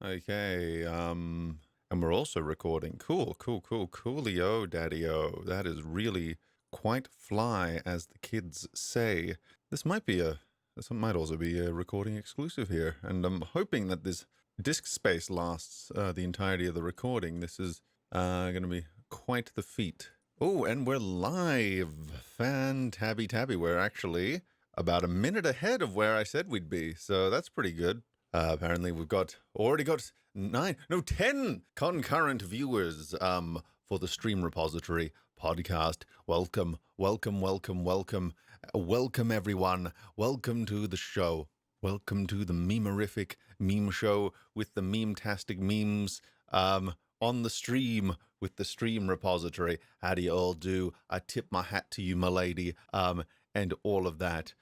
Okay, and we're also recording. Cool, cool, cool, coolio, daddy-o. That is really quite fly, as the kids say. This might also be a recording exclusive here, and I'm hoping that this disk space lasts the entirety of the recording. This is going to be quite the feat. Oh, and we're live! Fan-tabby-tabby. We're actually about a minute ahead of where I said we'd be, so that's pretty good. Apparently we've already got 10 concurrent viewers for the Stream Repository podcast. Welcome, welcome, welcome, welcome. Welcome everyone. Welcome to the show. Welcome to the memorific meme show with the meme-tastic memes on the stream with the Stream Repository. How do you all do? I tip my hat to you, my lady, and all of that.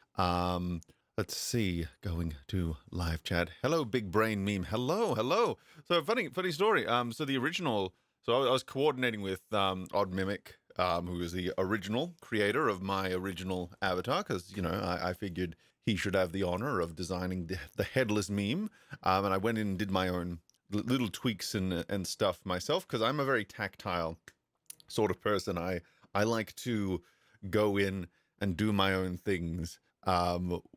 Let's see, going to live chat. Hello, big brain meme. Hello, hello. So funny story. So the original, so I was coordinating with Odd Mimic, who is the original creator of my original avatar, because, you know, I figured he should have the honor of designing the headless meme. And I went in and did my own little tweaks and stuff myself, because I'm a very tactile sort of person. I like to go in and do my own things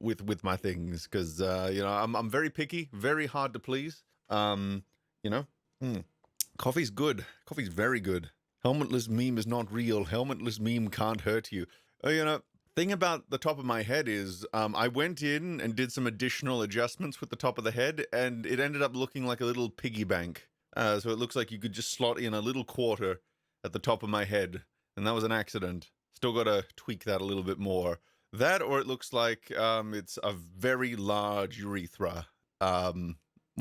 with my things, because you know, I'm very picky, very hard to please. You know, coffee's good. Coffee's very good. Helmetless meme is not real. Helmetless meme can't hurt you. You know, thing about the top of my head is I went in and did some additional adjustments with the top of the head, and it ended up looking like a little piggy bank. So it looks like you could just slot in a little quarter at the top of my head, and that was an accident. Still got to tweak that a little bit more. That, or it looks like it's a very large urethra. One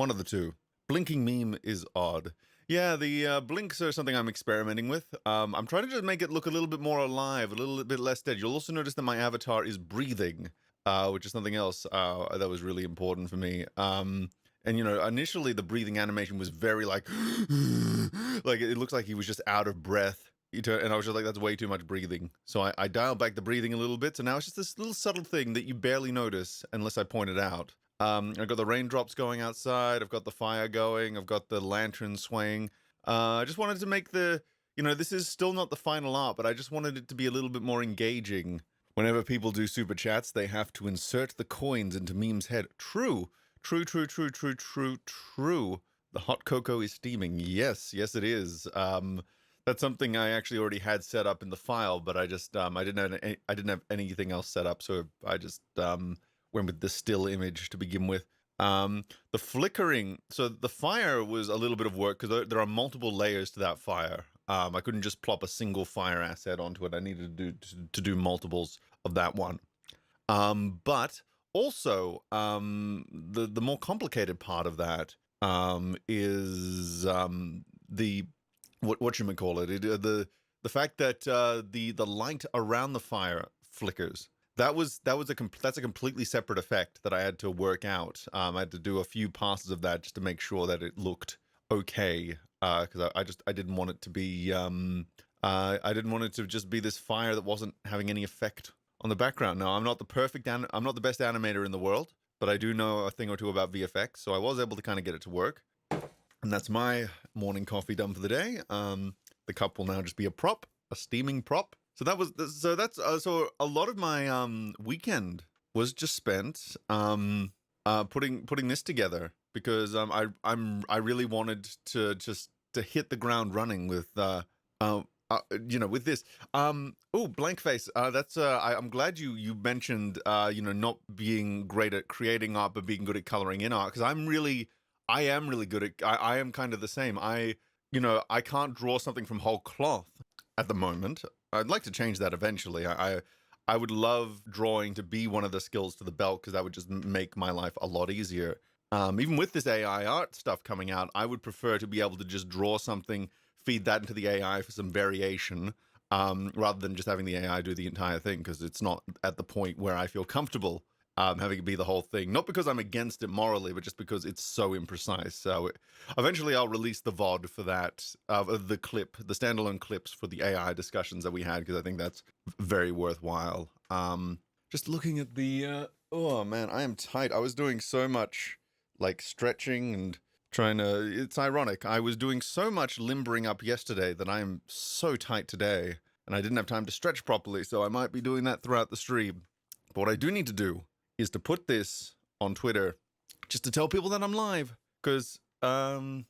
of the two. Blinking meme is odd. Yeah, the blinks are something I'm experimenting with. I'm trying to just make it look a little bit more alive, a little bit less dead. You'll also notice that my avatar is breathing, which is something else that was really important for me. And, you know, initially the breathing animation was very like, like it looks like he was just out of breath. And I was just like, that's way too much breathing. So I dialed back the breathing a little bit. So now it's just this little subtle thing that you barely notice unless I point it out. I've got the raindrops going outside. I've got the fire going. I've got the lantern swaying. I just wanted to make you know, this is still not the final art, but I just wanted it to be a little bit more engaging. Whenever people do super chats, they have to insert the coins into Meme's head. True. True, true, true, true, true, true. The hot cocoa is steaming. Yes, yes it is. That's something I actually already had set up in the file, but I just I didn't have anything else set up, so I just went with the still image to begin with. The flickering, so the fire was a little bit of work because there are multiple layers to that fire. I couldn't just plop a single fire asset onto it. I needed to do multiples of that one. But also the more complicated part of that is the whatchamacallit, the fact that the light around the fire flickers. That's a completely separate effect that I had to work out. I had to do a few passes of that just to make sure that it looked okay. Because I didn't want it to be I didn't want it to just be this fire that wasn't having any effect on the background. Now, I'm not the best animator in the world, but I do know a thing or two about VFX, so I was able to kind of get it to work. And that's my morning coffee done for the day. The cup will now just be a prop, a steaming prop. So so a lot of my weekend was just spent putting this together, because I really wanted to just hit the ground running with you know, with this. Oh, blank face. I'm glad you mentioned you know, not being great at creating art but being good at coloring in art, because I am really good at, I am kind of the same. You know, I can't draw something from whole cloth at the moment. I'd like to change that eventually. I would love drawing to be one of the skills to the belt, because that would just make my life a lot easier. Even with this AI art stuff coming out, I would prefer to be able to just draw something, feed that into the AI for some variation, rather than just having the AI do the entire thing, because it's not at the point where I feel comfortable having it be the whole thing. Not because I'm against it morally, but just because it's so imprecise. So eventually I'll release the VOD for that, the standalone clips for the AI discussions that we had, because I think that's very worthwhile. Just looking at the, oh man, I am tight. I was doing so much like stretching and Trying to, it's ironic. I was doing so much limbering up yesterday that I am so tight today, and I didn't have time to stretch properly, so I might be doing that throughout the stream. But what I do need to do is to put this on Twitter just to tell people that I'm live, because, the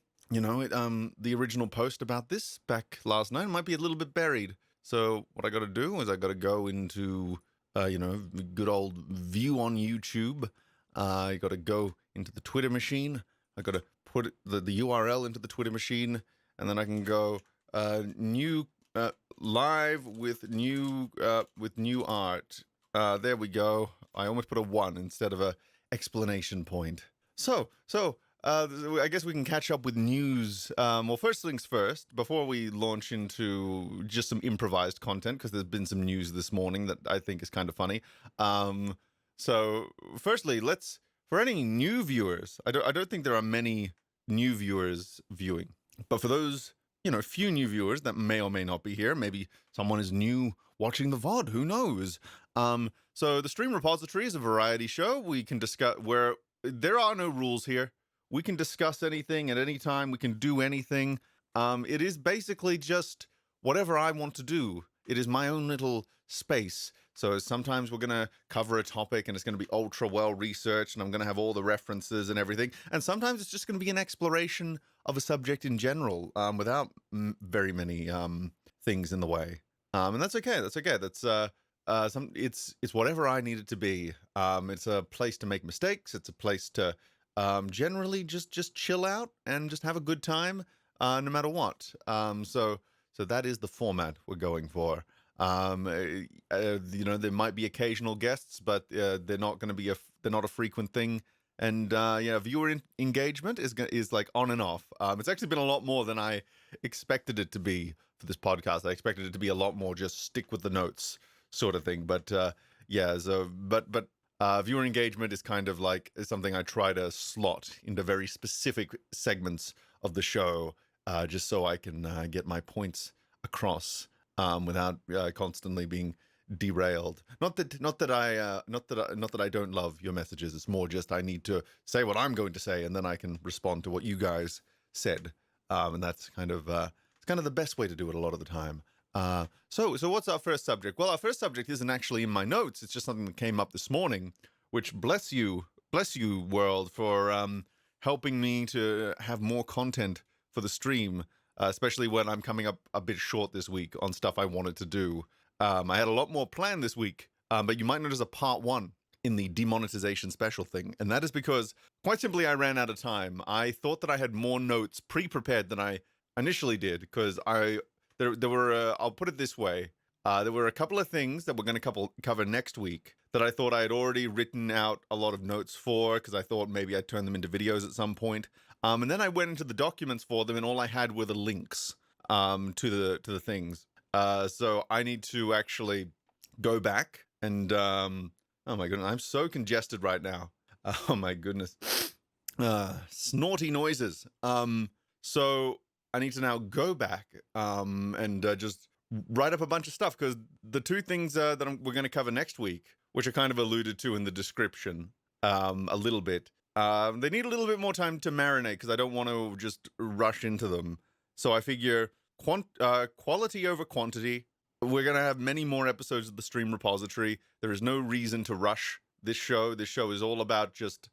original post about this back last night might be a little bit buried. So what I got to do is I got to go into, good old view on YouTube. I got to go into the Twitter machine. I got to put the URL into the Twitter machine, and then I can go new live with new art. There we go. I almost put a 1 instead of a explanation point. So I guess we can catch up with news. Well, first things first, before we launch into just some improvised content, because there's been some news this morning that I think is kind of funny. So firstly, for any new viewers, I don't think there are many new viewers viewing, but for those, few new viewers that may or may not be here, maybe someone is new watching the VOD, who knows? So the Stream Repository is a variety show. We can discuss where there are no rules here. We can discuss anything at any time. We can do anything. It is basically just whatever I want to do. It is my own little space. So sometimes we're going to cover a topic and it's going to be ultra well researched and I'm going to have all the references and everything. And sometimes it's just going to be an exploration of a subject in general, without very many things in the way. And that's okay. That's okay. It's whatever I need it to be. It's a place to make mistakes. It's a place to generally just chill out and just have a good time, no matter what. So that is the format we're going for. There might be occasional guests, but they're not going to be they're not a frequent thing. And viewer engagement is like on and off. It's actually been a lot more than I expected it to be for this podcast. I expected it to be a lot more just stick with the notes sort of thing. But viewer engagement is kind of like something I try to slot into very specific segments of the show, just so I can get my points across without constantly being derailed. Not that I don't love your messages. It's more just I need to say what I'm going to say, and then I can respond to what you guys said. And that's kind of it's kind of the best way to do it a lot of the time. So what's our first subject? Well, our first subject isn't actually in my notes. It's just something that came up this morning, which bless you world for helping me to have more content for the stream, especially when I'm coming up a bit short this week on stuff I wanted to do. I had a lot more planned this week, but you might notice a part 1 in the demonetization special thing, and that is because, quite simply, I ran out of time. I thought that I had more notes pre-prepared than I initially did, because there were, I'll put it this way, there were a couple of things that we're going to cover next week that I thought I had already written out a lot of notes for, because I thought maybe I'd turn them into videos at some point. And then I went into the documents for them, and all I had were the links to the things. So I need to actually go back and oh my goodness, I'm so congested right now. Oh my goodness, snorty noises. So I need to now go back and just write up a bunch of stuff, because the two things that we're going to cover next week, which are kind of alluded to in the description a little bit, they need a little bit more time to marinate, because I don't want to just rush into them. So I figure quality over quantity. We're going to have many more episodes of the Stream Repository. There is no reason to rush this show. This show is all about just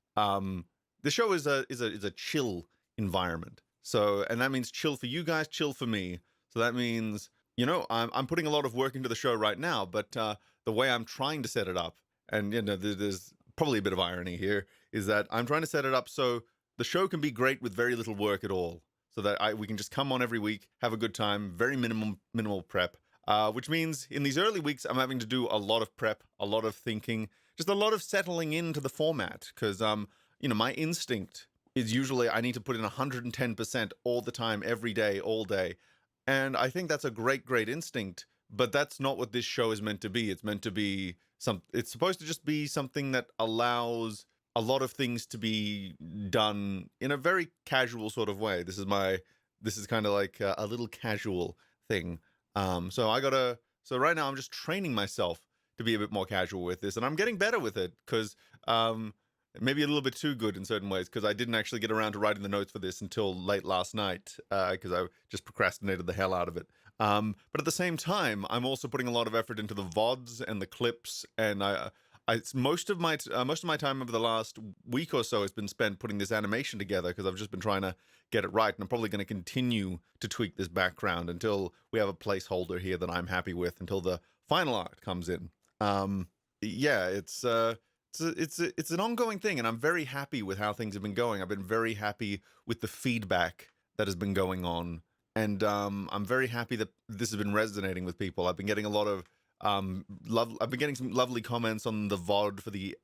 this show is a chill environment. So, and that means chill for you guys, chill for me. So that means, I'm putting a lot of work into the show right now, but the way I'm trying to set it up, and there's probably a bit of irony here, is that I'm trying to set it up so the show can be great with very little work at all. So that we can just come on every week, have a good time, very minimal prep. Which means in these early weeks, I'm having to do a lot of prep, a lot of thinking, just a lot of settling into the format. Because, my instinct is usually I need to put in 110% all the time, every day, all day. And I think that's a great instinct. But that's not what this show is meant to be. It's meant to be it's supposed to just be something that allows a lot of things to be done in a very casual sort of way. This is kind of like a little casual thing. So right now I'm just training myself to be a bit more casual with this, and I'm getting better with it, because maybe a little bit too good in certain ways, because I didn't actually get around to writing the notes for this until late last night, because I just procrastinated the hell out of it. But at the same time, I'm also putting a lot of effort into the VODs and the clips, and most of my time over the last week or so has been spent putting this animation together, because I've just been trying to get it right, and I'm probably going to continue to tweak this background until we have a placeholder here that I'm happy with, until the final art comes in. Yeah, it's an ongoing thing, and I'm very happy with how things have been going. I've been very happy with the feedback that has been going on, and I'm very happy that this has been resonating with people. I've been getting a lot of I've been getting some lovely comments on the VOD for the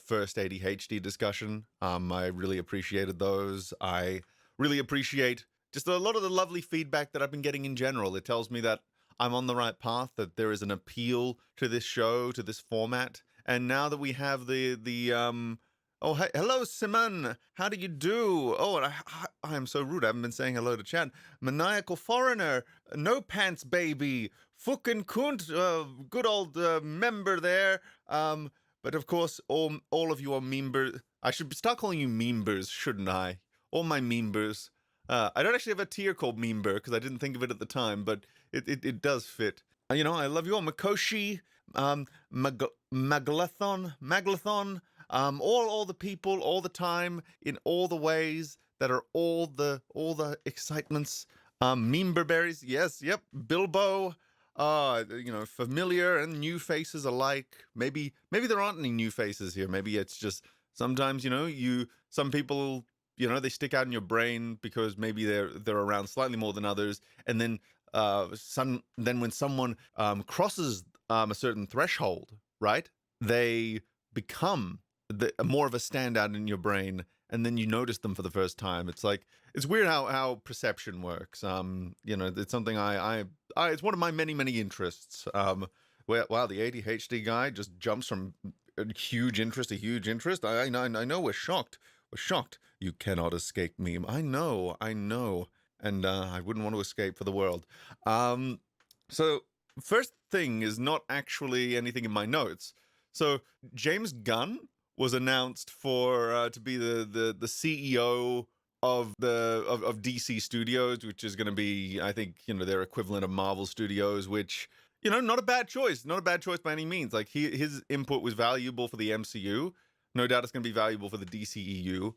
first ADHD discussion. I really appreciated those. I really appreciate just a lot of the lovely feedback that I've been getting in general. It tells me that I'm on the right path, that there is an appeal to this show, to this format. And now that we have oh, hey, hello, Simon. How do you do? Oh, and I am so rude. I haven't been saying hello to chat. Maniacal foreigner, no pants baby, fucking kunt, good old member there. But of course, all of you are members. I should start calling you members, shouldn't I? All my members. I don't actually have a tier called member because I didn't think of it at the time, but it does fit. You know, I love you all. Makoshi, Maglathon, all the people, all the time, in all the ways that are all the excitements. Memberberries, yes, yep, Bilbo. You know, familiar and new faces alike. Maybe there aren't any new faces here. Maybe it's just sometimes, you know, some people, you know, they stick out in your brain because maybe they're around slightly more than others, and then when someone crosses a certain threshold, right, they become more of a standout in your brain, and then you notice them for the first time. It's like, it's weird how perception works. You know, it's something it's one of my many interests. Wow, the ADHD guy just jumps from a huge interest to huge interest. I know we're shocked. We're shocked. You cannot escape meme. I know. And I wouldn't want to escape for the world. So first thing is not actually anything in my notes. So James Gunn was announced for to be the CEO of DC Studios, which is going to be, I think, you know, their equivalent of Marvel Studios, which, you know, not a bad choice by any means. Like, his input was valuable for the MCU. No doubt it's going to be valuable for the DCEU.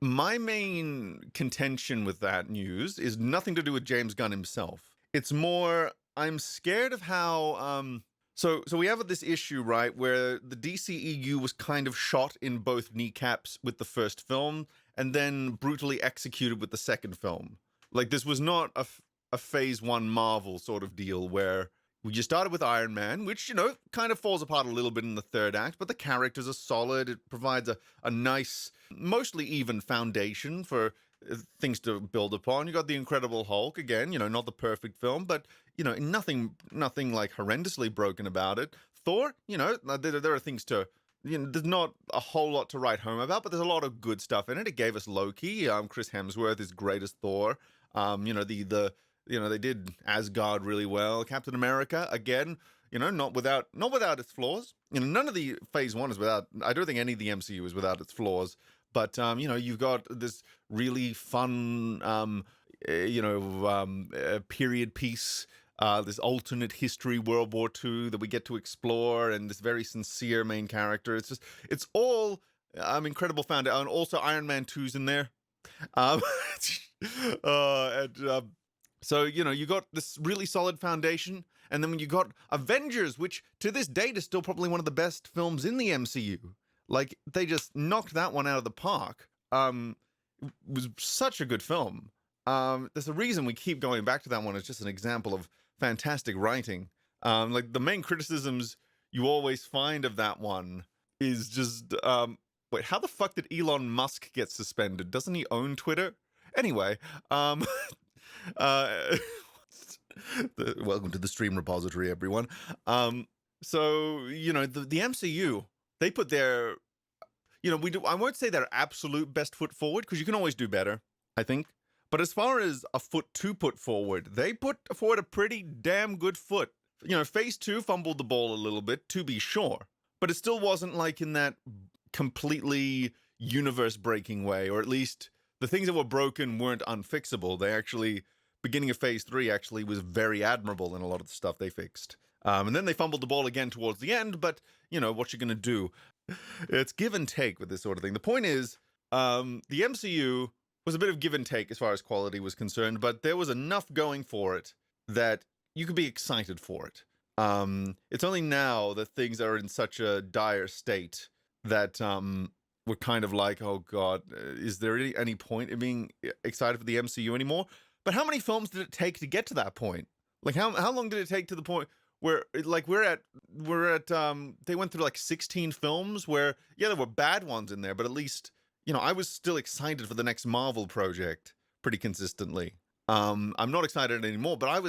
My main contention with that news is nothing to do with James Gunn himself. It's more, I'm scared of how so we have this issue, right, where the DCEU was kind of shot in both kneecaps with the first film and then brutally executed with the second film. Like, this was not a phase one Marvel sort of deal where you started with Iron Man, which, you know, kind of falls apart a little bit in the third act, but the characters are solid. It provides a nice, mostly even foundation for things to build upon. You got the Incredible Hulk, again, you know, not the perfect film, but, you know, nothing like horrendously broken about it. Thor, you know, there are things to, you know, there's not a whole lot to write home about, but there's a lot of good stuff in it. It gave us Loki. Chris Hemsworth is great as Thor. You know, you know, they did Asgard really well. Captain America, again, you know, not without its flaws. You know, none of the phase one is without, I don't think any of the MCU is without its flaws. But, you know, you've got this really fun, you know, period piece, this alternate history, World War II, that we get to explore, and this very sincere main character. It's all incredible found out. And also Iron Man 2's in there. So, you know, you got this really solid foundation, and then when you got Avengers, which to this date is still probably one of the best films in the MCU. Like, they just knocked that one out of the park. It was such a good film. There's a reason we keep going back to that one. It's just an example of fantastic writing. Like, the main criticisms you always find of that one is just, wait, how the fuck did Elon Musk get suspended? Doesn't he own Twitter? Anyway, welcome to the stream repository, everyone. So, you know, the MCU, they put their, you know, I won't say their absolute best foot forward, because you can always do better, I think. But as far as a foot to put forward, they put forward a pretty damn good foot. You know, phase two fumbled the ball a little bit, to be sure. But it still wasn't like in that completely, universe-breaking way, or at least the things that were broken weren't unfixable. They actually, beginning of Phase 3 actually was very admirable in a lot of the stuff they fixed. And then they fumbled the ball again towards the end, but, you know, what you gonna do? It's give and take with this sort of thing. The point is, the MCU was a bit of give and take as far as quality was concerned, but there was enough going for it that you could be excited for it. It's only now that things are in such a dire state that we're kind of like, oh god, is there really any point in being excited for the MCU anymore? But how many films did it take to get to that point? Like how long did it take to the point where like we're at they went through like 16 films where, yeah, there were bad ones in there, but at least, you know, I was still excited for the next Marvel project pretty consistently. I'm not excited anymore, but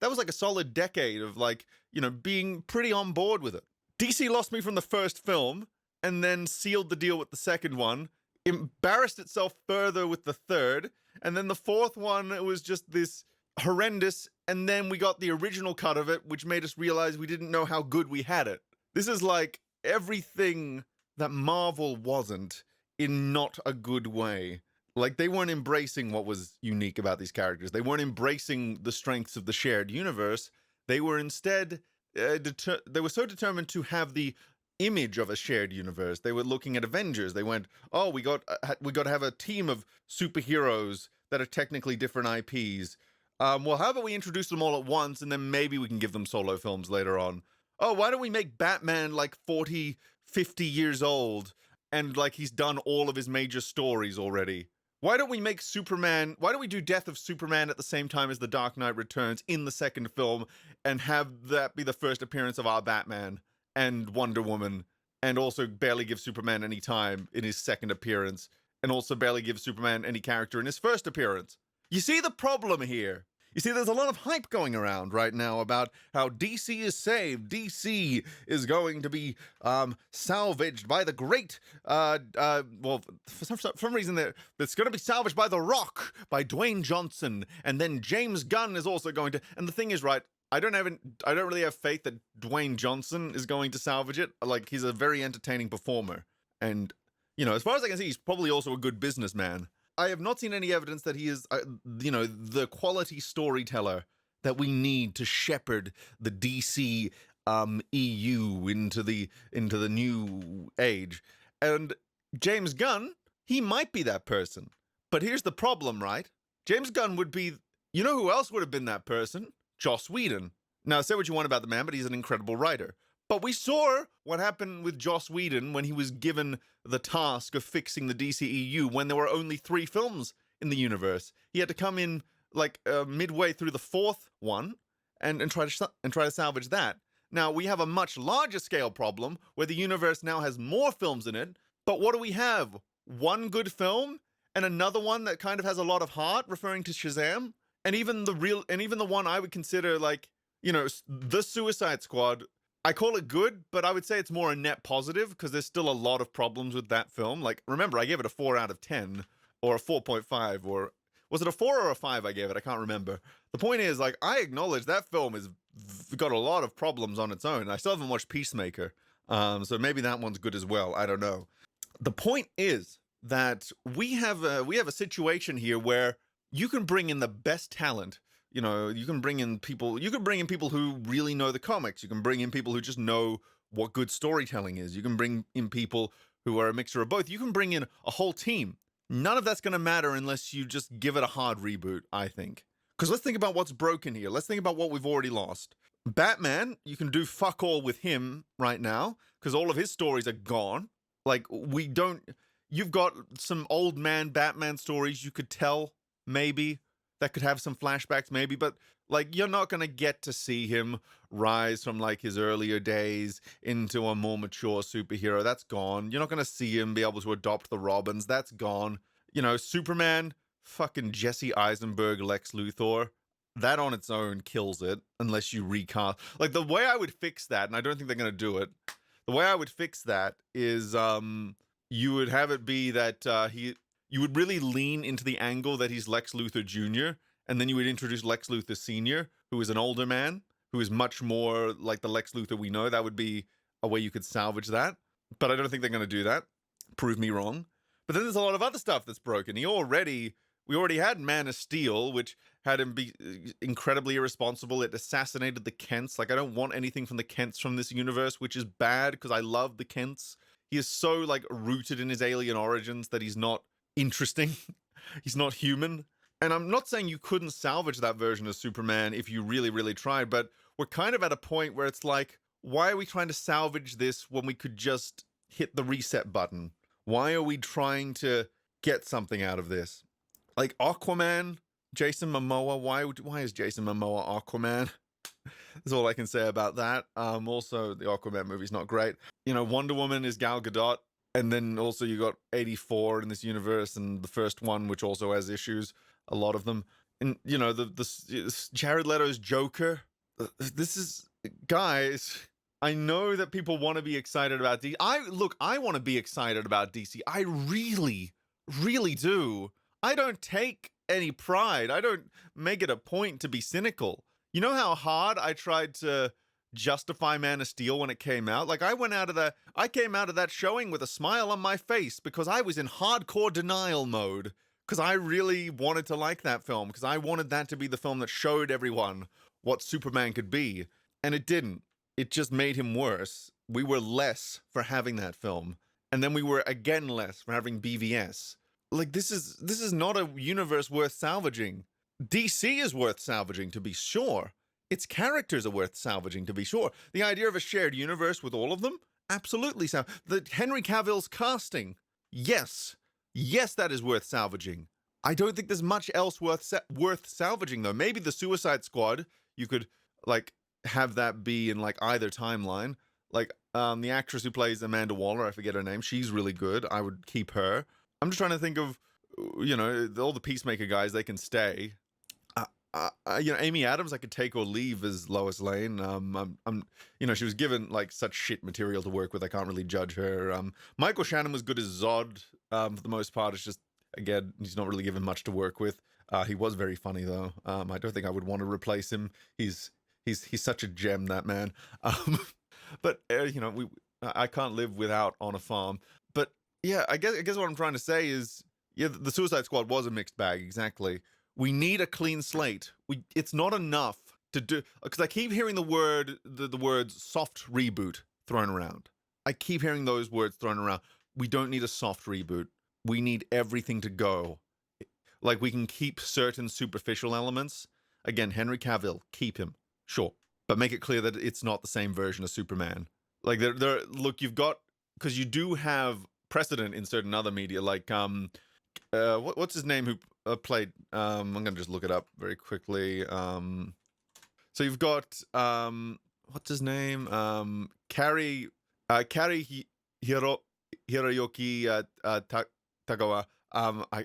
that was like a solid decade of, like, you know, being pretty on board with it. DC lost me from the first film and then sealed the deal with the second one, embarrassed itself further with the third, and then the fourth one, it was just this horrendous, and then we got the original cut of it, which made us realize we didn't know how good we had it. This is like everything that Marvel wasn't, in not a good way. Like, they weren't embracing what was unique about these characters. They weren't embracing the strengths of the shared universe. They were instead, they were so determined to have the image of a shared universe. They were looking at Avengers. They went, oh, we got to have a team of superheroes that are technically different IPs. Well, how about we introduce them all at once, and then maybe we can give them solo films later on. Oh, why don't we make Batman like 40, 50 years old, and like he's done all of his major stories already? Why don't we make Superman, why don't we do Death of Superman at the same time as The Dark Knight Returns in the second film, and have that be the first appearance of our Batman and Wonder Woman, and also barely give Superman any time in his second appearance, and also barely give Superman any character in his first appearance? You see the problem here? You see, there's a lot of hype going around right now about how DC is saved. DC is going to be salvaged by the great, well, for some reason it's going to be salvaged by The Rock, by Dwayne Johnson, and then James Gunn is also going to. And the thing is, right, I don't really have faith that Dwayne Johnson is going to salvage it. Like, he's a very entertaining performer, and, you know, as far as I can see, he's probably also a good businessman. I have not seen any evidence that he is, you know, the quality storyteller that we need to shepherd the DC EU into the new age. And James Gunn, he might be that person. But here's the problem, right? James Gunn would be, you know who else would have been that person? Joss Whedon. Now, say what you want about the man, but he's an incredible writer. But we saw what happened with Joss Whedon when he was given the task of fixing the DCEU when there were only 3 films in the universe. He had to come in like midway through the 4th one and try to salvage that. Now, we have a much larger scale problem where the universe now has more films in it, but what do we have? One good film and another one that kind of has a lot of heart, referring to Shazam, and even the one I would consider, like, you know, the Suicide Squad. I call it good, but I would say it's more a net positive because there's still a lot of problems with that film. Like, remember, I gave it a 4 out of 10 or a 4.5, or was it a 4 or a 5 I gave it? I can't remember. The point is, like, I acknowledge that film has got a lot of problems on its own. I still haven't watched Peacemaker, so maybe that one's good as well. I don't know. The point is that we have a situation here where you can bring in the best talent. You know, you can bring in people who really know the comics. You can bring in people who just know what good storytelling is. You can bring in people who are a mixture of both. You can bring in a whole team. None of that's going to matter unless you just give it a hard reboot, I think. Because let's think about what's broken here. Let's think about what we've already lost. Batman, you can do fuck all with him right now because all of his stories are gone. Like, you've got some old man Batman stories you could tell, maybe, that could have some flashbacks, maybe, but, like, you're not going to get to see him rise from, like, his earlier days into a more mature superhero. That's gone. You're not going to see him be able to adopt the Robins. That's gone. You know, Superman, fucking Jesse Eisenberg, Lex Luthor, that on its own kills it, unless you recast. Like, the way I would fix that, and I don't think they're going to do it, the way I would fix that is, you would have it be that, you would really lean into the angle that he's Lex Luthor Jr., and then you would introduce Lex Luthor Sr., who is an older man, who is much more like the Lex Luthor we know. That would be a way you could salvage that. But I don't think they're going to do that. Prove me wrong. But then there's a lot of other stuff that's broken. We already had Man of Steel, which had him be incredibly irresponsible. It assassinated the Kents. Like, I don't want anything from the Kents from this universe, which is bad because I love the Kents. He is so, like, rooted in his alien origins that he's not interesting. He's not human. And I'm not saying you couldn't salvage that version of Superman if you really, really tried, but we're kind of at a point where it's like, why are we trying to salvage this when we could just hit the reset button? Why are we trying to get something out of this? Like Aquaman, Jason Momoa. Why is Jason Momoa Aquaman? That's all I can say about that. Also, the Aquaman movie's not great. You know, Wonder Woman is Gal Gadot. And then also you got 84 in this universe, and the first one, which also has issues, a lot of them. And, you know, the Jared Leto's Joker. This is, guys, I know that people want to be excited about DC. I want to be excited about DC. I really, really do. I don't take any pride. I don't make it a point to be cynical. You know how hard I tried to justify Man of Steel when it came out? Like, I came out of that showing with a smile on my face because I was in hardcore denial mode because I really wanted to like that film, because I wanted that to be the film that showed everyone what Superman could be, and it didn't. It just made him worse. We were less for having that film, and then we were again less for having BVS. Like, this is not a universe worth salvaging. DC is worth salvaging, to be sure. Its characters are worth salvaging, to be sure. The idea of a shared universe with all of them? Absolutely. The Henry Cavill's casting? Yes. Yes, that is worth salvaging. I don't think there's much else worth salvaging, though. Maybe the Suicide Squad, you could, like, have that be in, like, either timeline. Like, the actress who plays Amanda Waller, I forget her name, she's really good. I would keep her. I'm just trying to think of, you know, all the Peacemaker guys, they can stay. You know, Amy Adams, I could take or leave as Lois Lane. You know, she was given like such shit material to work with. I can't really judge her. Michael Shannon was good as Zod for the most part. It's just, again, he's not really given much to work with. He was very funny though. I don't think I would want to replace him. He's such a gem, that man. But you know, I can't live without On a Farm. But yeah, I guess what I'm trying to say is, yeah, the Suicide Squad was a mixed bag. Exactly. We need a clean slate. It's not enough to do, because I keep hearing the words soft reboot thrown around. I keep hearing those words thrown around. We don't need a soft reboot. We need everything to go. Like, we can keep certain superficial elements. Again, Henry Cavill, keep him, sure, but make it clear that it's not the same version of Superman. Like, look, you've got, because you do have precedent in certain other media, like what's his name who played, I'm gonna just look it up very quickly. So you've got what's his name, Hiroyuki Tagawa. I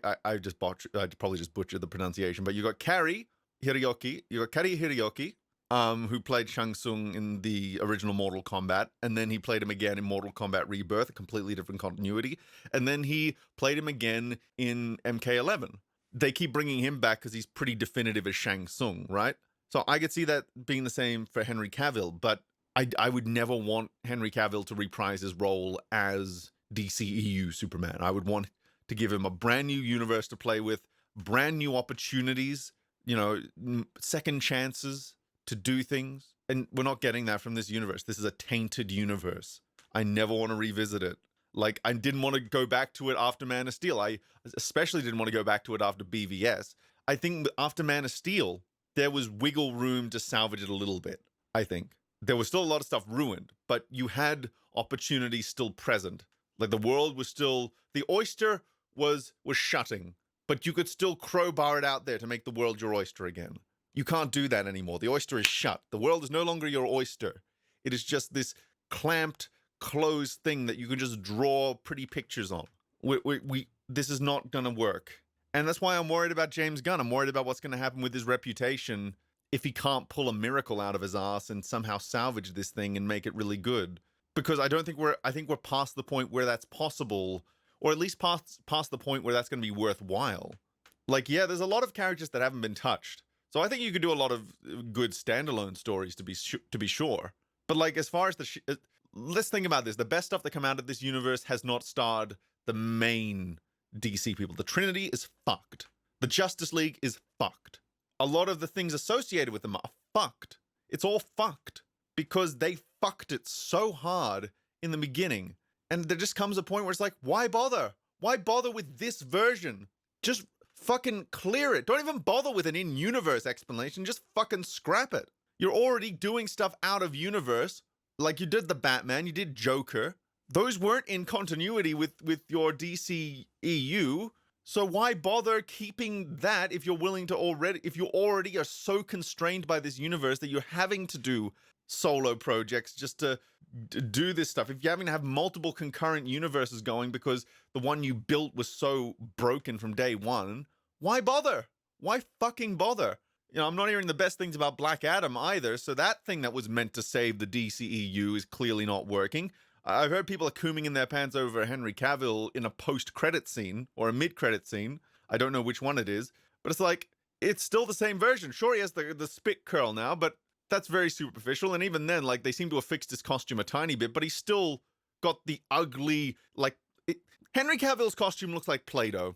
probably just butchered the pronunciation, but you got Cary Hiroyuki, who played Shang Tsung in the original Mortal Kombat, and then he played him again in Mortal Kombat Rebirth, a completely different continuity, and then he played him again in MK11. They keep bringing him back because he's pretty definitive as Shang Tsung, right? So I could see that being the same for Henry Cavill, but I would never want Henry Cavill to reprise his role as DCEU Superman. I would want to give him a brand new universe to play with, brand new opportunities, you know, second chances to do things. And we're not getting that from this universe. This is a tainted universe. I never want to revisit it. Like, I didn't want to go back to it after Man of Steel. I especially didn't want to go back to it after BVS. I think after Man of Steel, there was wiggle room to salvage it a little bit, I think. There was still a lot of stuff ruined, but you had opportunities still present. Like, the world was still, the oyster was shutting, but you could still crowbar it out there to make the world your oyster again. You can't do that anymore. The oyster is shut. The world is no longer your oyster. It is just this clamped, closed thing that you can just draw pretty pictures on. This is not going to work. And that's why I'm worried about James Gunn. I'm worried about what's going to happen with his reputation if he can't pull a miracle out of his ass and somehow salvage this thing and make it really good. Because I think we're past the point where that's possible, or at least past the point where that's going to be worthwhile. Like, yeah, there's a lot of characters that haven't been touched. So I think you could do a lot of good standalone stories to be sure. But like, as far as let's think about this. The best stuff that come out of this universe has not starred the main DC people. The Trinity is fucked. The Justice League is fucked. A lot of the things associated with them are fucked. It's all fucked because they fucked it so hard in the beginning. And there just comes a point where it's like, why bother? Why bother with this version? Just fucking clear it. Don't even bother with an in-universe explanation. Just fucking scrap it. You're already doing stuff out of universe. Like you did the Batman, you did Joker. Those weren't in continuity with your DCEU. So why bother keeping that if you're willing to if you already are so constrained by this universe that you're having to do solo projects just to do this stuff? If you're having to have multiple concurrent universes going because the one you built was so broken from day one, why bother? Why fucking bother? You know, I'm not hearing the best things about Black Adam either, so that thing that was meant to save the DCEU is clearly not working. I've heard people are cooming in their pants over Henry Cavill in a post-credit scene, or a mid-credit scene. I don't know which one it is, but it's like, it's still the same version. Sure, he has the spit curl now, but that's very superficial, and even then, like, they seem to have fixed his costume a tiny bit, but he's still got the ugly, like, Henry Cavill's costume looks like Play-Doh.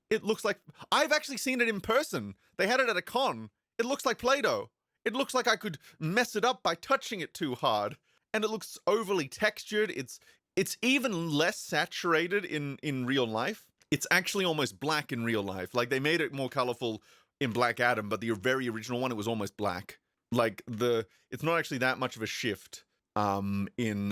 It looks like, I've actually seen it in person. They had it at a con. It looks like Play-Doh. It looks like I could mess it up by touching it too hard. And it looks overly textured. It's even less saturated in real life. It's actually almost black in real life. Like, they made it more colorful in Black Adam, but the very original one, it was almost black. Like, it's not actually that much of a shift in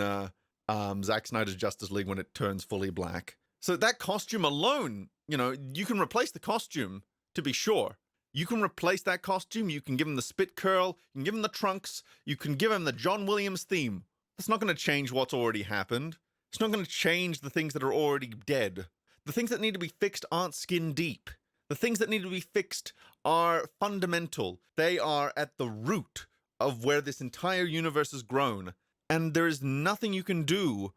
Zack Snyder's Justice League when it turns fully black. So that costume alone, you know, you can replace the costume, to be sure. You can replace that costume, you can give him the spit curl, you can give him the trunks, you can give him the John Williams theme. That's not going to change what's already happened. It's not going to change the things that are already dead. The things that need to be fixed aren't skin deep. The things that need to be fixed are fundamental. They are at the root of where this entire universe has grown. And there is nothing you can do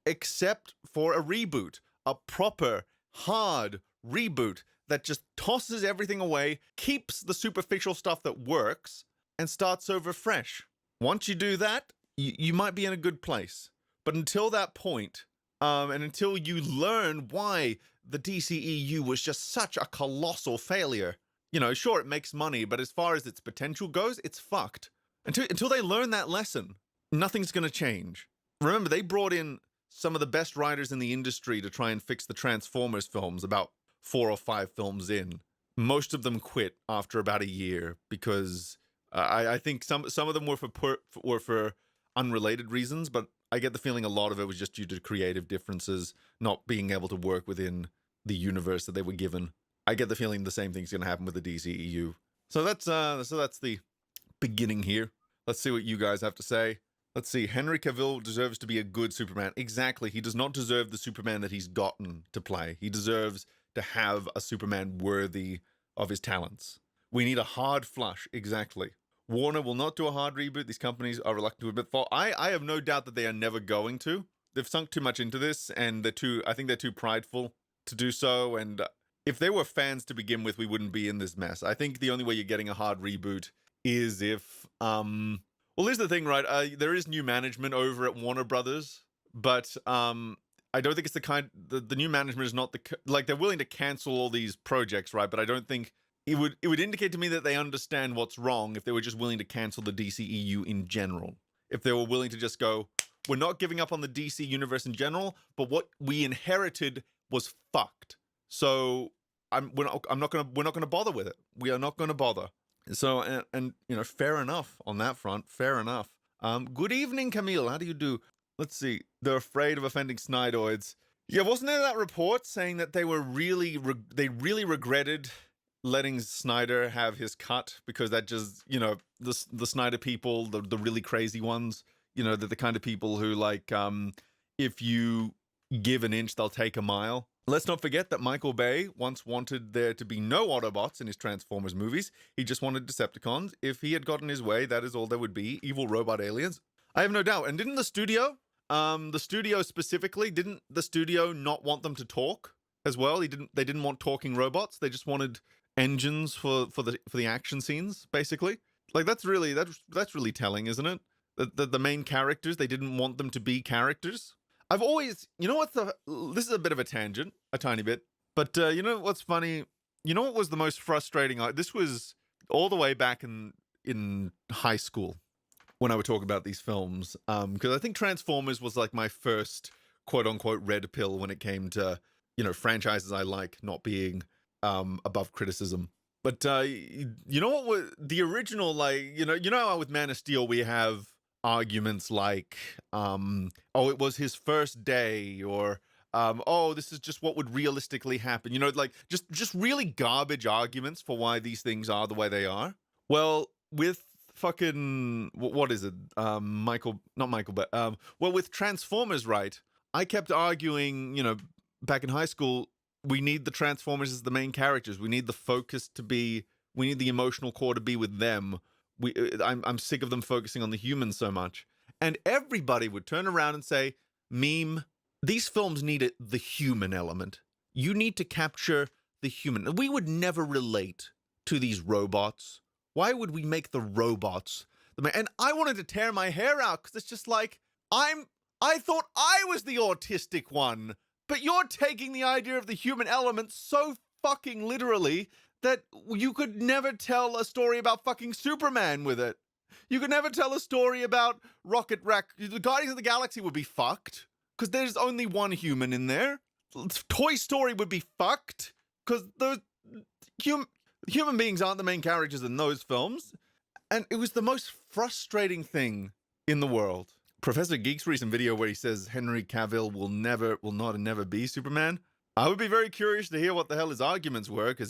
except for a reboot. A proper, hard reboot that just tosses everything away, keeps the superficial stuff that works, and starts over fresh. Once you do that, you might be in a good place. But until that point, and until you learn why the DCEU was just such a colossal failure, you know, sure, it makes money, but as far as its potential goes, it's fucked. Until they learn that lesson, nothing's going to change. Remember, they brought in some of the best writers in the industry to try and fix the Transformers films about 4 or 5 films in. Most of them quit after about a year because I think some of them were for unrelated reasons, but I get the feeling a lot of it was just due to creative differences, not being able to work within the universe that they were given. I get the feeling the same thing's going to happen with the DCEU. So that's the beginning here. Let's see what you guys have to say. Let's see. Henry Cavill deserves to be a good Superman. Exactly. He does not deserve the Superman that he's gotten to play. He deserves to have a Superman worthy of his talents. We need a hard flush. Exactly. Warner will not do a hard reboot. These companies are reluctant to admit fault. I have no doubt that they are never going to. They've sunk too much into this, and I think they're too prideful to do so. And if they were fans to begin with, we wouldn't be in this mess. I think the only way you're getting a hard reboot is if, well, here's the thing, right? There is new management over at Warner Brothers, but I don't think it's the new management is not like, they're willing to cancel all these projects, right? But I don't think it would indicate to me that they understand what's wrong if they were just willing to cancel the DCEU in general. If they were willing to just go, we're not giving up on the DC universe in general, but what we inherited was fucked. So we're not gonna bother with it. We are not gonna bother. So and you know, fair enough on that front. Fair enough. Good evening, Camille. How do you do? Let's see. They're afraid of offending Snydoids. Yeah, wasn't there that report saying that they really regretted letting Snyder have his cut because that just, you know, the Snyder people, the really crazy ones, you know, they're the kind of people who like, if you give an inch, they'll take a mile. Let's not forget that Michael Bay once wanted there to be no Autobots in his Transformers movies. He just wanted Decepticons. If he had gotten his way, that is all there would be. Evil robot aliens. I have no doubt. And didn't the studio specifically, didn't the studio not want them to talk as well? They didn't want talking robots. They just wanted engines for the action scenes, basically. Like that's really telling, isn't it? The main characters, they didn't want them to be characters. I've always, you know what, this is a bit of a tangent, a tiny bit. But you know what's funny? You know what was the most frustrating? This was all the way back in high school when I would talk about these films, because I think Transformers was like my first quote unquote red pill when it came to, you know, franchises I like not being above criticism. But you know what was the original, like, you know how with Man of Steel we have arguments like, oh, it was his first day, or oh, this is just what would realistically happen. You know, like just really garbage arguments for why these things are the way they are. Well, with fucking what is it? Not Michael, but well, with Transformers, right? I kept arguing, you know, back in high school, we need the Transformers as the main characters. We need the focus to be. We need the emotional core to be with them. I'm sick of them focusing on the humans so much. And everybody would turn around and say, "Meme, these films need the human element. You need to capture the human. We would never relate to these robots. Why would we make the robots?" And I wanted to tear my hair out because it's just like, I thought I was the autistic one, but you're taking the idea of the human element so fucking literally that you could never tell a story about fucking Superman with it. You could never tell a story about Rocket Rack. The Guardians of the Galaxy would be fucked because there's only one human in there. Toy Story would be fucked because those human beings aren't the main characters in those films. And it was the most frustrating thing in the world. Professor Geek's recent video where he says Henry Cavill will not and never be Superman. I would be very curious to hear what the hell his arguments were, because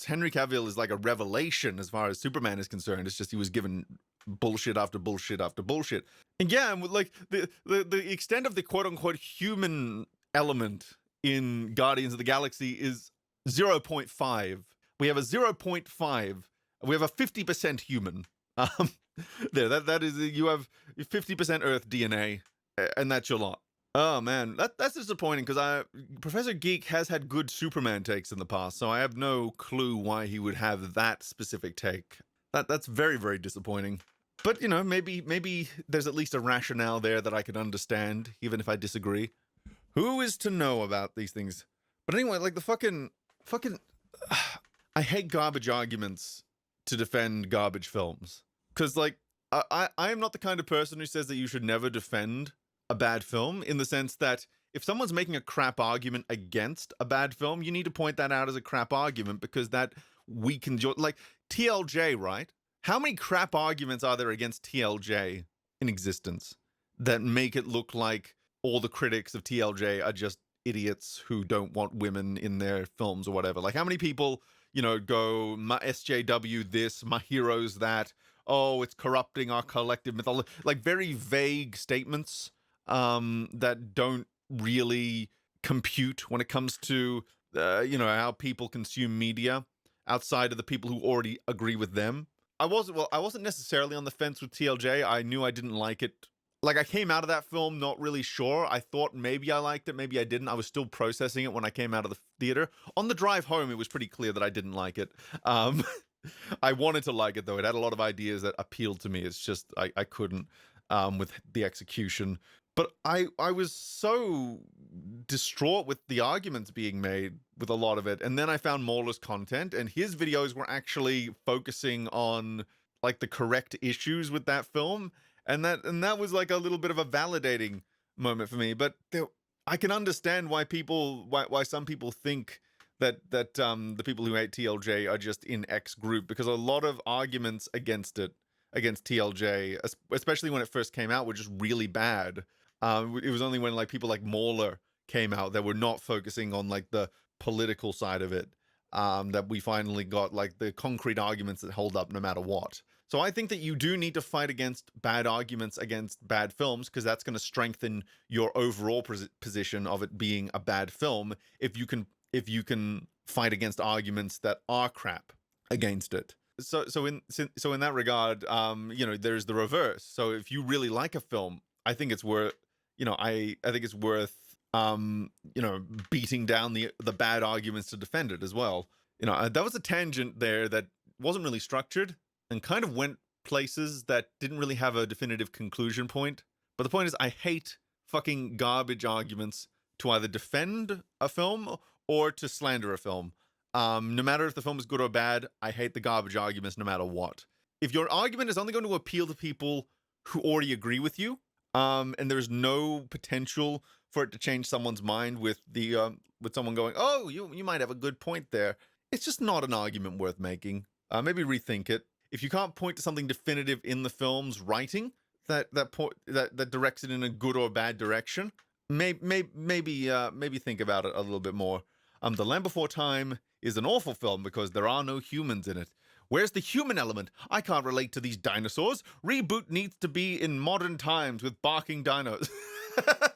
Henry Cavill is like a revelation as far as Superman is concerned. It's just he was given bullshit after bullshit after bullshit. And yeah, like the extent of the quote unquote human element in Guardians of the Galaxy is 0.5. We have a 0.5. We have a 50% human. That is, you have 50% Earth DNA, and that's your lot. Oh man, that's disappointing because Professor Geek has had good Superman takes in the past, so I have no clue why he would have that specific take. That's very, very disappointing. But you know, maybe there's at least a rationale there that I could understand, even if I disagree. Who is to know about these things? But anyway, like the fucking, I hate garbage arguments to defend garbage films. Because, like, I am not the kind of person who says that you should never defend a bad film, in the sense that if someone's making a crap argument against a bad film, you need to point that out as a crap argument, because that weakens your... Like, TLJ, right? How many crap arguments are there against TLJ in existence that make it look like all the critics of TLJ are just idiots who don't want women in their films or whatever? Like, how many people, you know, go, my SJW this, my heroes that... Oh, it's corrupting our collective mythology. Like very vague statements that don't really compute when it comes to, you know, how people consume media outside of the people who already agree with them. I wasn't necessarily on the fence with TLJ. I knew I didn't like it. Like, I came out of that film not really sure. I thought maybe I liked it, maybe I didn't. I was still processing it when I came out of the theater. On the drive home, it was pretty clear that I didn't like it. I wanted to like it, though. It had a lot of ideas that appealed to me. It's just I couldn't with the execution. But I was so distraught with the arguments being made with a lot of it. And then I found Mauler's content, and his videos were actually focusing on like the correct issues with that film. And that was like a little bit of a validating moment for me. But I can understand why some people think that the people who hate TLJ are just in X group, because a lot of arguments against TLJ, especially when it first came out, were just really bad. It was only when like people like Mauler came out that were not focusing on like the political side of it, that we finally got like the concrete arguments that hold up no matter what. So I think that you do need to fight against bad arguments against bad films, because that's going to strengthen your overall position of it being a bad film if you can fight against arguments that are crap against it. So in that regard, you know, there's the reverse. So if you really like a film, I think it's worth, you know, I think it's worth, you know, beating down the bad arguments to defend it as well. You know, that was a tangent there that wasn't really structured and kind of went places that didn't really have a definitive conclusion point. But the point is, I hate fucking garbage arguments to either defend a film or to slander a film. No matter if the film is good or bad, I hate the garbage arguments no matter what. If your argument is only going to appeal to people who already agree with you, and there's no potential for it to change someone's mind with someone going, "Oh, you might have a good point there," it's just not an argument worth making. Maybe rethink it. If you can't point to something definitive in the film's writing that directs it in a good or bad direction, maybe think about it a little bit more. The Land Before Time is an awful film because there are no humans in it. Where's the human element? I can't relate to these dinosaurs. Reboot needs to be in modern times with barking dinos.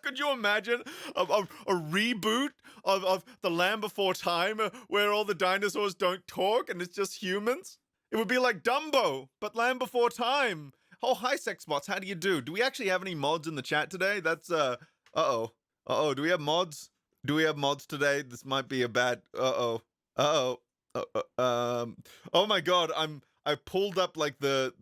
Could you imagine a reboot of The Land Before Time where all the dinosaurs don't talk and it's just humans? It would be like Dumbo, but Land Before Time. Oh, hi, Sexbots. How do you do? Do we actually have any mods in the chat today? That's, uh-oh. Uh-oh, do we have mods? Do we have mods today? This might be a bad, uh-oh. Uh-oh. Oh my god, I pulled up like the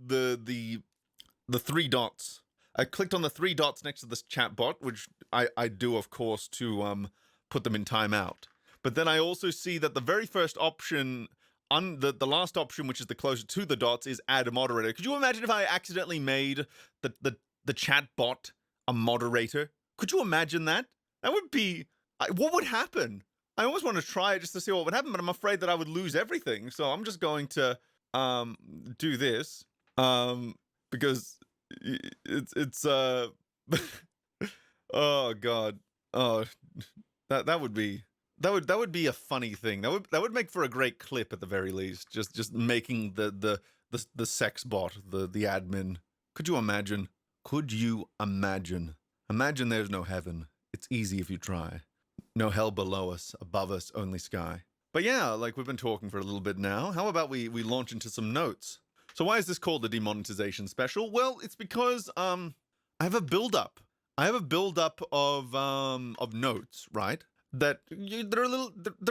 3 dots. I clicked on the 3 dots next to this chat bot, which I do of course to put them in timeout. But then I also see that the very first option, the last option, which is the closer to the dots, is add a moderator. Could you imagine if I accidentally made the chat bot a moderator? Could you imagine that? That would be, what would happen? I always want to try it just to see what would happen, but I'm afraid that I would lose everything. So I'm just going to do this because it's oh god, oh that would be a funny thing. That would make for a great clip at the very least. Just making the sex bot the admin. Could you imagine? Could you imagine? Imagine there's no heaven. It's easy if you try. No hell below us, above us, only sky. But yeah, like we've been talking for a little bit now. How about we launch into some notes? So why is this called the Demonetisation Special? Well, it's because I have a build-up. I have a build-up of notes, right? There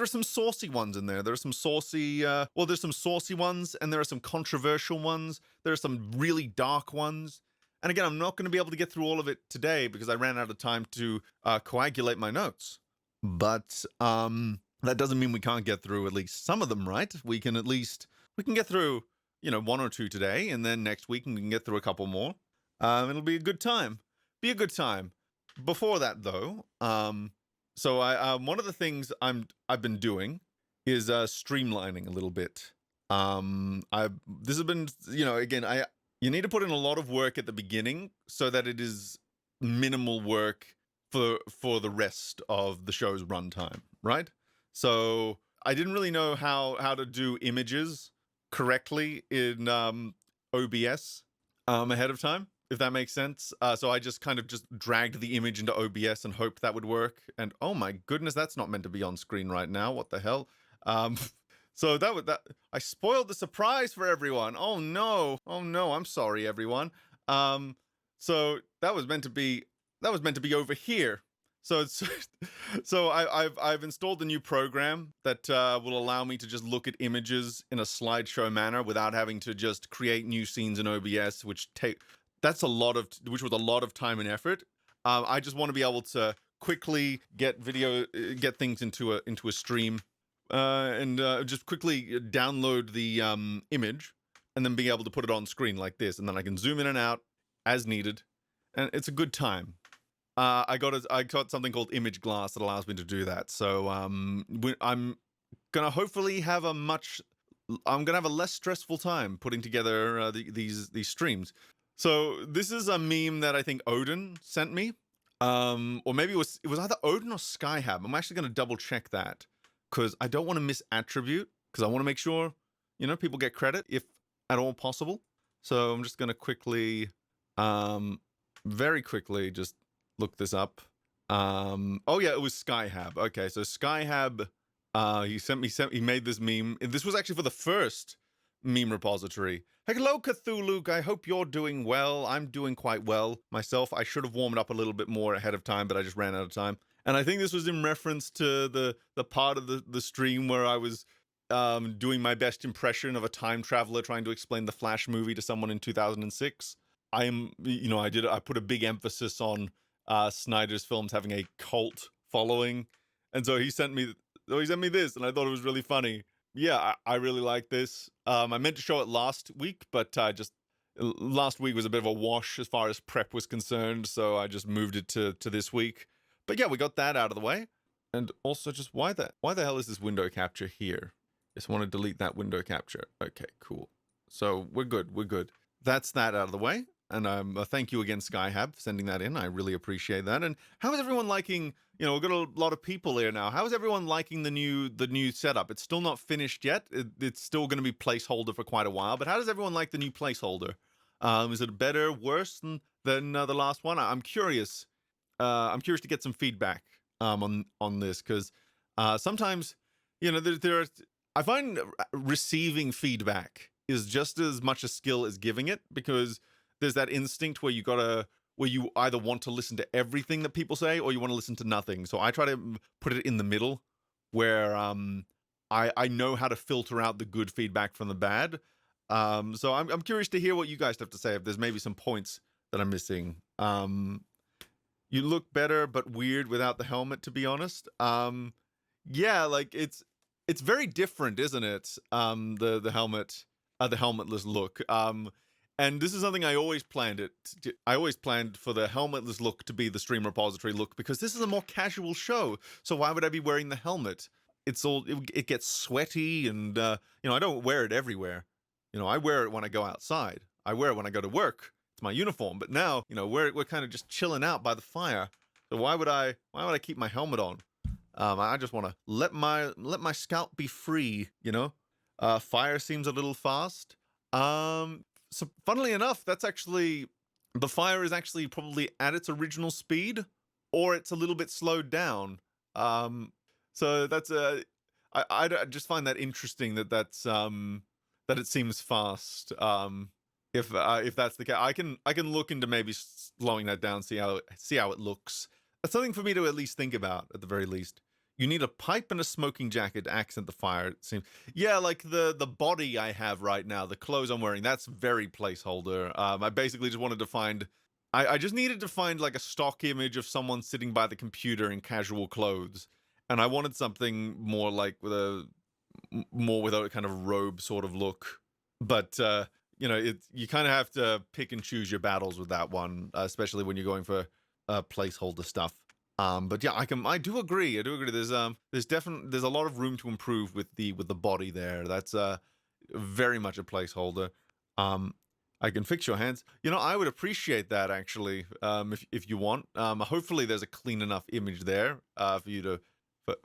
are some saucy ones in there. There are some saucy, there's some saucy ones, and there are some controversial ones. There are some really dark ones. And again, I'm not going to be able to get through all of it today because I ran out of time to coagulate my notes. But that doesn't mean we can't get through at least some of them, right? We can get through, 1 or 2 today, and then next week we can get through a couple more. It'll be a good time. Be a good time. Before that, though, so one of the things I've been doing is streamlining a little bit. This has been, again, you need to put in a lot of work at the beginning so that it is minimal work for the rest of the show's runtime, right? So I didn't really know how to do images correctly in OBS ahead of time, if that makes sense. So I just kind of dragged the image into OBS and hoped that would work. And oh my goodness, that's not meant to be on screen right now. What the hell? So I spoiled the surprise for everyone. Oh no, I'm sorry, everyone. So that was meant to be over here. So I've installed a new program that will allow me to just look at images in a slideshow manner without having to just create new scenes in OBS, which was a lot of time and effort. I just want to be able to quickly get things into a stream. And just quickly download the image and then be able to put it on screen like this, and then I can zoom in and out as needed, and it's a good time. I got something called Image Glass that allows me to do that. So I'm gonna hopefully have a less stressful time putting together these streams. So this is a meme that I think Odin sent me, or maybe it was either Odin or Skyhab. I'm actually gonna double check that, because I don't want to misattribute, because I want to make sure, people get credit if at all possible. So I'm just going to quickly, very quickly, just look this up. Oh yeah, it was Skyhab. Okay, so Skyhab, he made this meme. This was actually for the first meme repository. Hello, Cthulhu. I hope you're doing well. I'm doing quite well myself. I should have warmed up a little bit more ahead of time, but I just ran out of time. And I think this was in reference to the part of the stream where I was doing my best impression of a time traveler trying to explain the Flash movie to someone in 2006. I put a big emphasis on Snyder's films having a cult following. And so he sent me So he sent me this, and I thought it was really funny. Yeah, I really like this. I meant to show it last week, but last week was a bit of a wash as far as prep was concerned, so I just moved it to this week. But yeah, we got that out of the way. And also, just why the hell is this window capture here? Just want to delete that window capture. Okay, cool. So we're good. We're good. That's that out of the way. And thank you again, SkyHab, for sending that in. I really appreciate that. And how is everyone liking? You know, we've got a lot of people here now. How is everyone liking the new setup? It's still not finished yet. It's still going to be placeholder for quite a while. But how does everyone like the new placeholder? Is it better, worse than the last one? I'm curious. I'm curious to get some feedback on this, because sometimes, you know, I find receiving feedback is just as much a skill as giving it, because there's that instinct where where you either want to listen to everything that people say or you want to listen to nothing. So I try to put it in the middle, where I know how to filter out the good feedback from the bad. So I'm curious to hear what you guys have to say, if there's maybe some points that I'm missing. You look better but weird without the helmet, to be honest. Yeah, like it's very different, isn't it? The helmet, the helmetless look. And this is something I always planned I always planned for the helmetless look to be the stream repository look, because this is a more casual show. So why would I be wearing the helmet? It gets sweaty, and you know, I don't wear it everywhere. You know, I wear it when I go outside. I wear it when I go to work. It's my uniform. But now, you know, we're kind of just chilling out by the fire. So why would I keep my helmet on? I just want to let my scalp be free, you know? Fire seems a little fast. So funnily enough, the fire is actually probably at its original speed, or it's a little bit slowed down. So that's I just find that interesting that it seems fast. If that's the case, I can look into maybe slowing that down, see how it looks. That's something for me to at least think about, at the very least. You need a pipe and a smoking jacket to accent the fire, it seems. Yeah, like the body I have right now, the clothes I'm wearing, that's very placeholder. I basically just wanted to find... I just needed to find, like, a stock image of someone sitting by the computer in casual clothes. And I wanted something more like with a kind of robe sort of look. But, you know, you kind of have to pick and choose your battles with that one, especially when you're going for placeholder stuff. But yeah, I do agree. There's a lot of room to improve with the body there. That's very much a placeholder. I can fix your hands. You know, I would appreciate that, actually. If you want. Hopefully there's a clean enough image there for you to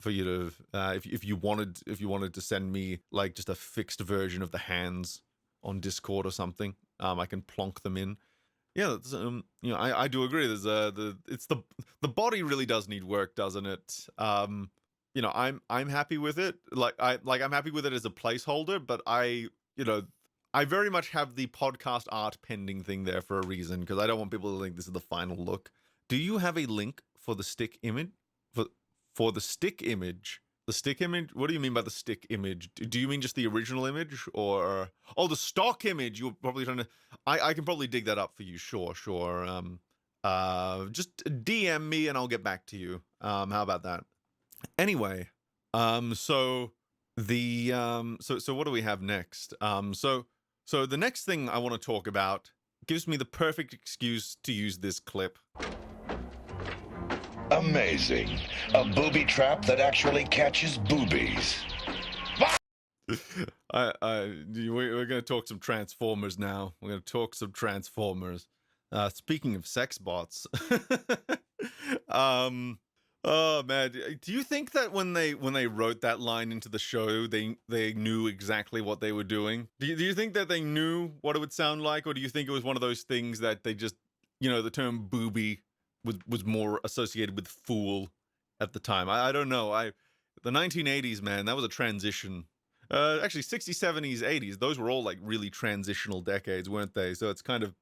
if you wanted to send me, like, just a fixed version of the hands on Discord or something. I can plonk them in. Yeah, you know, I do agree. There's the body really does need work, doesn't it? You know, I'm happy with it. I'm happy with it as a placeholder, but I very much have the podcast art pending thing there for a reason, because I don't want people to think this is the final look. Do you have a link for the stick image? For the stick image? The stick image? What do you mean by the stick image? Do you mean just the original image, or the stock image? You're probably trying to... I can probably dig that up for you. Sure. Just DM me and I'll get back to you. How about that? Anyway, so what do we have next? So the next thing I want to talk about gives me the perfect excuse to use this clip. Amazing. A booby trap that actually catches boobies. We're going to talk some Transformers now. We're going to talk some Transformers. Speaking of sex bots. Oh man, do you think that when they wrote that line into the show, they knew exactly what they were doing? Do you think that they knew what it would sound like, or do you think it was one of those things that they just, you know, the term booby was more associated with fool at the time? I don't know. The 1980s, man, that was a transition. Actually, 60s, 70s, 80s, those were all like really transitional decades, weren't they? So it's kind of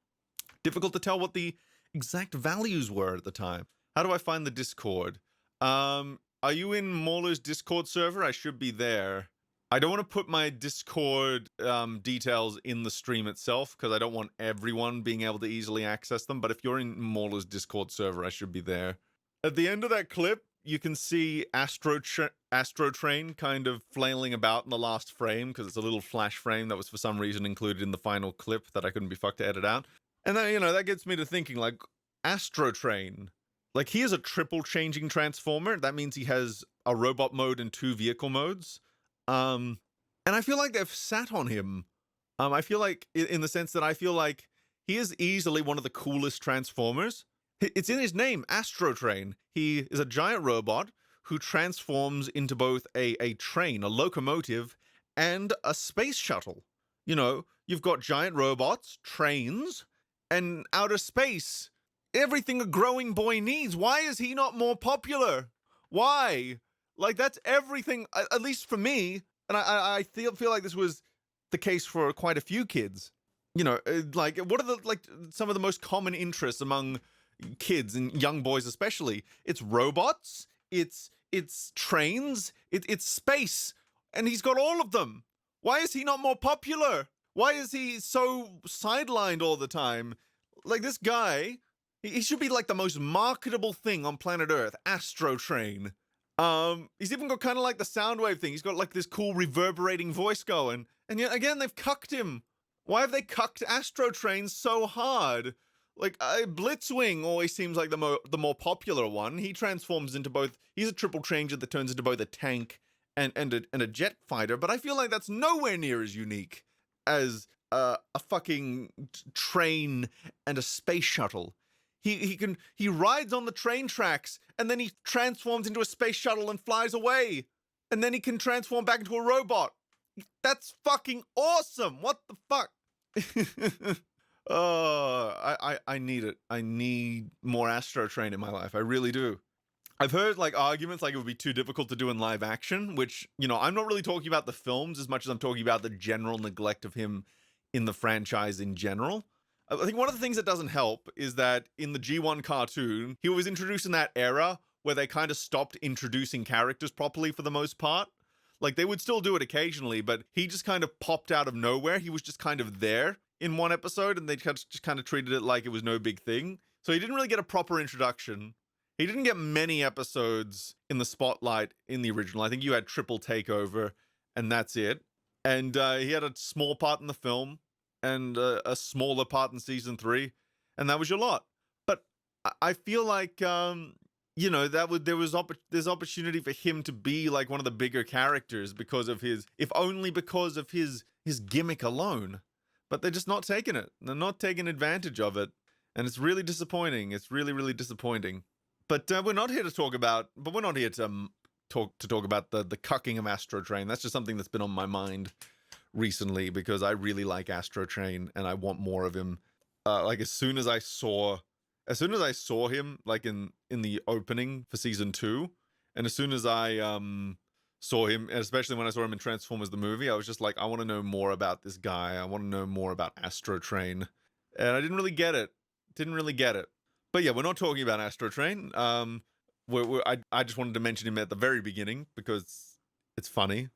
difficult to tell what the exact values were at the time. How do I find the Discord? Are you in Mauler's Discord server? I should be there. I don't want to put my Discord details in the stream itself, because I don't want everyone being able to easily access them. But if you're in Mauler's Discord server, I should be there. At the end of that clip, you can see Astrotrain kind of flailing about in the last frame because it's a little flash frame that was for some reason included in the final clip that I couldn't be fucked to edit out. And then, that gets me to thinking, like, Astrotrain, like, he is a triple changing transformer. That means he has a robot mode and 2 vehicle modes. And I feel like they've sat on him. I feel like, in the sense that I feel like he is easily one of the coolest transformers. It's in his name, Astrotrain. He is a giant robot who transforms into both a train, a locomotive, and a space shuttle. You've got giant robots, trains, and outer space. Everything a growing boy needs. Why is he not more popular? Why? Like, that's everything, at least for me, and I feel like this was the case for quite a few kids. Like, what are some of the most common interests among kids and young boys especially? It's robots, it's trains, it's space, and he's got all of them. Why is he not more popular? Why is he so sidelined all the time? Like, this guy, he should be like the most marketable thing on planet Earth, Astrotrain. He's even got kind of like the Soundwave thing. He's got like this cool reverberating voice going, and yet again they've cucked him. Why have they cucked Astrotrain so hard? Like, Blitzwing always seems like the more popular one. He transforms into both. He's a triple changer that turns into both a tank and a jet fighter. But I feel like that's nowhere near as unique as a fucking train and a space shuttle. He rides on the train tracks and then he transforms into a space shuttle and flies away, and then he can transform back into a robot. That's fucking awesome. What the fuck? I need it. I need more Astrotrain in my life. I really do. I've heard like arguments like it would be too difficult to do in live action, which, I'm not really talking about the films as much as I'm talking about the general neglect of him in the franchise in general. I think one of the things that doesn't help is that in the G1 cartoon, he was introduced in that era where they kind of stopped introducing characters properly for the most part. Like, they would still do it occasionally, but he just kind of popped out of nowhere. He was just kind of there in one episode, and they just kind of treated it like it was no big thing. So he didn't really get a proper introduction. He didn't get many episodes in the spotlight in the original. I think you had Triple Takeover, and that's it. And he had a small part in the film, and a smaller part in season 3, and that was your lot. But I feel like, there's opportunity for him to be like one of the bigger characters because of if only because of his gimmick alone. But they're just not taking it. They're not taking advantage of it, and it's really disappointing. It's really, really disappointing. But we're not here to talk about. But we're not here to talk about the cucking of Astrotrain. That's just something that's been on my mind recently because I really like Astrotrain and I want more of him. Like, as soon as I saw him, like in the opening for season 2, and as soon as I saw him, and especially when I saw him in Transformers the movie, I was just like, I want to know more about this guy. I want to know more about Astrotrain, and I didn't really get it. But yeah, we're not talking about Astrotrain. I just wanted to mention him at the very beginning because it's funny.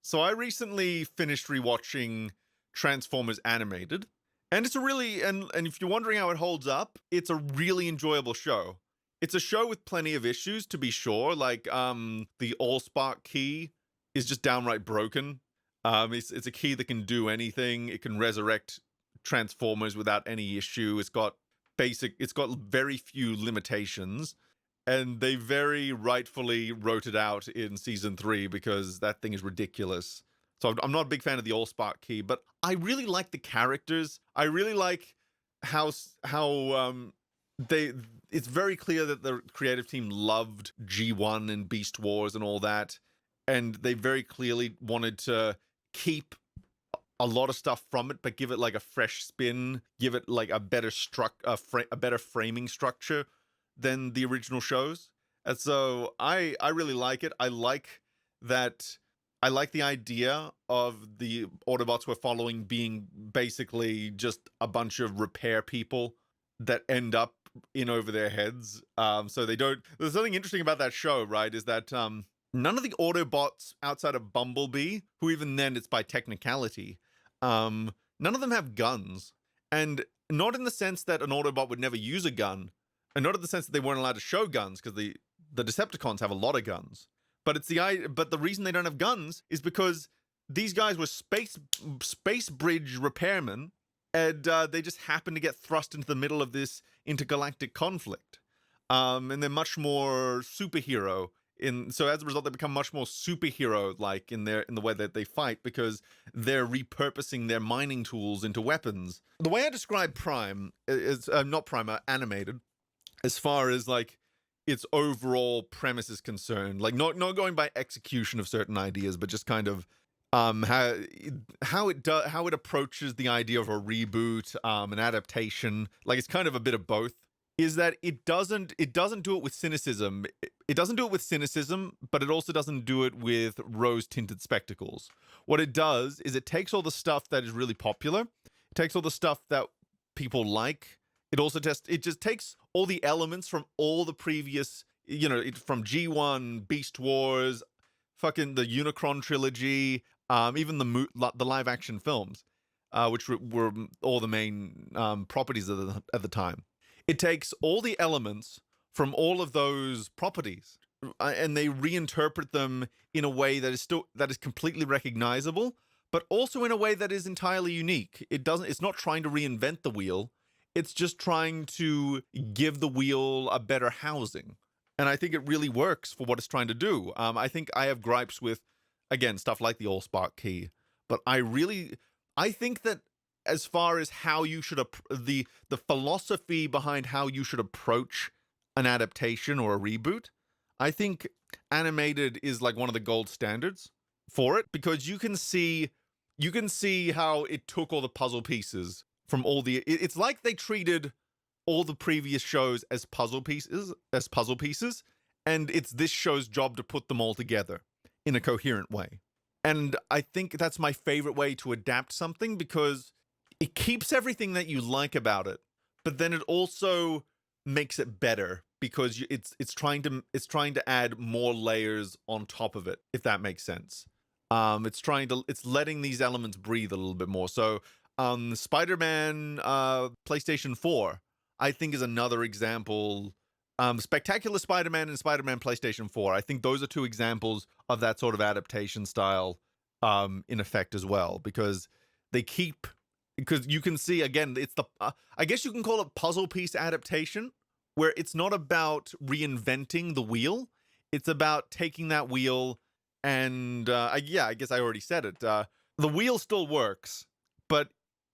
So I recently finished rewatching Transformers Animated, and it's a really, and if you're wondering how it holds up, it's a really enjoyable show. It's a show with plenty of issues, to be sure. Like, the Allspark key is just downright broken. It's a key that can do anything. It can resurrect Transformers without any issue. It's got very few limitations. And they very rightfully wrote it out in season 3 because that thing is ridiculous. So I'm not a big fan of the Allspark key, but I really like the characters. I really like how it's very clear that the creative team loved G1 and Beast Wars and all that, and they very clearly wanted to keep a lot of stuff from it, but give it like a fresh spin, give it like a better framing structure than the original shows. And so I really like it. I like the idea of the Autobots we're following being basically just a bunch of repair people that end up in over their heads. So they don't. There's something interesting about that show, right? Is that none of the Autobots outside of Bumblebee, who even then it's by technicality, none of them have guns, and not in the sense that an Autobot would never use a gun, and not in the sense that they weren't allowed to show guns, because the Decepticons have a lot of guns. But the reason they don't have guns is because these guys were space bridge repairmen, and they just happened to get thrust into the middle of this intergalactic conflict. And they're much more superhero so as a result, they become much more superhero-like in the way that they fight, because they're repurposing their mining tools into weapons. The way I describe Prime is not Prime, animated, as far as like its overall premise is concerned, like not going by execution of certain ideas, but just kind of how it approaches the idea of a reboot, an adaptation. Like, it's kind of a bit of both. Is that it doesn't do it with cynicism. It doesn't do it with cynicism, but it also doesn't do it with rose-tinted spectacles. What it does is it takes all the stuff that is really popular, it takes all the stuff that people like. It just takes all the elements from all the previous, from G1, Beast Wars, fucking the Unicron trilogy, even the live action films, which were all the main properties at the time. It takes all the elements from all of those properties, and they reinterpret them in a way that is completely recognizable, but also in a way that is entirely unique. It's not trying to reinvent the wheel. It's just trying to give the wheel a better housing. And I think it really works for what it's trying to do. I think I have gripes with, again, stuff like the Allspark key, but I think that as far as how you should the philosophy behind how you should approach an adaptation or a reboot, I think animated is like one of the gold standards for it, because you can see how it took all the puzzle pieces from it's like they treated all the previous shows as puzzle pieces, and it's this show's job to put them all together in a coherent way. And I think that's my favorite way to adapt something, because it keeps everything that you like about it, but then it also makes it better, because it's trying to add more layers on top of it, if that makes sense. It's letting these elements breathe a little bit more. So Spider-Man PlayStation 4, I think, is another example. Spectacular Spider-Man and Spider-Man PlayStation 4, I think those are two examples of that sort of adaptation style in effect as well, because you can see, again, it's I guess you can call it puzzle piece adaptation, where it's not about reinventing the wheel. It's about taking that wheel and, I guess I already said it. The wheel still works, but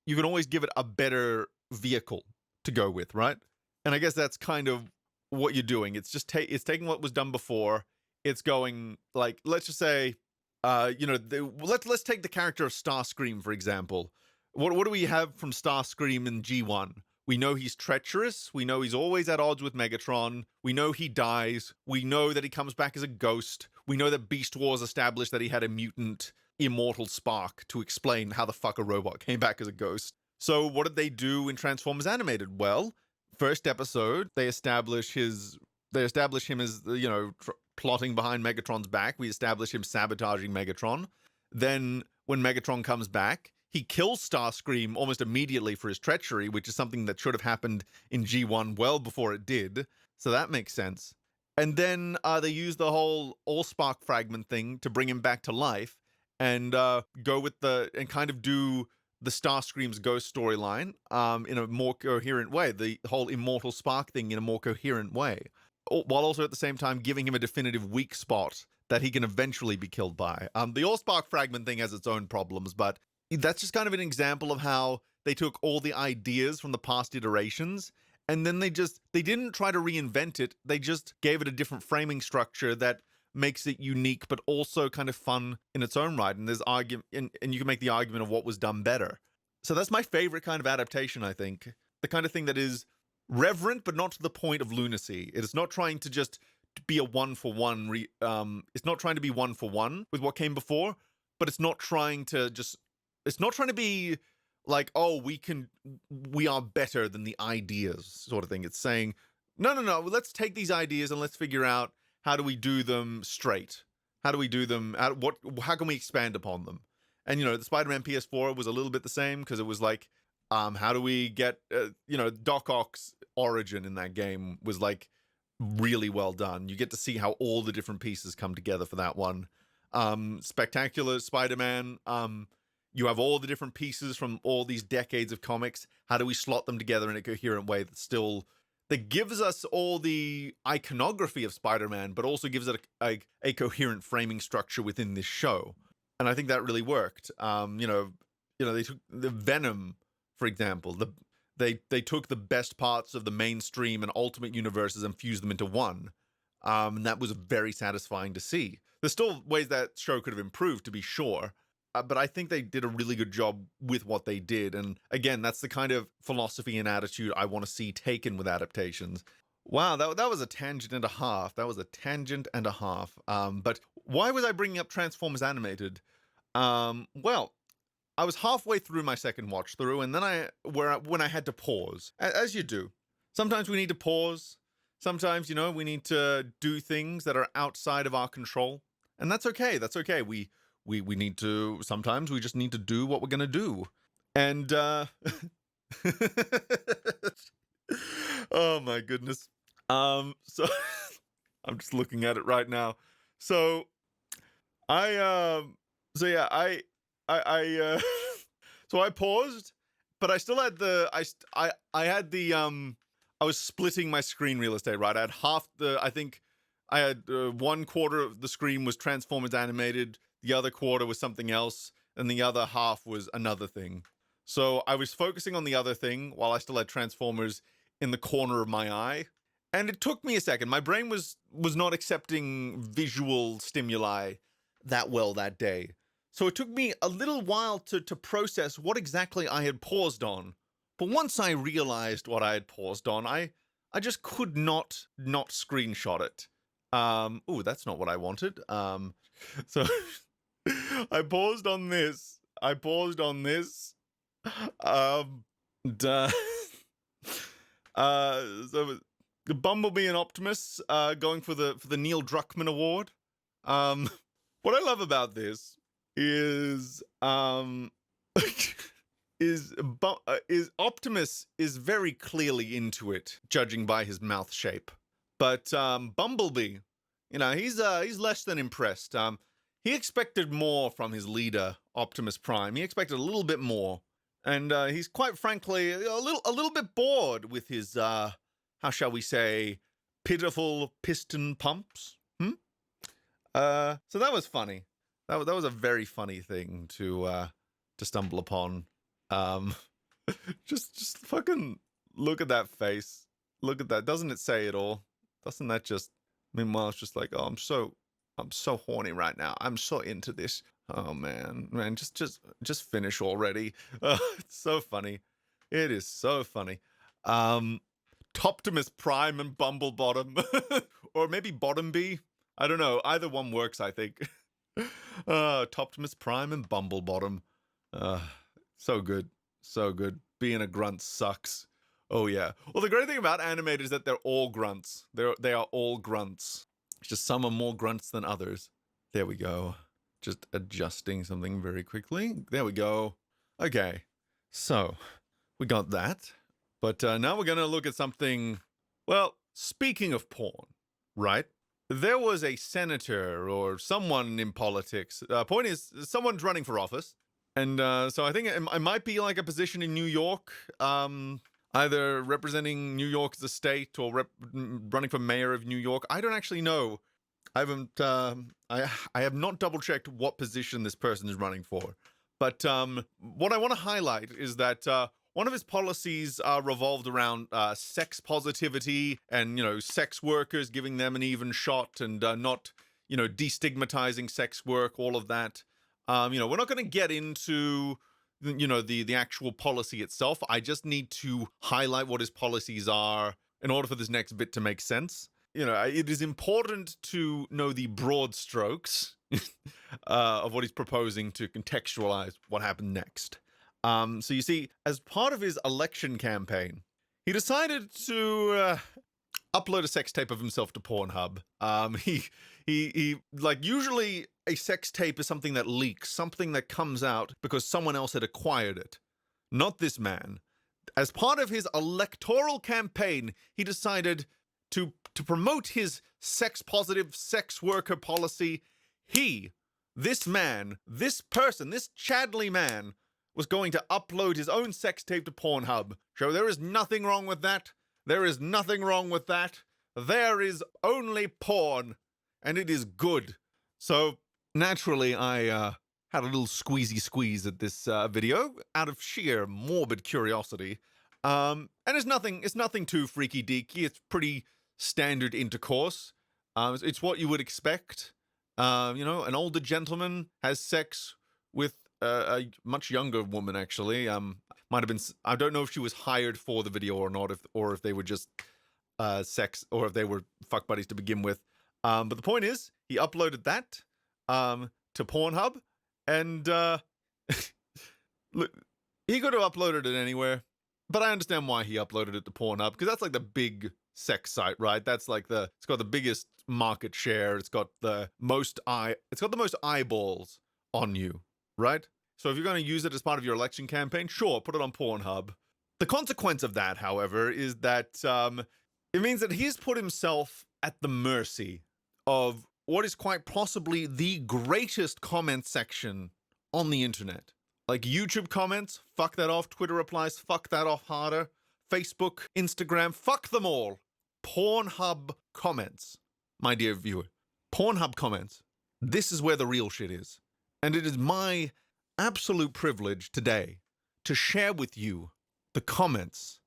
you can always give it a better vehicle to go with, right? And I guess that's kind of what you're doing. It's just it's taking what was done before. It's going, like, let's just say, let's take the character of Starscream, for example. What do we have from Starscream in G1? We know he's treacherous. We know he's always at odds with Megatron. We know he dies. We know that he comes back as a ghost. We know that Beast Wars established that he had a mutant immortal spark to explain how the fuck a robot came back as a ghost. So what did they do in Transformers Animated? Well, first episode, they establish him as, plotting behind Megatron's back. We establish him sabotaging Megatron. Then when Megatron comes back, he kills Starscream almost immediately for his treachery, which is something that should have happened in G1 well before it did. So that makes sense. And then they use the whole Allspark fragment thing to bring him back to life, and go with and kind of do the Starscream's ghost storyline in a more coherent way, the whole immortal spark thing in a more coherent way, while also at the same time giving him a definitive weak spot that he can eventually be killed by. The Allspark fragment thing has its own problems, but that's just kind of an example of how they took all the ideas from the past iterations, and then they didn't try to reinvent it. They just gave it a different framing structure that makes it unique, but also kind of fun in its own right. And there's and you can make the argument of what was done better. So that's my favorite kind of adaptation, I think. The kind of thing that is reverent, but not to the point of lunacy. It is not trying to just be a one-for-one. It's not trying to be one-for-one with what came before, but it's not trying to be like, oh, we are better than the ideas sort of thing. It's saying, no, let's take these ideas and let's figure out, how do we do them straight? How do we do them? How can we expand upon them? And, the Spider-Man PS4 was a little bit the same, because it was like, how do we get, Doc Ock's origin in that game was like really well done. You get to see how all the different pieces come together for that one. Spectacular Spider-Man. You have all the different pieces from all these decades of comics. How do we slot them together in a coherent way that gives us all the iconography of Spider-Man, but also gives it a coherent framing structure within this show? And I think that really worked. They took the Venom, for example. They took the best parts of the mainstream and Ultimate universes and fused them into one. And that was very satisfying to see. There's still ways that show could have improved, to be sure. But I think they did a really good job with what they did. And again, that's the kind of philosophy and attitude I want to see taken with adaptations. Wow, that was a tangent and a half. But why was I bringing up Transformers Animated? Well, I was halfway through my second watch through, and then when I had to pause, as you do. Sometimes we need to pause. Sometimes, we need to do things that are outside of our control. And that's okay. That's okay. We need to, sometimes we just need to do what we're going to do. And, oh my goodness. So I'm just looking at it right now. So I so I paused, but I still had I was splitting my screen real estate, right? I had I had 1/4 of the screen was Transformers Animated, the other quarter was something else, and the other half was another thing. So I was focusing on the other thing while I still had Transformers in the corner of my eye. And it took me a second. My brain was not accepting visual stimuli that well that day. So it took me a little while to process what exactly I had paused on. But once I realized what I had paused on, I just could not screenshot it. Ooh, that's not what I wanted. So I paused on this. So the Bumblebee and Optimus going for the Neil Druckmann Award. What I love about this is Optimus is very clearly into it, judging by his mouth shape. But Bumblebee, he's less than impressed. He expected more from his leader, Optimus Prime. He expected a little bit more, and he's quite frankly a little bit bored with his how shall we say, pitiful piston pumps. So that was funny. That was a very funny thing to stumble upon. Just fucking look at that face. Look at that. Doesn't it say it all? Doesn't that just? Meanwhile, it's just like, oh, I'm so horny right now. I'm so into this. Oh man, just finish already. It's so funny. It is so funny. Toptimus Prime and Bumblebottom, or maybe Bottombee. I don't know. Either one works, I think. Toptimus Prime and Bumblebottom. So good. So good. Being a grunt sucks. Oh, yeah. Well, the great thing about animated is that they're all grunts. They are all grunts. It's just some are more grunts than others. There we go. Just adjusting something very quickly. There we go. Okay. So, we got that. But now we're going to look at something... Well, speaking of porn, right? There was a senator or someone in politics. Point is, someone's running for office. And so I think it might be like a position in New York, either representing New York as a state or running for mayor of New York. I don't actually know. I haven't. I have not double checked what position this person is running for. But what I want to highlight is that one of his policies revolved around sex positivity and, sex workers, giving them an even shot, and not, destigmatizing sex work, all of that. We're not going to get into, the actual policy itself. I just need to highlight what his policies are in order for this next bit to make sense. It is important to know the broad strokes of what he's proposing to contextualize what happened next. So you see, as part of his election campaign, he decided to upload a sex tape of himself to Pornhub. He usually a sex tape is something that leaks, something that comes out because someone else had acquired it. Not this man. as part of his electoral campaign, he decided to promote his sex-positive sex worker policy. This man, this person, this Chadley man, was going to upload his own sex tape to Pornhub. So there is nothing wrong with that. There is nothing wrong with that. There is only porn, and it is good. So naturally, I had a little squeezy squeeze at this video out of sheer morbid curiosity. And it's nothing too freaky deaky. It's pretty standard intercourse. It's what you would expect. You know, an older gentleman has sex with a much younger woman, actually. Might have been, I don't know if she was hired for the video or not, or if they were just sex, or if they were fuck buddies to begin with. But the point is, he uploaded that to Pornhub, and look, he could have uploaded it anywhere, but I understand why he uploaded it to Pornhub, because that's like the big sex site, right? That's like it's got the biggest market share. It's got the most eyeballs on you, right? So if you're going to use it as part of your election campaign, sure, put it on Pornhub. The consequence of that, however, is that it means that he's put himself at the mercy of what is quite possibly the greatest comment section on the internet. Like YouTube comments, fuck that off. Twitter replies, fuck that off harder. Facebook, Instagram, fuck them all. Pornhub comments, my dear viewer. Pornhub comments. This is where the real shit is. And it is my absolute privilege today to share with you the comments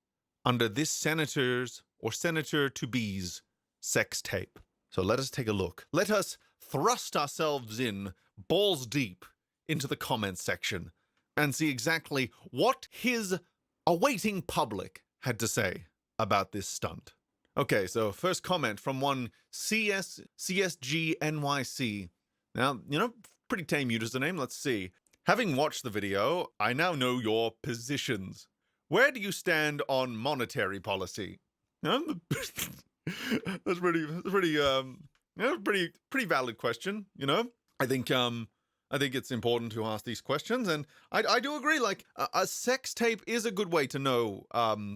under this senator's or senator-to-be's sex tape. So let us take a look. Let us thrust ourselves in, balls deep, into the comments section and see exactly what his awaiting public had to say about this stunt. Okay, so first comment from one CSGNYC. Now, you know, pretty tame username. Let's see. Having watched the video, I now know your positions. Where do you stand on monetary policy? That's pretty valid question. You know, I think it's important to ask these questions, and I do agree. Like a sex tape is a good way to know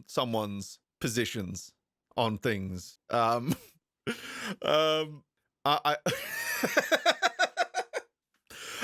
someone's positions on things. I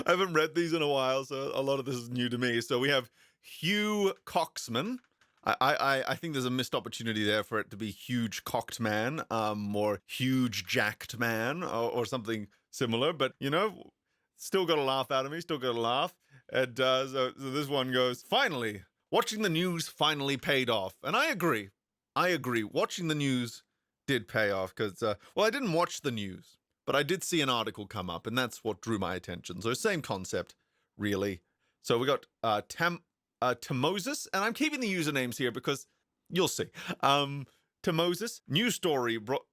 I haven't read these in a while, so a lot of this is new to me. So we have Hugh Coxman. I think there's a missed opportunity there for it to be huge cocked man, or huge jacked man, or something similar. But you know, still got a laugh out of me. Still got a laugh. And so this one goes, finally, watching the news finally paid off. And I agree. Watching the news did pay off because, well, I didn't watch the news, but I did see an article come up, and that's what drew my attention. So same concept, really. So we got Timosis, and I'm keeping the usernames here because you'll see. Timosis, news story brought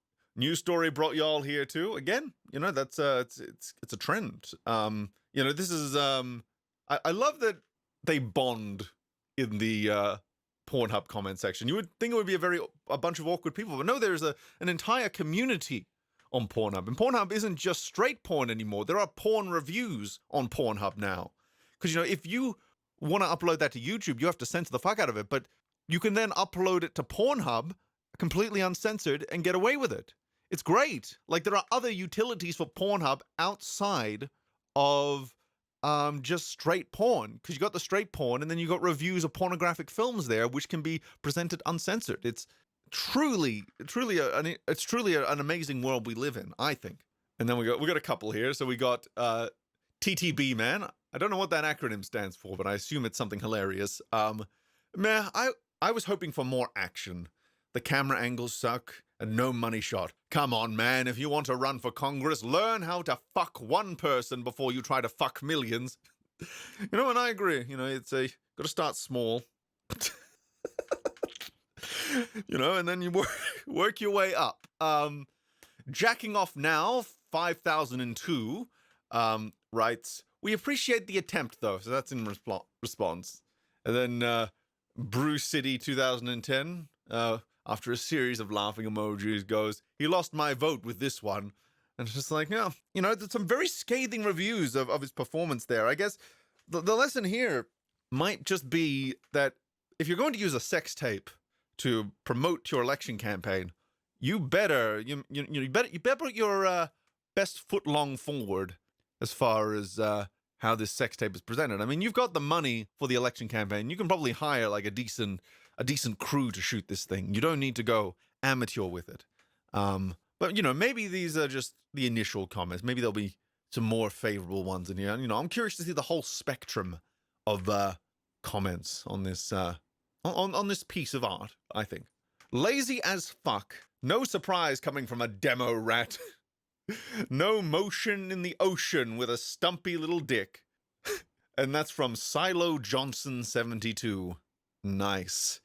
y'all here too. Again, you know, that's it's a trend. You know, this is I love that they bond in the Pornhub comment section. You would think it would be a bunch of awkward people, but no, there's an entire community on Pornhub. And Pornhub isn't just straight porn anymore. There are porn reviews on Pornhub now. Because, you know, if you want to upload that to YouTube, you have to censor the fuck out of it. But you can then upload it to Pornhub completely uncensored and get away with it. It's great. Like, there are other utilities for Pornhub outside of just straight porn, because you got the straight porn and then you got reviews of pornographic films there, which can be presented uncensored. It's truly an amazing world we live in, I think. And then we got a couple here. So we got TTB man. I don't know what that acronym stands for, but I assume it's something hilarious. Man, I was hoping for more action. The camera angles suck and no money shot. Come on, man, if you want to run for Congress, learn how to fuck one person before you try to fuck millions. You know, and I agree. You know, it's got to start small. You know, and then you work your way up. Jacking Off Now, 5002, writes, we appreciate the attempt, though. So that's in response. And then Bruce City 2010, after a series of laughing emojis, goes, he lost my vote with this one. And it's just like, yeah, you know, there's some very scathing reviews of his performance there. I guess the lesson here might just be that if you're going to use a sex tape to promote your election campaign, you better put your best foot long forward as far as how this sex tape is presented. I mean, you've got the money for the election campaign. You can probably hire like a decent crew to shoot this thing. You don't need to go amateur with it. But maybe these are just the initial comments. Maybe there'll be some more favorable ones in here. I'm curious to see the whole spectrum of comments on this on this piece of art. I think lazy as fuck. No surprise coming from a demo rat. No motion in the ocean with a stumpy little dick. And that's from Silo Johnson 72. Nice.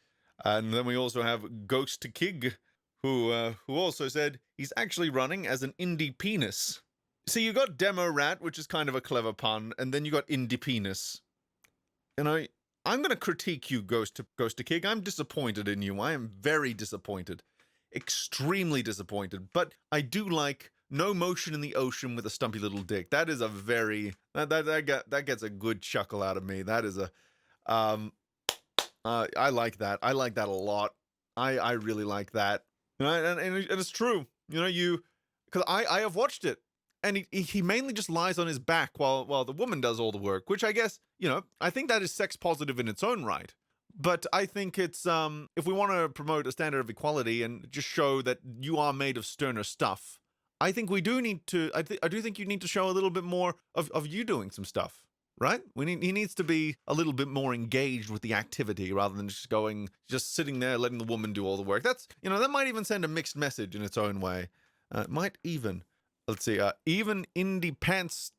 And then we also have Ghost Kig, who also said he's actually running as an indie penis. See, you got demo rat, which is kind of a clever pun, and then you got indie penis. I'm going to critique you, Ghost Kig. I'm disappointed in you. I am very disappointed. Extremely disappointed. But I do like no motion in the ocean with a stumpy little dick. That is a very that gets a good chuckle out of me. That is a I like that. I like that a lot. I really like that. And it's true. Because I have watched it, and he mainly just lies on his back while the woman does all the work, which I guess, I think that is sex positive in its own right. But I think it's if we want to promote a standard of equality and just show that you are made of sterner stuff, I think we do need to. I do think you need to show a little bit more of you doing some stuff, right? He needs to be a little bit more engaged with the activity rather than just sitting there letting the woman do all the work. That's that might even send a mixed message in its own way. It might even, let's see, even independent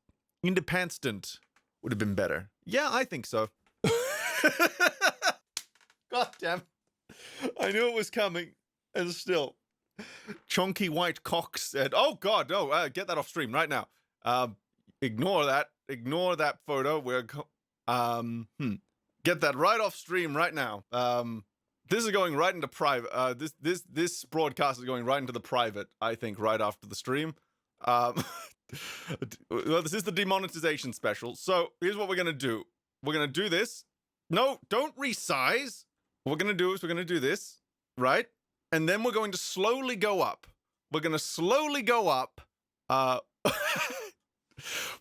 would have been better. Yeah, I think so. God damn. I knew it was coming, and still. Chunky White Cock said, oh God, no, get that off stream right now. Ignore that photo. Get that right off stream right now. This is going right into private. This broadcast is going right into the private, I think, right after the stream. Well, this is the demonetization special. So here's what we're going to do. We're going to do this. No, don't resize. What we're going to do is we're going to do this, right? And then we're going to slowly go up. We're going to slowly go up.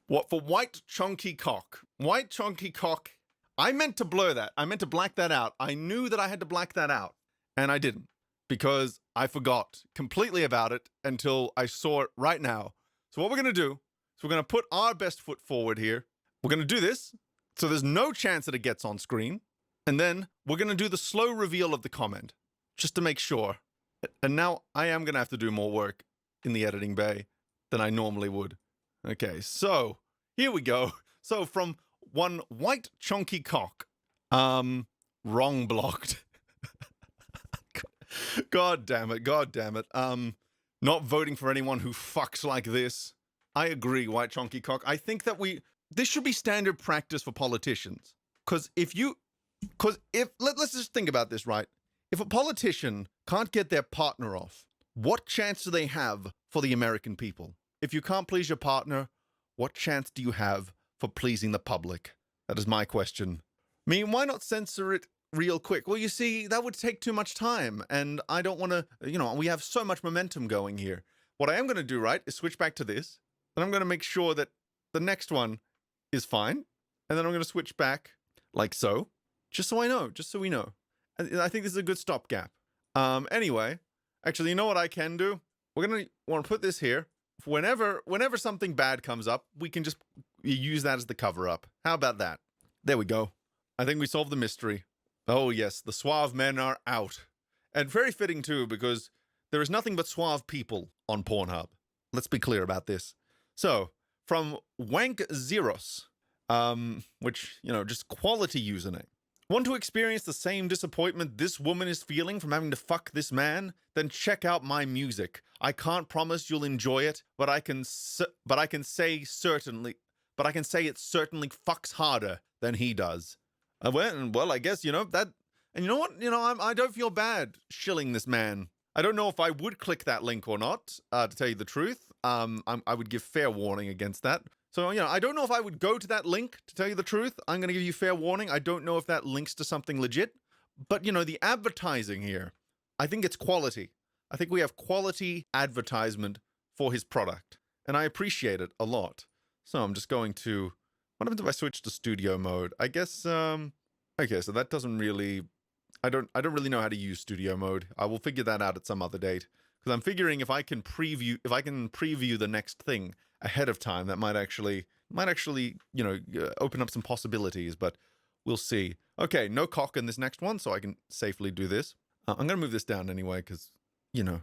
What for white chunky cock? White chunky cock. I meant to blur that. I meant to black that out. I knew that I had to black that out. And I didn't. Because I forgot completely about it until I saw it right now. So what we're going to do is we're going to put our best foot forward here. We're going to do this. So there's no chance that it gets on screen. And then we're going to do the slow reveal of the comment. Just to make sure. And now I am going to have to do more work in the editing bay than I normally would. Okay, so here we go. So from one white chunky cock, wrong blocked. God damn it. Not voting for anyone who fucks like this. I agree, white chunky cock. I think that this should be standard practice for politicians. Let's just think about this, right? If a politician can't get their partner off, what chance do they have for the American people? If you can't please your partner, what chance do you have for pleasing the public? That is my question. I mean, why not censor it real quick? Well, you see, that would take too much time, and I don't want to, we have so much momentum going here. What I am going to do, right, is switch back to this, and I'm going to make sure that the next one is fine, and then I'm going to switch back like so, just so we know. And I think this is a good stopgap. Anyway, actually, you know what I can do? We're going to want to put this here. Whenever something bad comes up, we can just use that as the cover-up. How about that? There we go. I think we solved the mystery. Oh, yes, the suave men are out. And very fitting, too, because there is nothing but suave people on Pornhub. Let's be clear about this. So, from Wank Zeros, which, just quality username. Want to experience the same disappointment this woman is feeling from having to fuck this man? Then check out my music. I can't promise you'll enjoy it, but I can say it certainly fucks harder than he does. Well, I guess that. And you know what? I don't feel bad shilling this man. I don't know if I would click that link or not. To tell you the truth, I would give fair warning against that. So, I don't know if I would go to that link, to tell you the truth. I'm going to give you fair warning. I don't know if that links to something legit, But, you know, the advertising here, I think it's quality. I think we have quality advertisement for his product, and I appreciate it a lot. So I'm just going to, what happens if I switch to studio mode? I guess, okay, so that doesn't really, I don't really know how to use studio mode. I will figure that out at some other date, because I'm figuring if I can preview the next thing ahead of time, that might actually, you know, open up some possibilities, but we'll see. Okay, no cock in this next one, so I can safely do this. I'm going to move this down anyway, because, you know,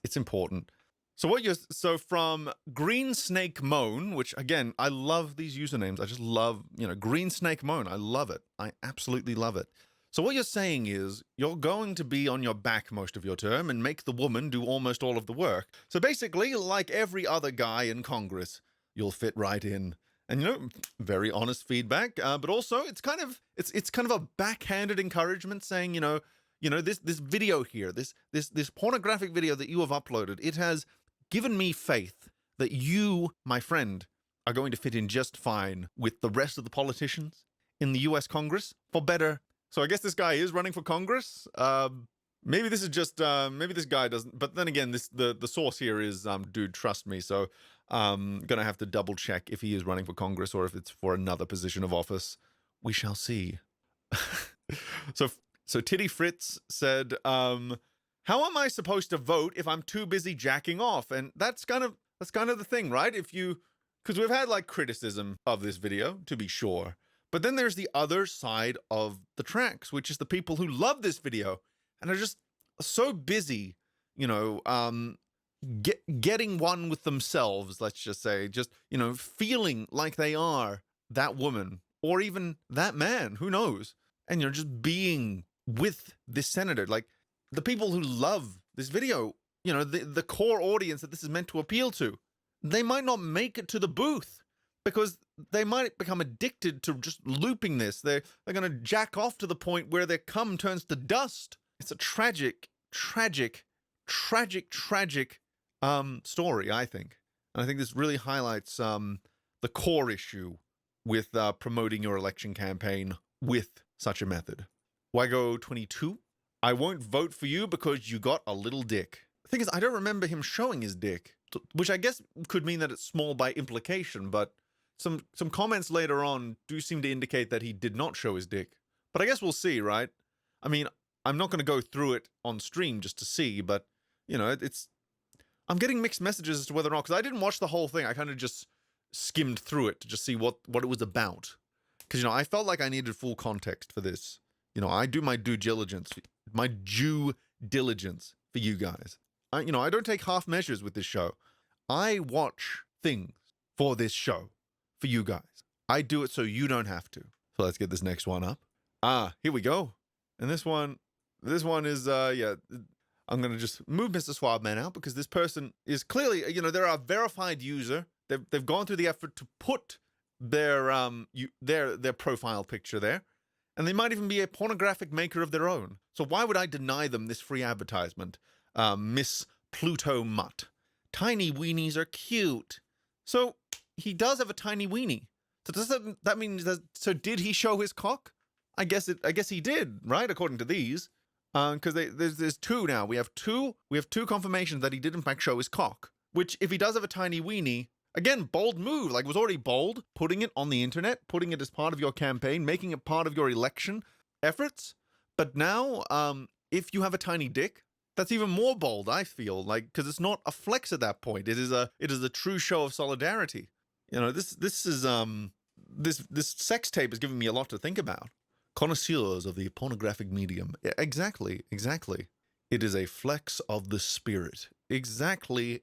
it's important. So from Green Snake Moan, which again, I love these usernames. I just love, you know, Green Snake Moan. I love it. I absolutely love it. So what you're saying is you're going to be on your back most of your term and make the woman do almost all of the work. So basically, like every other guy in Congress, you'll fit right in. And, you know, very honest feedback, but also it's kind of a backhanded encouragement saying, you know, this video here, this pornographic video that you have uploaded, it has given me faith that you, my friend, are going to fit in just fine with the rest of the politicians in the U.S. Congress for better. So I guess this guy is running for Congress. Maybe this is just, maybe this guy doesn't, but then again, the source here is, dude, trust me. So gonna have to double check if he is running for Congress or if it's for another position of office. We shall see. So Titty Fritz said, how am I supposed to vote if I'm too busy jacking off? And that's kind of the thing, right? Because we've had like criticism of this video, to be sure. But then there's the other side of the tracks, which is the people who love this video and are just so busy, you know, getting one with themselves, let's just say, just, you know, feeling like they are that woman or even that man, who knows? And you're just being with this senator. Like, the people who love this video, you know, the core audience that this is meant to appeal to, they might not make it to the booth because they might become addicted to just looping this. They're going to jack off to the point where their cum turns to dust. It's a tragic story, I think. And I think this really highlights the core issue with promoting your election campaign with such a method. Wago 22, I won't vote for you because you got a little dick. The thing is, I don't remember him showing his dick, which I guess could mean that it's small by implication, but some comments later on do seem to indicate that he did not show his dick. But I guess we'll see, right? I mean, I'm not going to go through it on stream just to see, but, you know, I'm getting mixed messages as to whether or not, because I didn't watch the whole thing. I kind of just skimmed through it to just see what it was about. Because, you know, I felt like I needed full context for this. You know, I do my due diligence for you guys. I don't take half measures with this show. I watch things for this show, for you guys. I do it so you don't have to. So let's get this next one up. Here we go. And this one is, yeah, I'm going to just move Mr. Swabman out because this person is clearly, you know, they're a verified user. They've gone through the effort to put their profile picture there. And they might even be a pornographic maker of their own. So why would I deny them this free advertisement? Miss Pluto Mutt. Tiny weenies are cute. So he does have a tiny weenie. So does that mean so did he show his cock? I guess he did, right? According to these. Because there's two now. We have two confirmations that he did in fact show his cock. Which, if he does have a tiny weenie, again, bold move. Like, it was already bold, putting it on the internet, putting it as part of your campaign, making it part of your election efforts. But now, if you have a tiny dick, that's even more bold, I feel, like, because it's not a flex at that point. It is a true show of solidarity. You know, this sex tape is giving me a lot to think about. Connoisseurs of the pornographic medium. Yeah, exactly. It is a flex of the spirit. Exactly.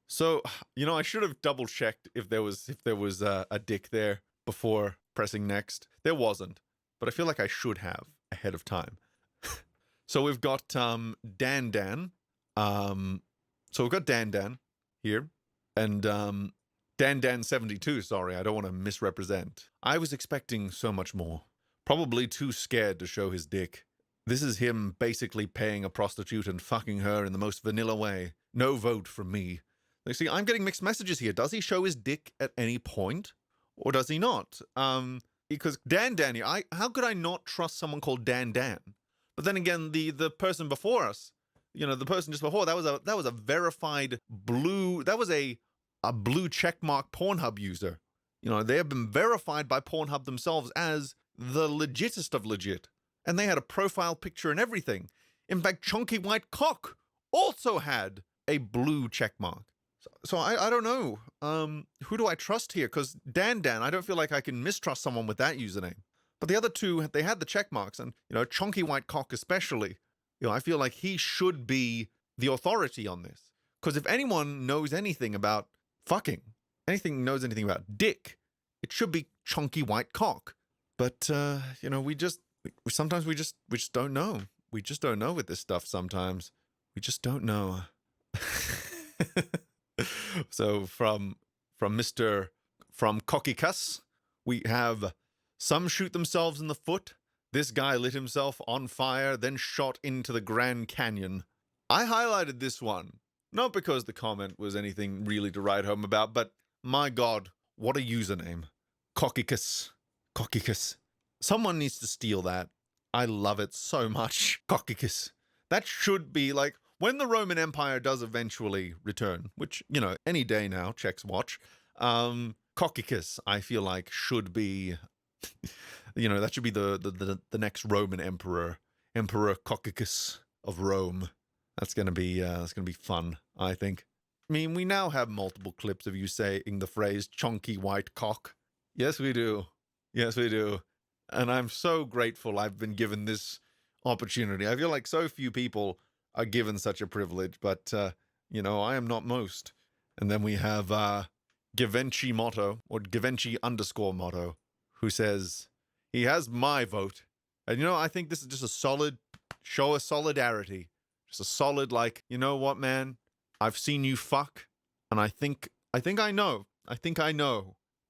So, you know, I should have double checked if there was a dick there before pressing next. There wasn't, but I feel like I should have ahead of time. So we've got Dan. So we've got Dan here, and Dan 72. Sorry, I don't want to misrepresent. I was expecting so much more. Probably too scared to show his dick. This is him basically paying a prostitute and fucking her in the most vanilla way. No vote from me. You see, I'm getting mixed messages here. Does he show his dick at any point? Or does he not? because Dan Danny, how could I not trust someone called Dan Dan? But then again, the person before us, the person just before, that was a verified blue, that was a blue checkmark Pornhub user. They have been verified by Pornhub themselves as the legitest of legit. And they had a profile picture and everything. In fact, Chunky White Cock also had a blue checkmark. So I don't know. Who do I trust here? Because Dan, I don't feel like I can mistrust someone with that username. But the other two, they had the check marks, and Chunky White Cock especially. I feel like he should be the authority on this. Because if anyone knows anything about fucking, knows anything about dick, it should be Chunky White Cock. But sometimes we just don't know. We just don't know with this stuff sometimes. We just don't know. So from Cocky Cuss, we have some shoot themselves in the foot. This guy lit himself on fire, then shot into the Grand Canyon. I highlighted this one, not because the comment was anything really to write home about, but my God, what a username. Cocky Cuss. Cocky Cuss. Someone needs to steal that. I love it so much. Cocky Cuss. That should be like, when the Roman Empire does eventually return, which, any day now, checks watch, Coccicus, I feel like, should be, that should be the next Roman emperor, Emperor Coccicus of Rome. That's gonna be fun, I think. I mean, we now have multiple clips of you saying the phrase "chunky white cock." Yes, we do. Yes, we do. And I'm so grateful I've been given this opportunity. I feel like so few people are given such a privilege, but, I am not most. And then we have Givenchy Motto, or Givenchy _Motto, who says, he has my vote. And, I think this is just a solid show of solidarity. Just a solid, like, you know what, man? I've seen you fuck, and I think I know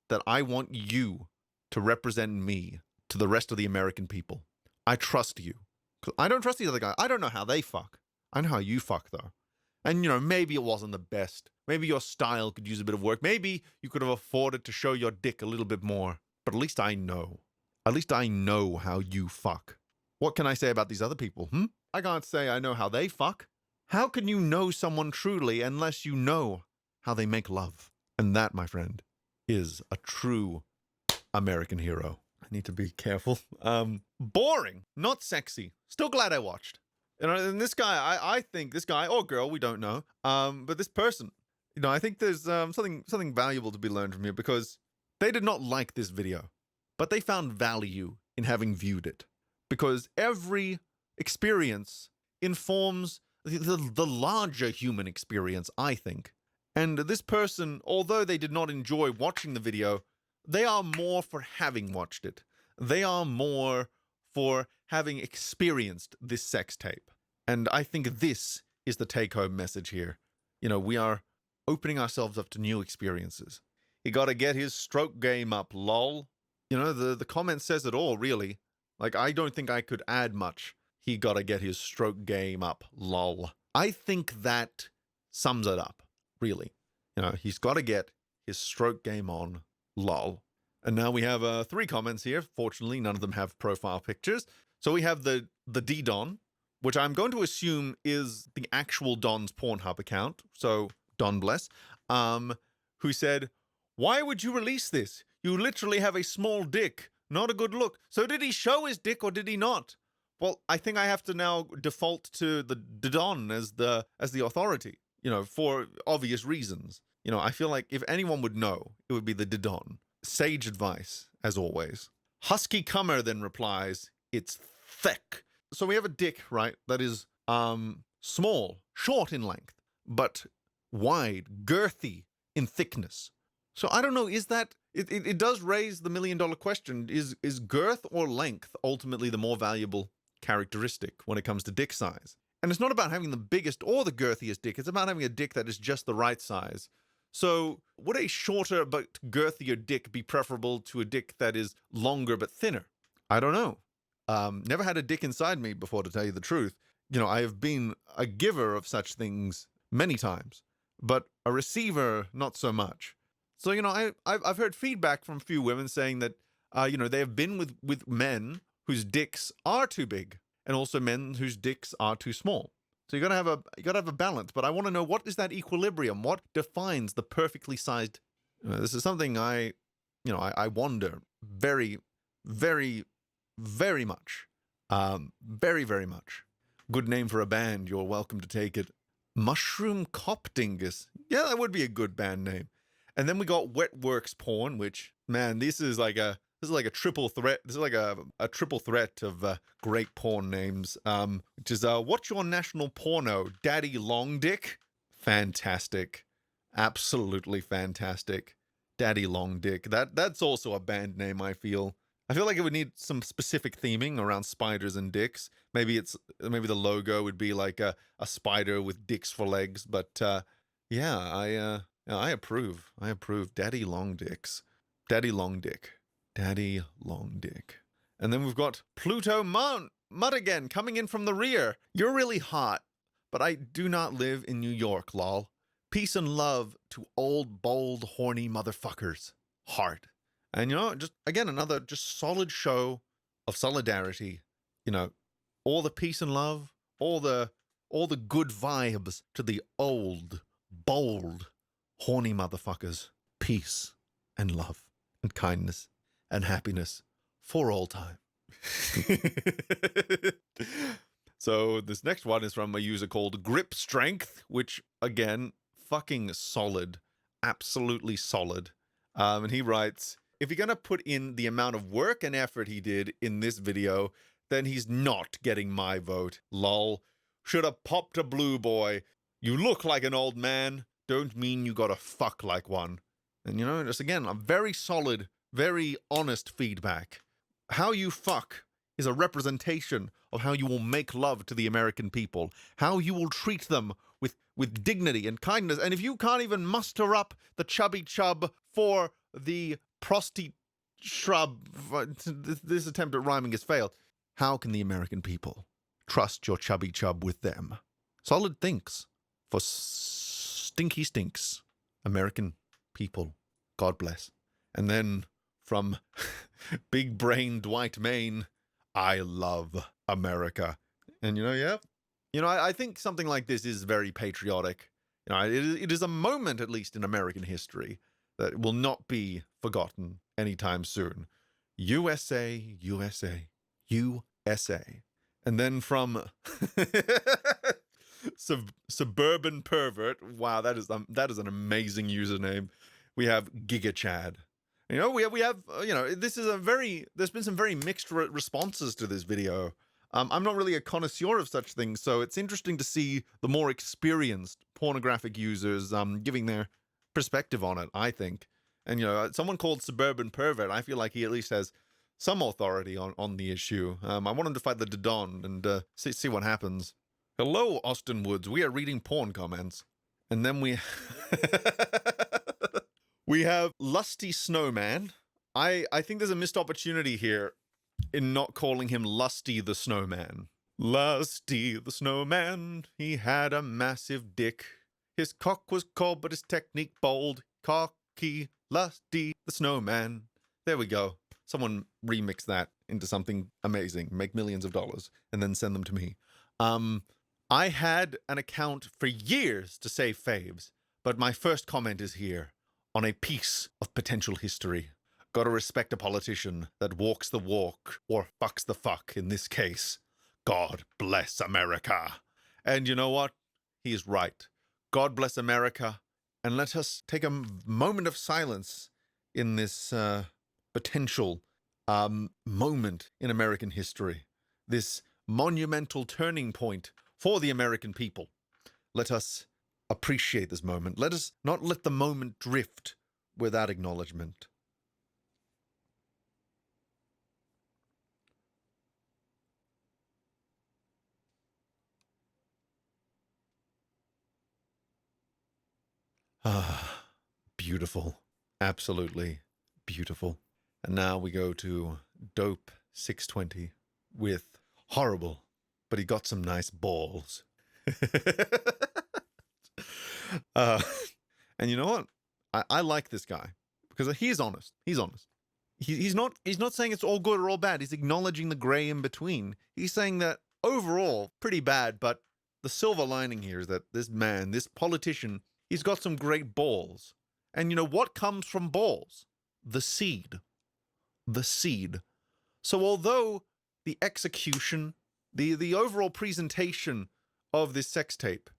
that I want you to represent me to the rest of the American people. I trust you. 'Cause I don't trust the other guy. I don't know how they fuck. I know how you fuck, though. And, maybe it wasn't the best. Maybe your style could use a bit of work. Maybe you could have afforded to show your dick a little bit more. But at least I know. At least I know how you fuck. What can I say about these other people, I can't say I know how they fuck. How can you know someone truly unless you know how they make love? And that, my friend, is a true American hero. I need to be careful. Boring, not sexy. Still glad I watched. And this guy, I think this guy or girl, we don't know. But this person, I think there's something valuable to be learned from here, because they did not like this video, but they found value in having viewed it, because every experience informs the larger human experience, I think. And this person, although they did not enjoy watching the video, they are more for having watched it. They are more for having experienced this sex tape. And I think this is the take-home message here. We are opening ourselves up to new experiences. He got to get his stroke game up, lol. The comment says it all, really. Like, I don't think I could add much. He got to get his stroke game up, lol. I think that sums it up, really. He's got to get his stroke game on, lol. And now we have 3 comments here. Fortunately, none of them have profile pictures. So we have the D-Don, which I'm going to assume is the actual Don's Pornhub account. So, Don bless. Who said, "Why would you release this? You literally have a small dick. Not a good look." So did he show his dick or did he not? Well, I think I have to now default to the Don as the authority, for obvious reasons. I feel like if anyone would know, it would be the Don. Sage advice, as always. Husky Cummer then replies, "It's thick." So we have a dick, right, that is small, short in length, but wide, girthy in thickness. So I don't know, is that, it does raise the million-dollar question, is girth or length ultimately the more valuable characteristic when it comes to dick size? And it's not about having the biggest or the girthiest dick, it's about having a dick that is just the right size. So would a shorter but girthier dick be preferable to a dick that is longer but thinner? I don't know. Never had a dick inside me before, to tell you the truth. I have been a giver of such things many times, but a receiver, not so much. So, I've heard feedback from a few women saying that You know, they have been with men whose dicks are too big, and also men whose dicks are too small. So you gotta have a balance. But I want to know, what is that equilibrium? What defines the perfectly sized? This is something I wonder very, very, very much. Very, very much. Good name for a band. You're welcome to take it. Mushroom Copdingus. Yeah, that would be a good band name. And then we got Wetworks Porn, which, man, this is like a triple threat. This is like a triple threat of great porn names. Which is what's your national porno? Daddy Long Dick? Fantastic. Absolutely fantastic. Daddy Long Dick. That's also a band name, I feel. I feel like it would need some specific theming around spiders and dicks. Maybe the logo would be like a spider with dicks for legs. But yeah, I approve. I approve. Daddy Long Dicks. Daddy Long Dick. Daddy Long Dick. And then we've got Pluto Mud again, coming in from the rear. You're really hot, but I do not live in New York, lol. Peace and love to old, bold, horny motherfuckers. Heart. And, you know, just, again, another just solid show of solidarity. You know, all the peace and love, all the good vibes to the old, bold, horny motherfuckers. Peace and love and kindness and happiness for all time. So this next one is from a user called Grip Strength, which, again, fucking solid. Absolutely solid. And he writes, if you're going to put in the amount of work and effort he did in this video, then he's not getting my vote. Lol. Should have popped a blue boy. You look like an old man. Don't mean you gotta fuck like one. And, you know, just again, a very solid, very honest feedback. How you fuck is a representation of how you will make love to the American people. How you will treat them with dignity and kindness. And if you can't even muster up the chubby chub for the prosty shrub, this attempt at rhyming has failed. How can the American people trust your chubby chub with them? Solid thinks for stinky stinks. American people, God bless. And then from big brain Dwight Main, I love America. And, you know, yeah. You know, I think something like this is very patriotic. You know, it is a moment, at least in American history, that will not be forgotten anytime soon. USA, USA, USA. And then from Suburban Pervert, wow, that is an amazing username. We have Giga Chad. You know, we have you know, there's been some very mixed responses to this video. I'm not really a connoisseur of such things, so it's interesting to see the more experienced pornographic users giving their perspective on it, I think. And, you know, someone called Suburban Pervert, I feel like he at least has some authority on the issue. I want him to fight the Dodon and see what happens. Hello, Austin Woods. We are reading porn comments. And then we we have Lusty Snowman. I think there's a missed opportunity here in not calling him Lusty the Snowman. Lusty the Snowman, he had a massive dick. His cock was cold, but his technique bold. Cocky, Lusty the Snowman. There we go. Someone remix that into something amazing, make millions of dollars, and then send them to me. I had an account for years to save faves, but my first comment is here on a piece of potential history. Gotta respect a politician that walks the walk, or fucks the fuck in this case. God bless America. And you know what? He's right. God bless America. And let us take a moment of silence in this potential moment in American history. This monumental turning point for the American people. Let us appreciate this moment. Let us not let the moment drift without acknowledgement. Ah, beautiful. Absolutely beautiful. And now we go to Dope 620 with horrible, but he got some nice balls. And you know what? I like this guy because he's honest. He's honest. he's not saying it's all good or all bad. He's acknowledging the gray in between. He's saying that overall, pretty bad, but the silver lining here is that this man, this politician, he's got some great balls. And you know what comes from balls? The seed. The seed. So although the execution, the overall presentation of this sex tape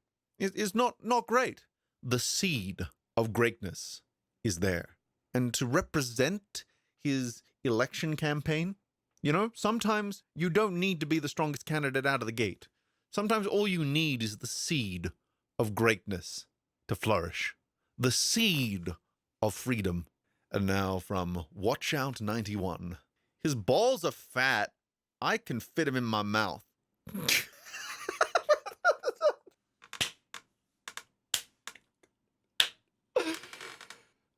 is not great, the seed of greatness is there. And to represent his election campaign, you know, sometimes you don't need to be the strongest candidate out of the gate. Sometimes all you need is the seed of greatness to flourish. The seed of freedom. And now from Watch Out 91. His balls are fat. I can fit him in my mouth.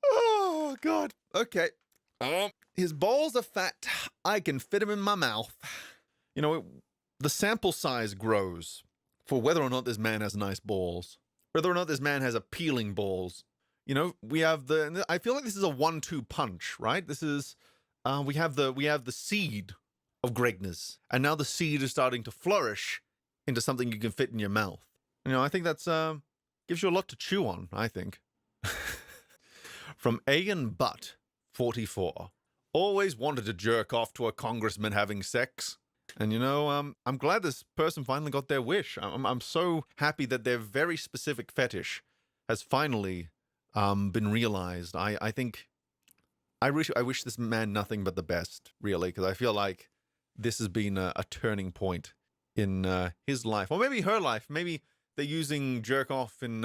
Oh, God. Okay. His balls are fat. I can fit him in my mouth. You know, the sample size grows for whether or not this man has nice balls, whether or not this man has appealing balls. You know, we have I feel like this is a 1-2 punch, right? This is, we have the seed of greatness, and now the seed is starting to flourish into something you can fit in your mouth. You know, I think that's, gives you a lot to chew on, I think. From Ian Butt, 44. Always wanted to jerk off to a congressman having sex. And you know, I'm glad this person finally got their wish. I'm so happy that their very specific fetish has finally been realized. I think I wish this man nothing but the best, really, because I feel like this has been a turning point in his life, or maybe her life. Maybe they're using jerk off in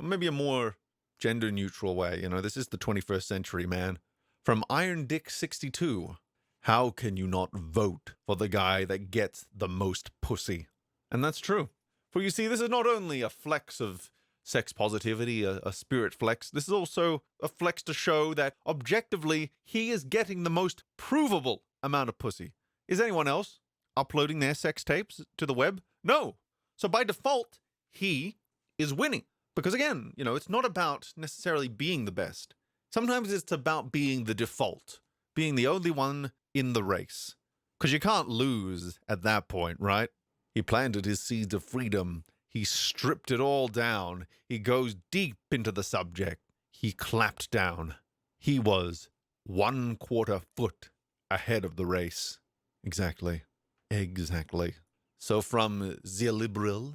maybe a more gender neutral way. You know, this is the 21st century, man. From Iron Dick 62. How can you not vote for the guy that gets the most pussy? And that's true. For you see, this is not only a flex of sex positivity, a spirit flex. This is also a flex to show that objectively he is getting the most provable amount of pussy. Is anyone else uploading their sex tapes to the web? No. So by default, he is winning. Because again, you know, it's not about necessarily being the best. Sometimes it's about being the default, being the only one in the race. Because you can't lose at that point, right? He planted his seeds of freedom. He stripped it all down. He goes deep into the subject. He clapped down. He was 1/4 foot ahead of the race. Exactly. Exactly. So from the liberal,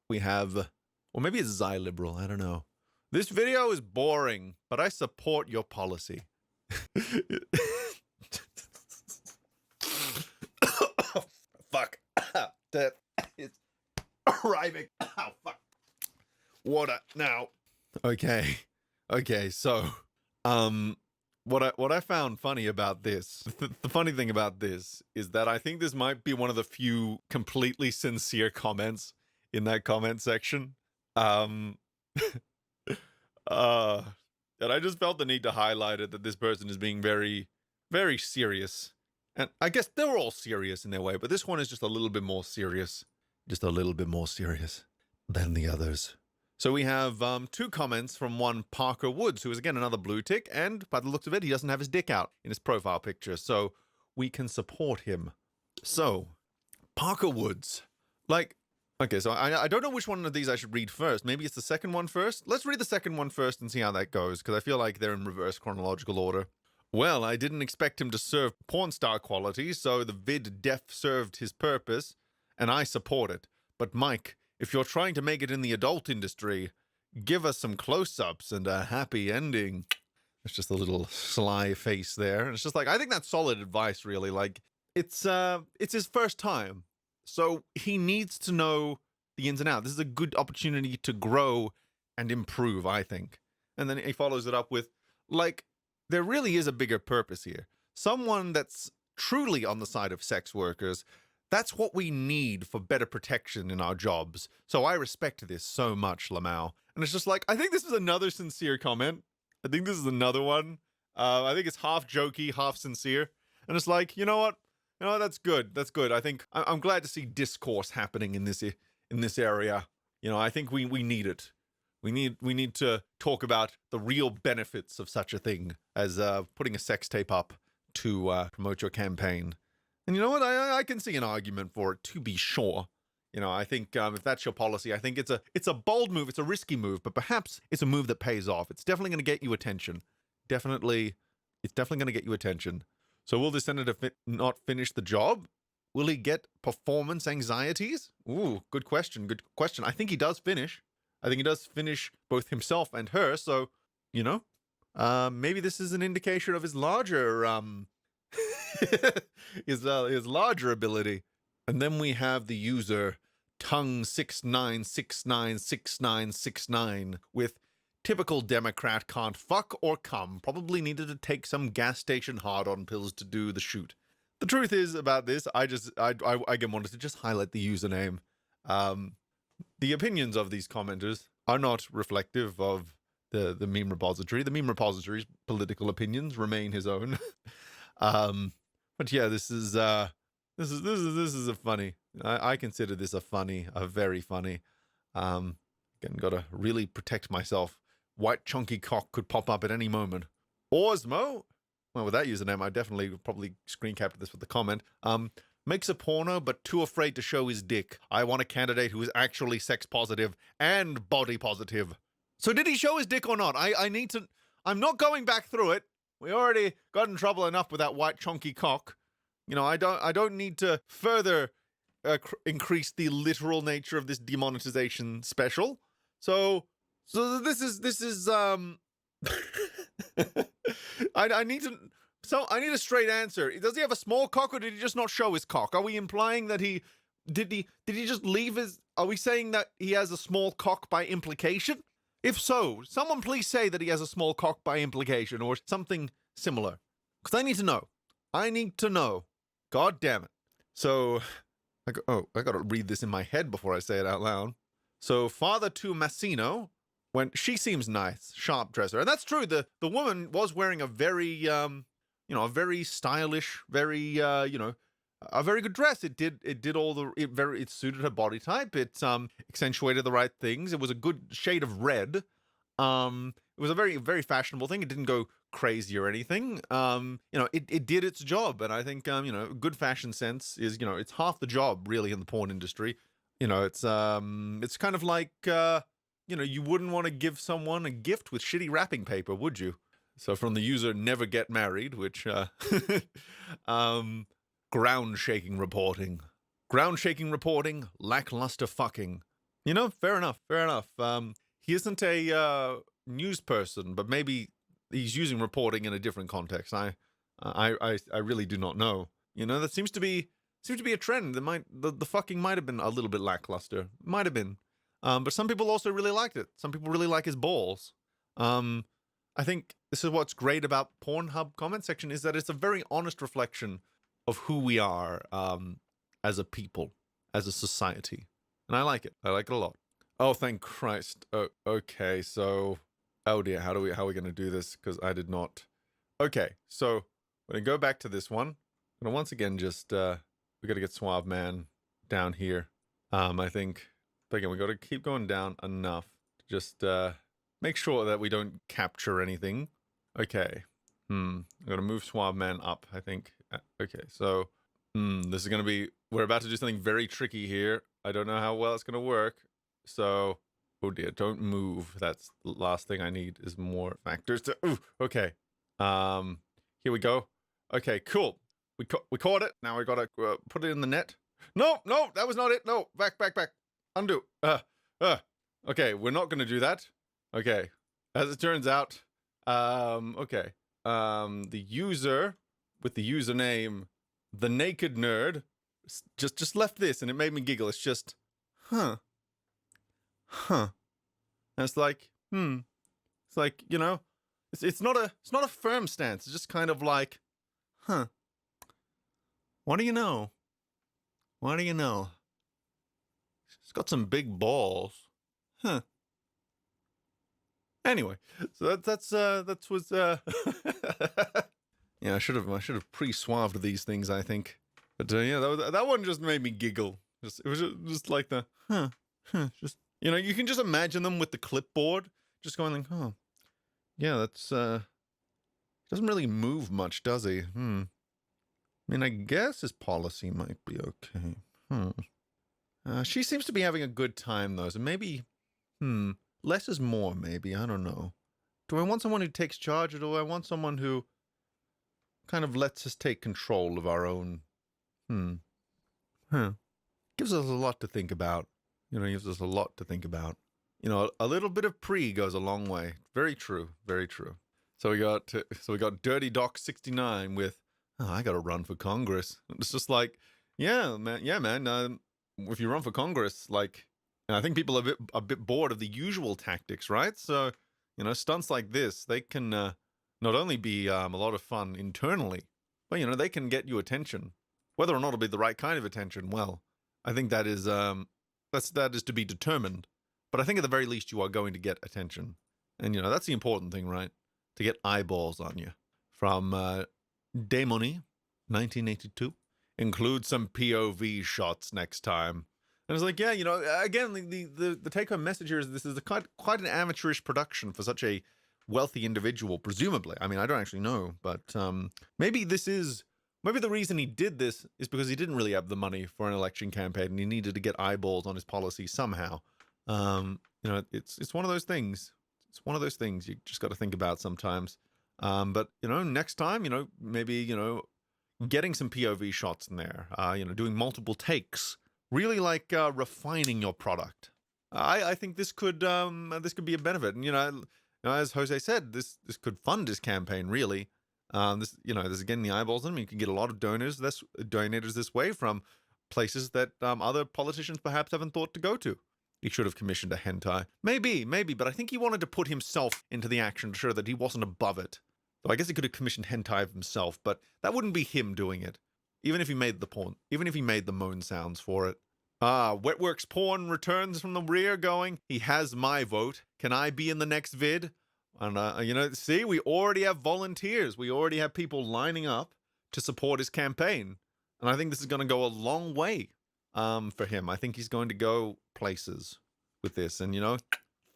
we have, or maybe it's Xyliberal, I don't know. This video is boring, but I support your policy. Fuck. That is arriving. Oh, fuck. Water now. Okay. Okay, so, what I found funny about this, the funny thing about this is that I think this might be one of the few completely sincere comments in that comment section. And I just felt the need to highlight it, that this person is being very, very serious. And I guess they're all serious in their way, but this one is just a little bit more serious. Just a little bit more serious than the others. So we have 2 comments from one Parker Woods, who is again another blue tick, and by the looks of it, he doesn't have his dick out in his profile picture, so we can support him. So, Parker Woods. Like, okay, so I don't know which one of these I should read first. Maybe it's the second one first? Let's read the second one first and see how that goes, because I feel like they're in reverse chronological order. Well, I didn't expect him to serve porn star quality, so the vid def served his purpose, and I support it. But Mike, if you're trying to make it in the adult industry, give us some close-ups and a happy ending. It's just a little sly face there. And it's just like, I think that's solid advice, really. Like, it's his first time, so he needs to know the ins and outs. This is a good opportunity to grow and improve, I think. And then he follows it up with, like, there really is a bigger purpose here. Someone that's truly on the side of sex workers. That's what we need for better protection in our jobs. So I respect this so much, Lamau. And it's just like, I think this is another sincere comment. I think this is another one. I think it's half jokey, half sincere. And it's like, you know what? You know, that's good. That's good. I think I'm glad to see discourse happening in this area. You know, I think we need it. We need to talk about the real benefits of such a thing as putting a sex tape up to promote your campaign. And you know what? I can see an argument for it, to be sure. You know, I think if that's your policy, I think it's a bold move. It's a risky move, but perhaps it's a move that pays off. It's definitely going to get you attention. It's definitely going to get you attention. So will the senator not finish the job? Will he get performance anxieties? Ooh, good question. Good question. I think he does finish. I think he does finish both himself and her. So, you know, maybe this is an indication of his larger his larger ability. And then we have the user tongue 69696969 with typical Democrat can't fuck or come. Probably needed to take some gas station hard-on pills to do the shoot. The truth is about this, I again wanted to just highlight the username. The opinions of these commenters are not reflective of the meme repository. The meme repository's political opinions remain his own. But yeah, this is a funny. I consider this a very funny. Again, gotta really protect myself. White chunky cock could pop up at any moment. Osmo, well, with that username, I definitely probably screen captured this with the comment. Makes a porno, but too afraid to show his dick. I want a candidate who is actually sex positive and body positive. So did he show his dick or not? I need to. I'm not going back through it. We already got in trouble enough with that white chunky cock. You know, I don't need to further increase the literal nature of this demonetization special. So this is I need to. So I need a straight answer. Does he have a small cock, or did he just not show his cock? Are we implying that he did he just leave his? Are we saying that he has a small cock by implication? If so, someone please say that he has a small cock by implication or something similar, because I need to know. I need to know. God damn it. So, I got to read this in my head before I say it out loud. So, father to Massino, when she seems nice, sharp dresser, and that's true. The woman was wearing a very a very stylish, very a very good dress. It suited her body type. It accentuated the right things. It was a good shade of red. It was a very, very fashionable thing. It didn't go crazy or anything. It did its job. And I think, good fashion sense is, it's half the job really in the porn industry. It's kind of like, you wouldn't want to give someone a gift with shitty wrapping paper, would you? So from the user never get married, which, ground-shaking reporting. Ground-shaking reporting, lackluster fucking. Fair enough. He isn't a news person, but maybe he's using reporting in a different context. I really do not know. That seems to be a trend. The fucking might have been a little bit lackluster. Might have been. But some people also really liked it. Some people really like his balls. I think this is what's great about Pornhub comment section is that it's a very honest reflection of who we are as a people, as a society. And I like it. I like it a lot. Oh, thank Christ. Oh, okay, so... Oh dear, how are we going to do this? Because I did not... Okay, so we're going to go back to this one. I'm going to once again just... we got to get Suave Man down here. I think... Again, we got to keep going down enough to just make sure that we don't capture anything. Okay. I'm going to move Suave Man up, I think. Okay, so... this is going to be... We're about to do something very tricky here. I don't know how well it's going to work. So, oh dear, don't move. That's the last thing I need is more factors to... Ooh, okay. Here we go. Okay, cool. We caught it. Now we got to put it in the net. No, that was not it. No, back. Undo. Okay, we're not going to do that. Okay. As it turns out, okay. The user with the username The Naked Nerd just left this and it made me giggle. It's just, huh. And it's like, It's like, it's not a firm stance. It's just kind of like, huh. What do you know? She's got some big balls. Huh. Anyway, so that was yeah, I should have pre-suaved these things, I think. But yeah, that one just made me giggle. It was just like the just you can just imagine them with the clipboard, just going like, oh, yeah, that's Doesn't really move much, does he? I mean, I guess his policy might be okay. She seems to be having a good time, though, so maybe, less is more, maybe. I don't know. Do I want someone who takes charge, or do I want someone who kind of lets us take control of our own? Gives us a lot to think about. Gives us a lot to think about. A little bit of pre goes a long way. Very true. Very true. So we got Dirty Doc 69 with, I got to run for Congress. It's just like, yeah, man. If you run for Congress, like, and I think people are a bit bored of the usual tactics, right? So, stunts like this, they can not only be a lot of fun internally, but they can get you attention. Whether or not it'll be the right kind of attention, well, I think that is that is to be determined. But I think at the very least you are going to get attention, and that's the important thing, right? To get eyeballs on you. From Demonetisation, 1982. Include some POV shots next time. And it's like, yeah, again, the take-home message here is this is quite an amateurish production for such a wealthy individual, presumably. I mean, I don't actually know, but maybe the reason he did this is because he didn't really have the money for an election campaign and he needed to get eyeballs on his policy somehow. It's one of those things. It's one of those things you just got to think about sometimes. But next time, maybe, getting some POV shots in there, doing multiple takes, really like refining your product. I think this could be a benefit. And, as Jose said, this could fund his campaign, really. This is getting the eyeballs on him. You can get a lot of donors, donators this way from places that other politicians perhaps haven't thought to go to. He should have commissioned a hentai. Maybe, but I think he wanted to put himself into the action to show that he wasn't above it. So I guess he could have commissioned hentai of himself, but that wouldn't be him doing it. Even if he made the porn, even if he made the moan sounds for it. Wetworks Porn returns from the rear going, he has my vote. Can I be in the next vid? And, see, we already have volunteers. We already have people lining up to support his campaign. And I think this is going to go a long way for him. I think he's going to go places with this. And,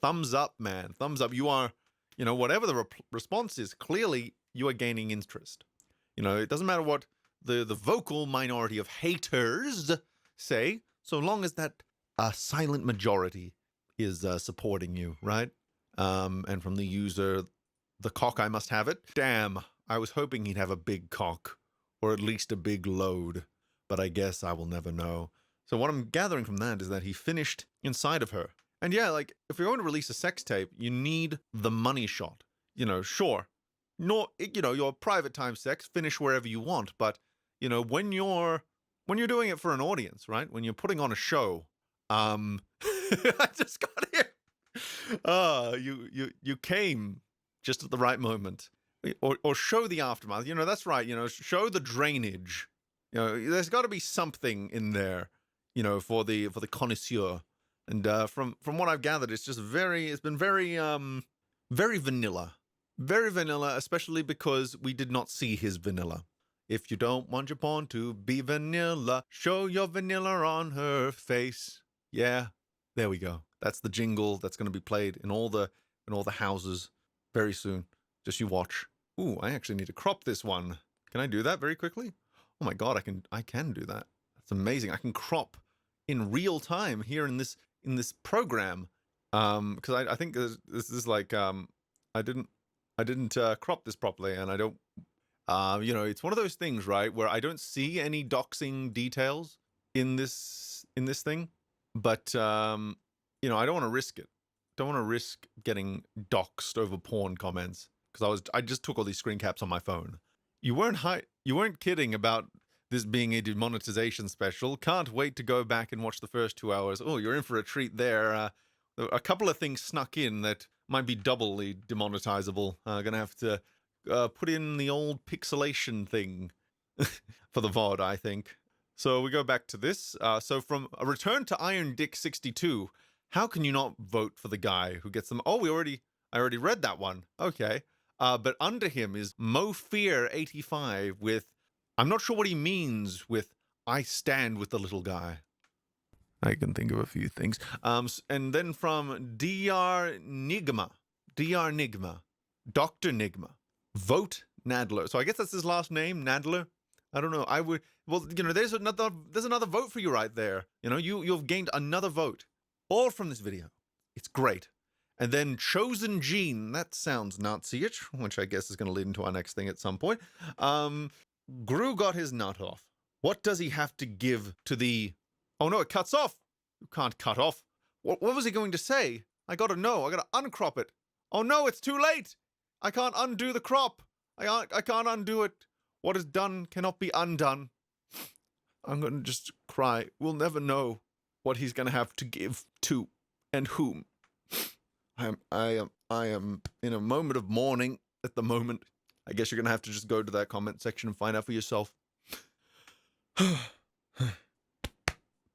thumbs up, man. Thumbs up. You are, whatever the response is, clearly you are gaining interest. It doesn't matter what the vocal minority of haters say, so long as that silent majority is supporting you, right? And from the user, the cock, I must have it. Damn, I was hoping he'd have a big cock, or at least a big load, but I guess I will never know. So what I'm gathering from that is that he finished inside of her. And yeah, like, if you're going to release a sex tape, you need the money shot. Sure. Your private time sex, finish wherever you want, but, when you're doing it for an audience, right? When you're putting on a show, I just got here. You came just at the right moment. Or show the aftermath. That's right. Show the drainage. There's got to be something in there, for the connoisseur. And from what I've gathered, it's been very vanilla. Very vanilla, especially because we did not see his vanilla. If you don't want your porn to be vanilla, show your vanilla on her face. Yeah, there we go. That's the jingle that's going to be played in all the houses very soon. Just you watch. Ooh, I actually need to crop this one. Can I do that very quickly? Oh my god, I can do that. That's amazing. I can crop in real time here in this program. Because I think this is like I didn't crop this properly, and I don't. It's one of those things, right, where I don't see any doxing details in this thing, but I don't want to risk it. Don't want to risk getting doxed over porn comments because I just took all these screen caps on my phone. You weren't kidding about this being a demonetization special. Can't wait to go back and watch the first 2 hours. Oh, you're in for a treat there. A couple of things snuck in that might be doubly demonetizable. Gonna have to put in the old pixelation thing for the VOD, I think. So we go back to this. So from a return to Iron Dick 62, how can you not vote for the guy who gets them? Oh, I already read that one. Okay. But under him is Mo Fear 85 with, I'm not sure what he means with I stand with the little guy. I can think of a few things. And then from Dr. Nigma, Dr. Nigma, vote Nadler. So I guess that's his last name, Nadler. I don't know. I would. Well, you know, there's another vote for you right there. You know, you've gained another vote, all from this video. It's great. And then Chosen Gene. That sounds Nazi-ish, which I guess is going to lead into our next thing at some point. Gru got his nut off. What does he have to give to the... Oh no, it cuts off. You can't cut off. What was he going to say? I gotta know. I gotta uncrop it. Oh no, it's too late. I can't undo the crop. I can't undo it. What is done cannot be undone. I'm gonna just cry. We'll never know what he's gonna have to give to and whom. I am in a moment of mourning at the moment. I guess you're gonna have to just go to that comment section and find out for yourself.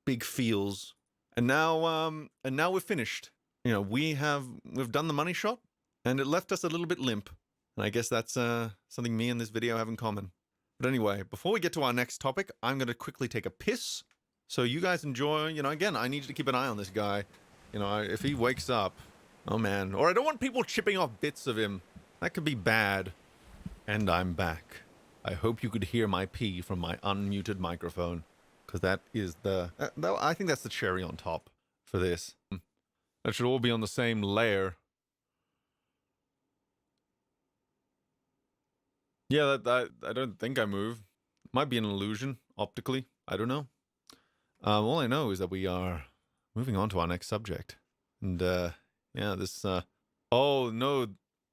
Big feels. And now we're finished. You know, we've done the money shot, and it left us a little bit limp. And I guess that's something me and this video have in common. But anyway, before we get to our next topic, I'm gonna quickly take a piss. So you guys enjoy, you know, again, I need you to keep an eye on this guy. You know, if he wakes up, oh man. Or I don't want people chipping off bits of him. That could be bad. And I'm back. I hope you could hear my pee from my unmuted microphone. Because that is I think that's the cherry on top for this. That should all be on the same layer. Yeah, I don't think I move. Might be an illusion, optically. I don't know. All I know is that we are moving on to our next subject. And, yeah, this, oh, no.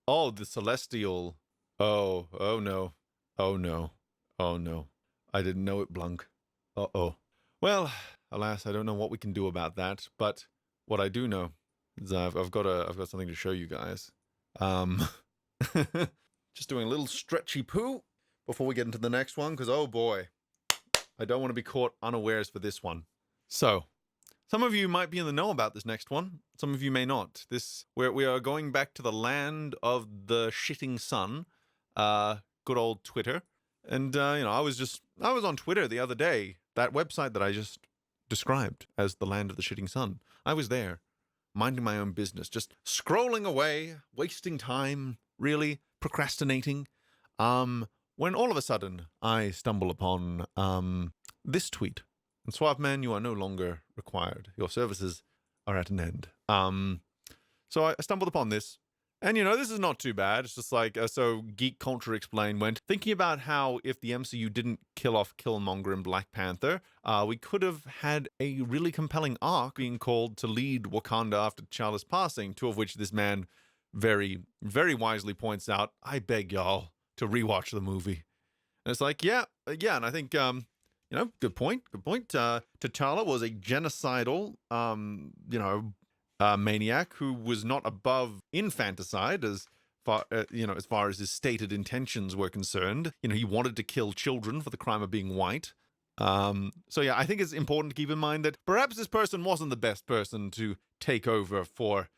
Oh, the celestial. Oh no. Oh, no. Oh, no. I didn't know it, Blunk. Uh-oh. Well, alas, I don't know what we can do about that, but what I do know is I've got something to show you guys. Just doing a little stretchy poo before we get into the next one, because oh boy, I don't want to be caught unawares for this one. So, some of you might be in the know about this next one. Some of you may not. We are going back to the land of the shitting sun, good old Twitter. And, you know, I was on Twitter the other day, that website that I just described as the land of the shitting sun. I was there, minding my own business, just scrolling away, wasting time, really procrastinating, when all of a sudden I stumble upon, this tweet. And Suave-Man, you are no longer required. Your services are at an end. So I stumbled upon this. And, you know, this is not too bad. It's just like, so Geek Culture Explained went, thinking about how if the MCU didn't kill off Killmonger and Black Panther, we could have had a really compelling arc being called to lead Wakanda after T'Challa's passing, to of which this man very, very wisely points out, I beg y'all to rewatch the movie. And it's like, yeah, and I think, you know, good point. T'Challa was a genocidal, you know, maniac who was not above infanticide as far as his stated intentions were concerned. You know, he wanted to kill children for the crime of being white. So yeah, I think it's important to keep in mind that perhaps this person wasn't the best person to take over for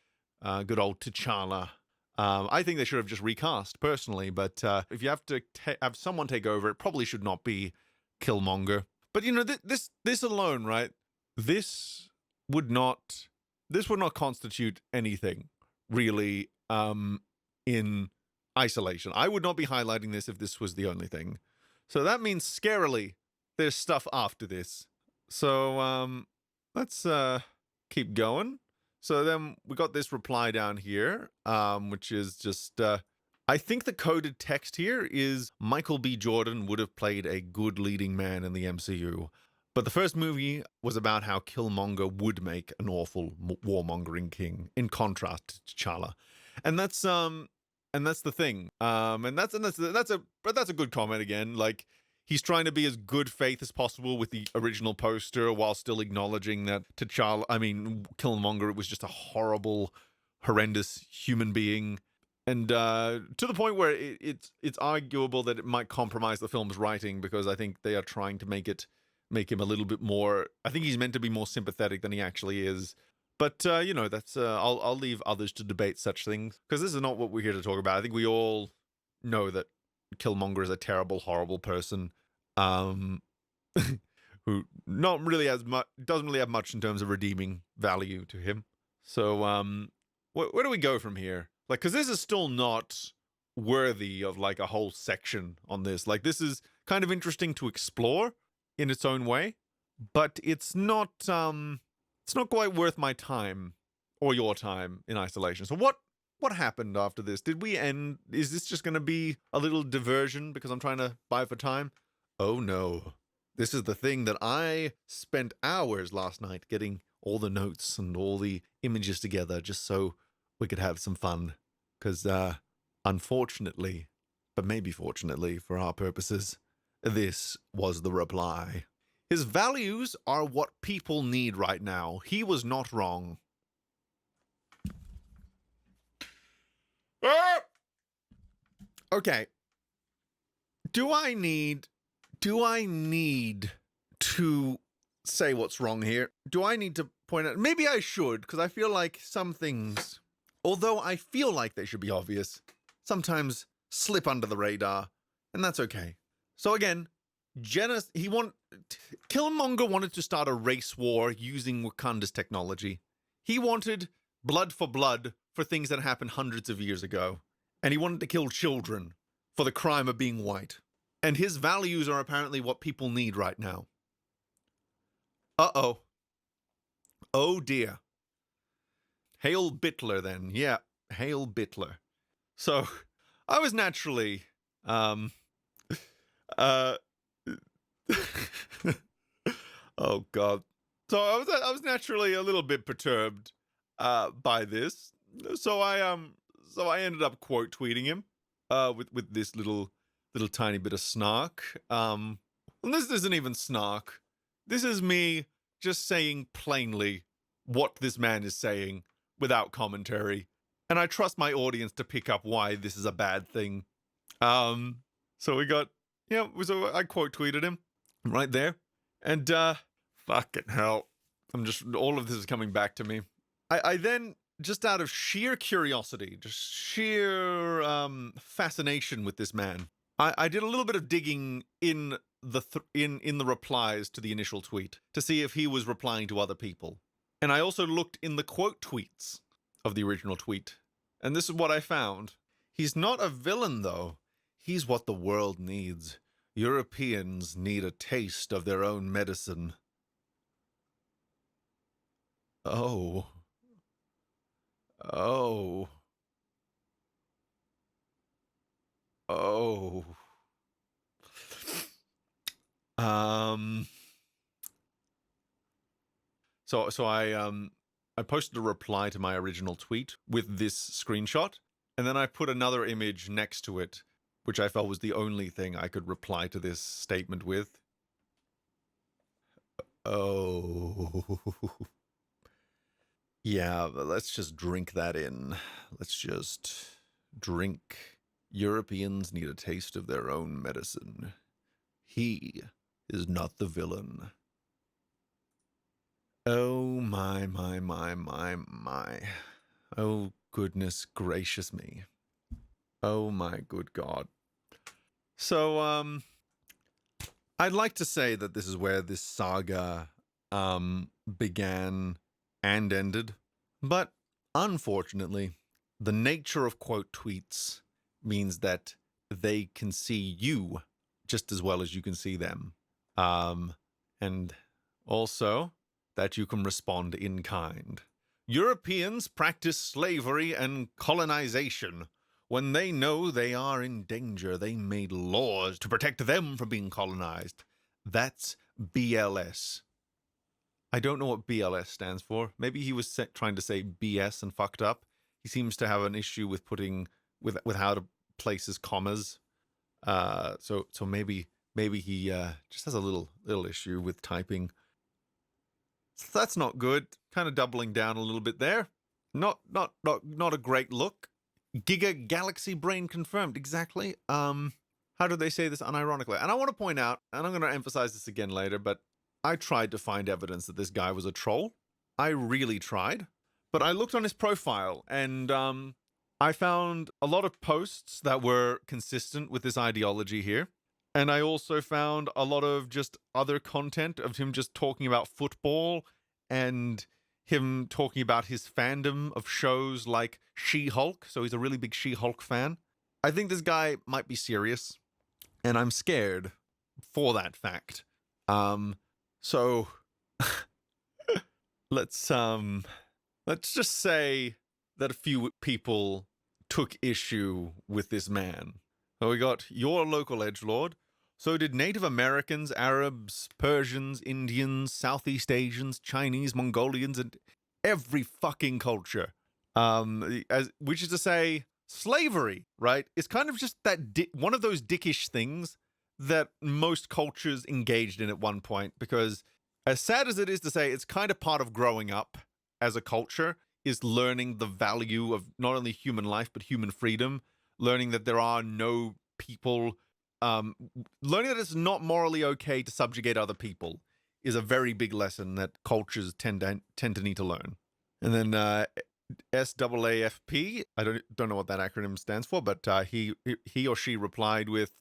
good old T'Challa. I think they should have just recast personally, but if you have to have someone take over, it probably should not be Killmonger. But you know, this alone, right? This would not constitute anything really in isolation. I would not be highlighting this if this was the only thing. So that means scarily there's stuff after this. So let's keep going. So then we got this reply down here, which is just, I think the coded text here is Michael B. Jordan would have played a good leading man in the MCU. But the first movie was about how Killmonger would make an awful warmongering king, in contrast to T'Challa, and that's the thing. And that's a good comment again. Like, he's trying to be as good faith as possible with the original poster while still acknowledging that Killmonger was just a horrible, horrendous human being. And to the point where it's arguable that it might compromise the film's writing, because I think they are trying to make him a little bit more. I think he's meant to be more sympathetic than he actually is. But you know, that's I'll leave others to debate such things, because this is not what we're here to talk about. I think we all know that Killmonger is a terrible, horrible person, who not really doesn't really have much in terms of redeeming value to him. So where do we go from here? Like, because this is still not worthy of like a whole section on this. Like, this is kind of interesting to explore in its own way, but it's not quite worth my time or your time in isolation. So what happened after this? Did we end? Is this just going to be a little diversion because I'm trying to buy for time? Oh no. This is the thing that I spent hours last night getting all the notes and all the images together just so we could have some fun. Because, unfortunately, but maybe fortunately for our purposes, this was the reply. His values are what people need right now. He was not wrong. Okay. Do I need to say what's wrong here? Do I need to point out? Maybe I should, because I feel like some things, although I feel like they should be obvious, sometimes slip under the radar, and that's okay. So again, Killmonger wanted to start a race war using Wakanda's technology. He wanted blood for things that happened hundreds of years ago. And he wanted to kill children for the crime of being white. And his values are apparently what people need right now. Uh-oh. Oh dear. Hail Bitler then. Yeah, Hail Bitler. So, I was naturally, oh God. So I was naturally a little bit perturbed by this. So I ended up quote tweeting him with this little tiny bit of snark. And this isn't even snark. This is me just saying plainly what this man is saying without commentary. And I trust my audience to pick up why this is a bad thing. So we got, so I quote tweeted him right there. And fucking hell. All of this is coming back to me. I then, just out of sheer curiosity, just sheer fascination with this man, I did a little bit of digging in the replies to the initial tweet to see if he was replying to other people. And I also looked in the quote tweets of the original tweet. And this is what I found. He's not a villain, though. He's what the world needs. Europeans need a taste of their own medicine. Oh. Oh. Oh. So I posted a reply to my original tweet with this screenshot, and then I put another image next to it, which I felt was the only thing I could reply to this statement with. Oh. Yeah, let's just drink that in. Let's just drink. Europeans need a taste of their own medicine. He is not the villain. Oh, my. Oh, goodness gracious me. Oh, my good God. So, I'd like to say that this is where this saga began and ended, but unfortunately, the nature of quote tweets means that they can see you just as well as you can see them. And also that you can respond in kind. Europeans practice slavery and colonization. When they know they are in danger, they made laws to protect them from being colonized. That's BLS. I don't know what BLS stands for. Maybe he was trying to say BS and fucked up. He seems to have an issue with with how to place his commas. So maybe he just has a little issue with typing. So that's not good. Kind of doubling down a little bit there. Not a great look. Giga Galaxy Brain confirmed. Exactly. How do they say this unironically? And I want to point out, and I'm going to emphasize this again later, but I tried to find evidence that this guy was a troll. I really tried. But I looked on his profile, and I found a lot of posts that were consistent with this ideology here. And I also found a lot of just other content of him just talking about football and him talking about his fandom of shows like She-Hulk. So he's a really big She-Hulk fan. I think this guy might be serious, and I'm scared for that fact. So let's just say that a few people took issue with this man. So we got your local edgelord. So did Native Americans, Arabs, Persians, Indians, Southeast Asians, Chinese, Mongolians, and every fucking culture. Which is to say, slavery, right? It's kind of just that one of those dickish things that most cultures engaged in at one point, because as sad as it is to say, it's kind of part of growing up as a culture, is learning the value of not only human life, but human freedom, learning that there are no people, learning that it's not morally okay to subjugate other people is a very big lesson that cultures tend to need to learn. And then SAAFP, I don't know what that acronym stands for, but he or she replied with,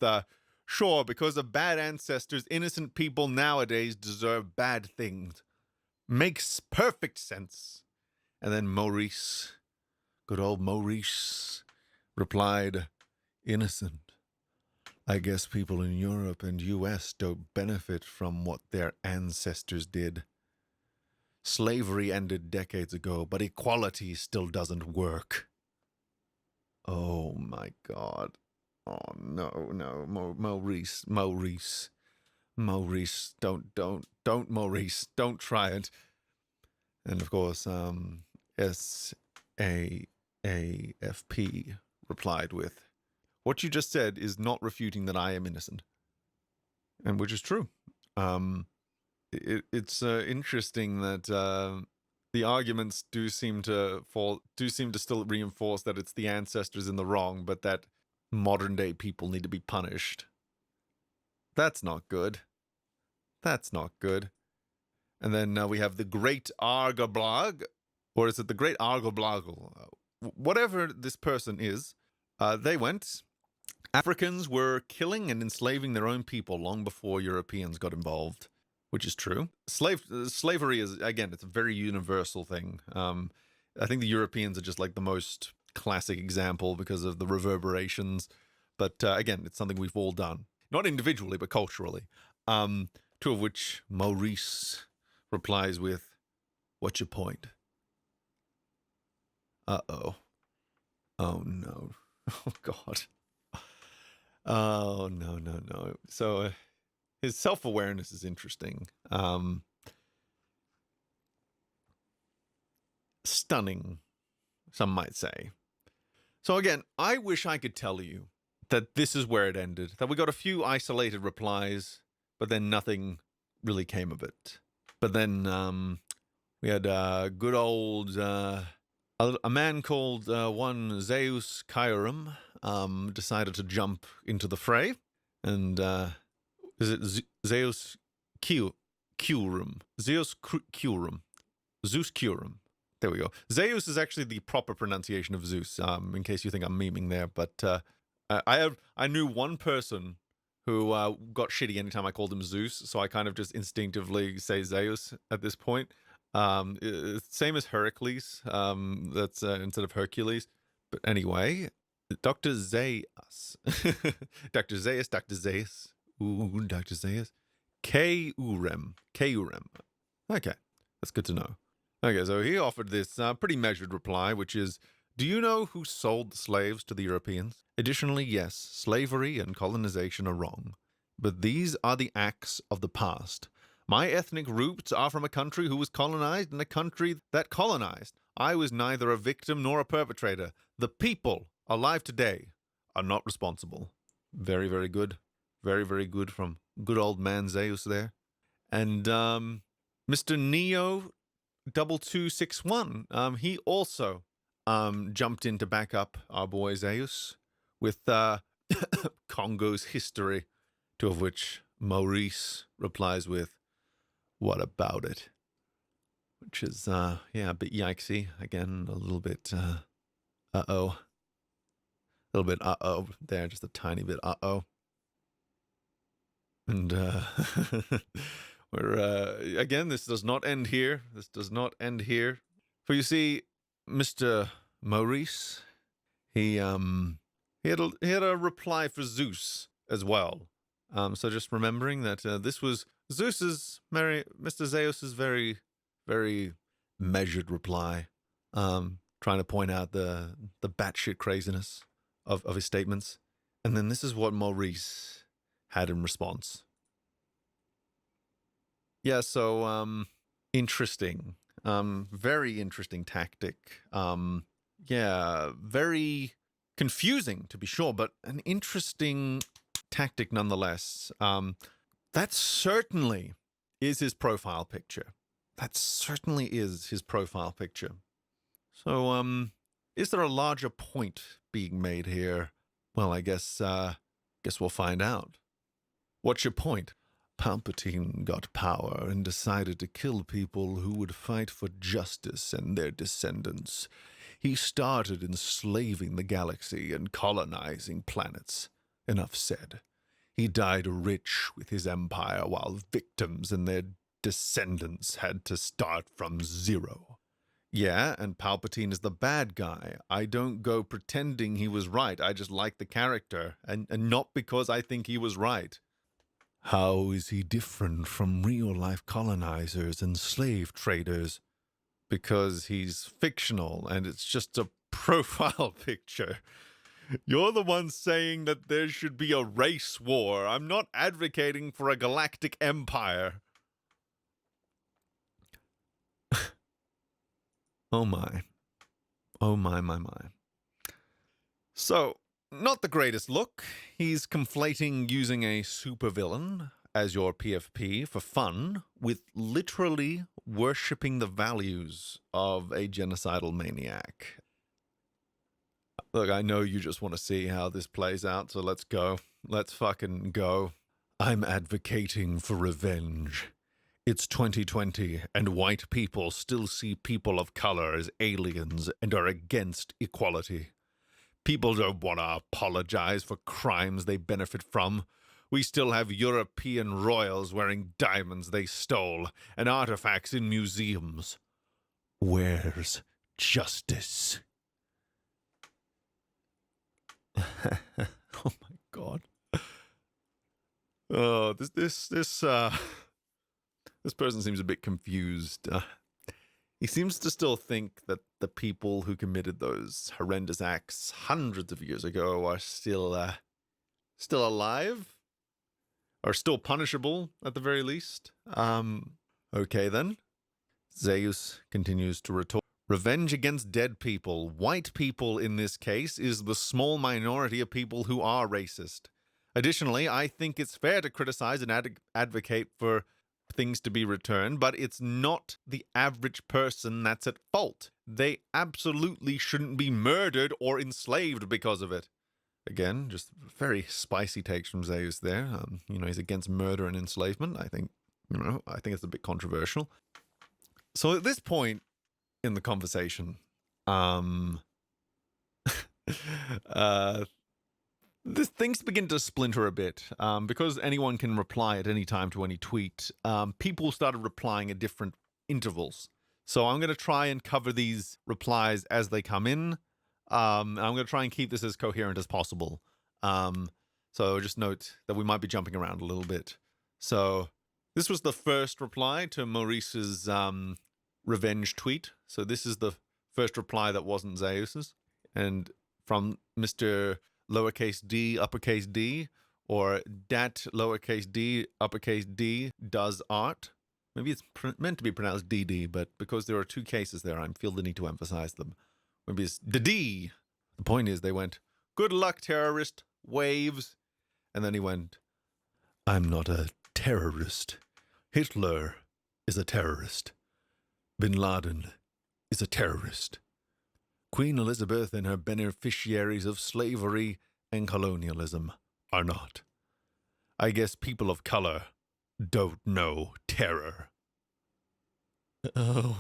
sure, because of bad ancestors, innocent people nowadays deserve bad things. Makes perfect sense. And then Maurice, good old Maurice, replied, innocent. I guess people in Europe and US don't benefit from what their ancestors did. Slavery ended decades ago, but equality still doesn't work. Oh my God. Oh no, Maurice, don't Maurice, don't try it. And of course, SAAFP replied with, what you just said is not refuting that I am innocent. And which is true. It's interesting that the arguments do seem to still reinforce that it's the ancestors in the wrong, but that modern day people need to be punished. That's not good. That's not good. And then we have the Great Argoblog, or is it the Great Argobloggle? Whatever this person is, they went. Africans were killing and enslaving their own people long before Europeans got involved, which is true. Slavery is, again, it's a very universal thing. I think the Europeans are just like the most classic example because of the reverberations. But again, it's something we've all done. Not individually, but culturally. To which Maurice replies with, what's your point? Uh-oh. Oh, no. Oh, God. Oh, no. So his self-awareness is interesting. Stunning, some might say. So again, I wish I could tell you that this is where it ended, that we got a few isolated replies, but then nothing really came of it. But then we had good old a man called one Zeus Kyurem decided to jump into the fray, and is it Zeus Kyurem? Zeus Kyurem. There we go. Zeus is actually the proper pronunciation of Zeus, in case you think I'm memeing there. But I knew one person who got shitty anytime I called him Zeus, so I kind of just instinctively say Zeus at this point. Same as Heracles. That's instead of Hercules. But anyway, Dr. Zeus. Dr. Zeus. Ooh, Dr. Zeus. K-Urem. Okay, that's good to know. Okay, so he offered this pretty measured reply, which is, do you know who sold the slaves to the Europeans? Additionally, yes, slavery and colonization are wrong. But these are the acts of the past. My ethnic roots are from a country who was colonized and a country that colonized. I was neither a victim nor a perpetrator. The people alive today are not responsible. Very, very good. Very, very good from good old man Zeus there. And Mr. Neo 2261, he also jumped in to back up our boy Zeus with Congo's history, to of which Maurice replies with, what about it? Which is, a bit yikesy. Again, a little bit, uh-oh. A little bit uh-oh there, just a tiny bit uh-oh. And, we're, again, this does not end here. For you see, Mr. Maurice, he He had a reply for Zeus as well. So just remembering that this was Mr. Zeus's very, very measured reply, trying to point out the batshit craziness of his statements. And then this is what Maurice had in response. Yeah, so interesting. Very interesting tactic. Yeah, very confusing to be sure, but an interesting tactic nonetheless. That certainly is his profile picture. That certainly is his profile picture. So, is there a larger point being made here? Well, I guess we'll find out. What's your point? Palpatine got power and decided to kill people who would fight for justice and their descendants. He started enslaving the galaxy and colonizing planets. Enough said. He died rich with his empire while victims and their descendants had to start from zero. Yeah, and Palpatine is the bad guy. I don't go pretending he was right. I just like the character, and not because I think he was right. How is he different from real-life colonizers and slave traders? Because he's fictional, and it's just a profile picture. You're the one saying that there should be a race war. I'm not advocating for a galactic empire. Oh my. Oh my. So, not the greatest look. He's conflating using a supervillain as your PFP for fun with literally worshipping the values of a genocidal maniac. Look, I know you just want to see how this plays out, so let's go. Let's fucking go. I'm advocating for revenge. It's 2020, and white people still see people of color as aliens and are against equality. People don't want to apologize for crimes they benefit from. We still have European royals wearing diamonds they stole and artifacts in museums. Where's justice? Oh my god. Oh, this person seems a bit confused. He seems to still think that the people who committed those horrendous acts hundreds of years ago are still alive, are still punishable at the very least. Okay then. Zeus continues to retort. Revenge against dead people, white people in this case, is the small minority of people who are racist. Additionally, I think it's fair to criticize and advocate for things to be returned, but it's not the average person that's at fault. They absolutely shouldn't be murdered or enslaved because of it. Again, just very spicy takes from Zeus there. He's against murder and enslavement. I think it's a bit controversial. So at this point in the conversation, things begin to splinter a bit. Because anyone can reply at any time to any tweet, people started replying at different intervals. So I'm going to try and cover these replies as they come in. I'm going to try and keep this as coherent as possible. So just note that we might be jumping around a little bit. So this was the first reply to Maurice's revenge tweet. So this is the first reply that wasn't Zeus's. And from Mr. lowercase d, uppercase d, or dat lowercase d, uppercase d, does art. Maybe it's meant to be pronounced DD, but because there are two cases there, I feel the need to emphasize them. Maybe it's DD. The point is, they went, good luck, terrorist, waves. And then he went, I'm not a terrorist. Hitler is a terrorist. Bin Laden is a terrorist. Queen Elizabeth and her beneficiaries of slavery and colonialism are not. I guess people of color don't know terror. Oh.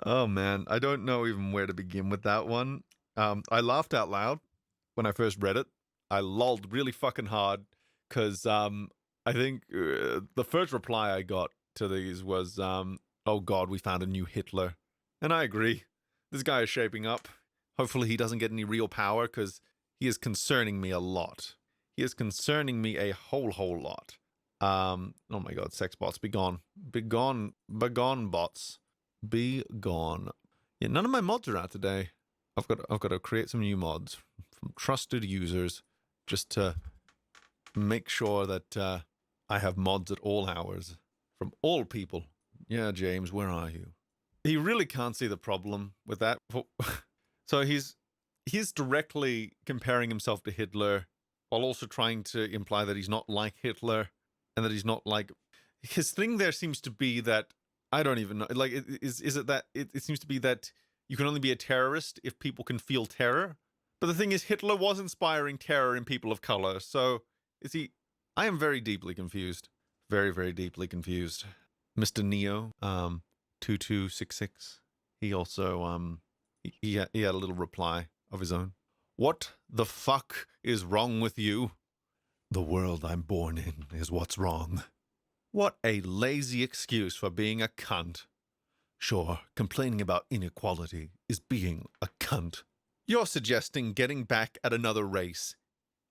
Oh, man. I don't know even where to begin with that one. I laughed out loud when I first read it. I lolled really fucking hard because I think the first reply I got to these was, oh God, we found a new Hitler. And I agree. This guy is shaping up. Hopefully he doesn't get any real power, because he is concerning me a lot. He is concerning me a whole lot. Oh my god, sex bots, be gone. Be gone, bots. Be gone. Yeah, none of my mods are out today. I've got to create some new mods from trusted users, just to make sure that I have mods at all hours from all people. Yeah, James, where are you? He really can't see the problem with that. So he's directly comparing himself to Hitler, while also trying to imply that he's not like Hitler, and that he's not like... His thing there seems to be that, I don't even know, like, is it that it seems to be that you can only be a terrorist if people can feel terror? But the thing is, Hitler was inspiring terror in people of color, so is he... I am very deeply confused. Very, very deeply confused. Mr. Neo, 2266, he also, he had a little reply of his own. What the fuck is wrong with you? The world I'm born in is what's wrong. What a lazy excuse for being a cunt. Sure, complaining about inequality is being a cunt. You're suggesting getting back at another race.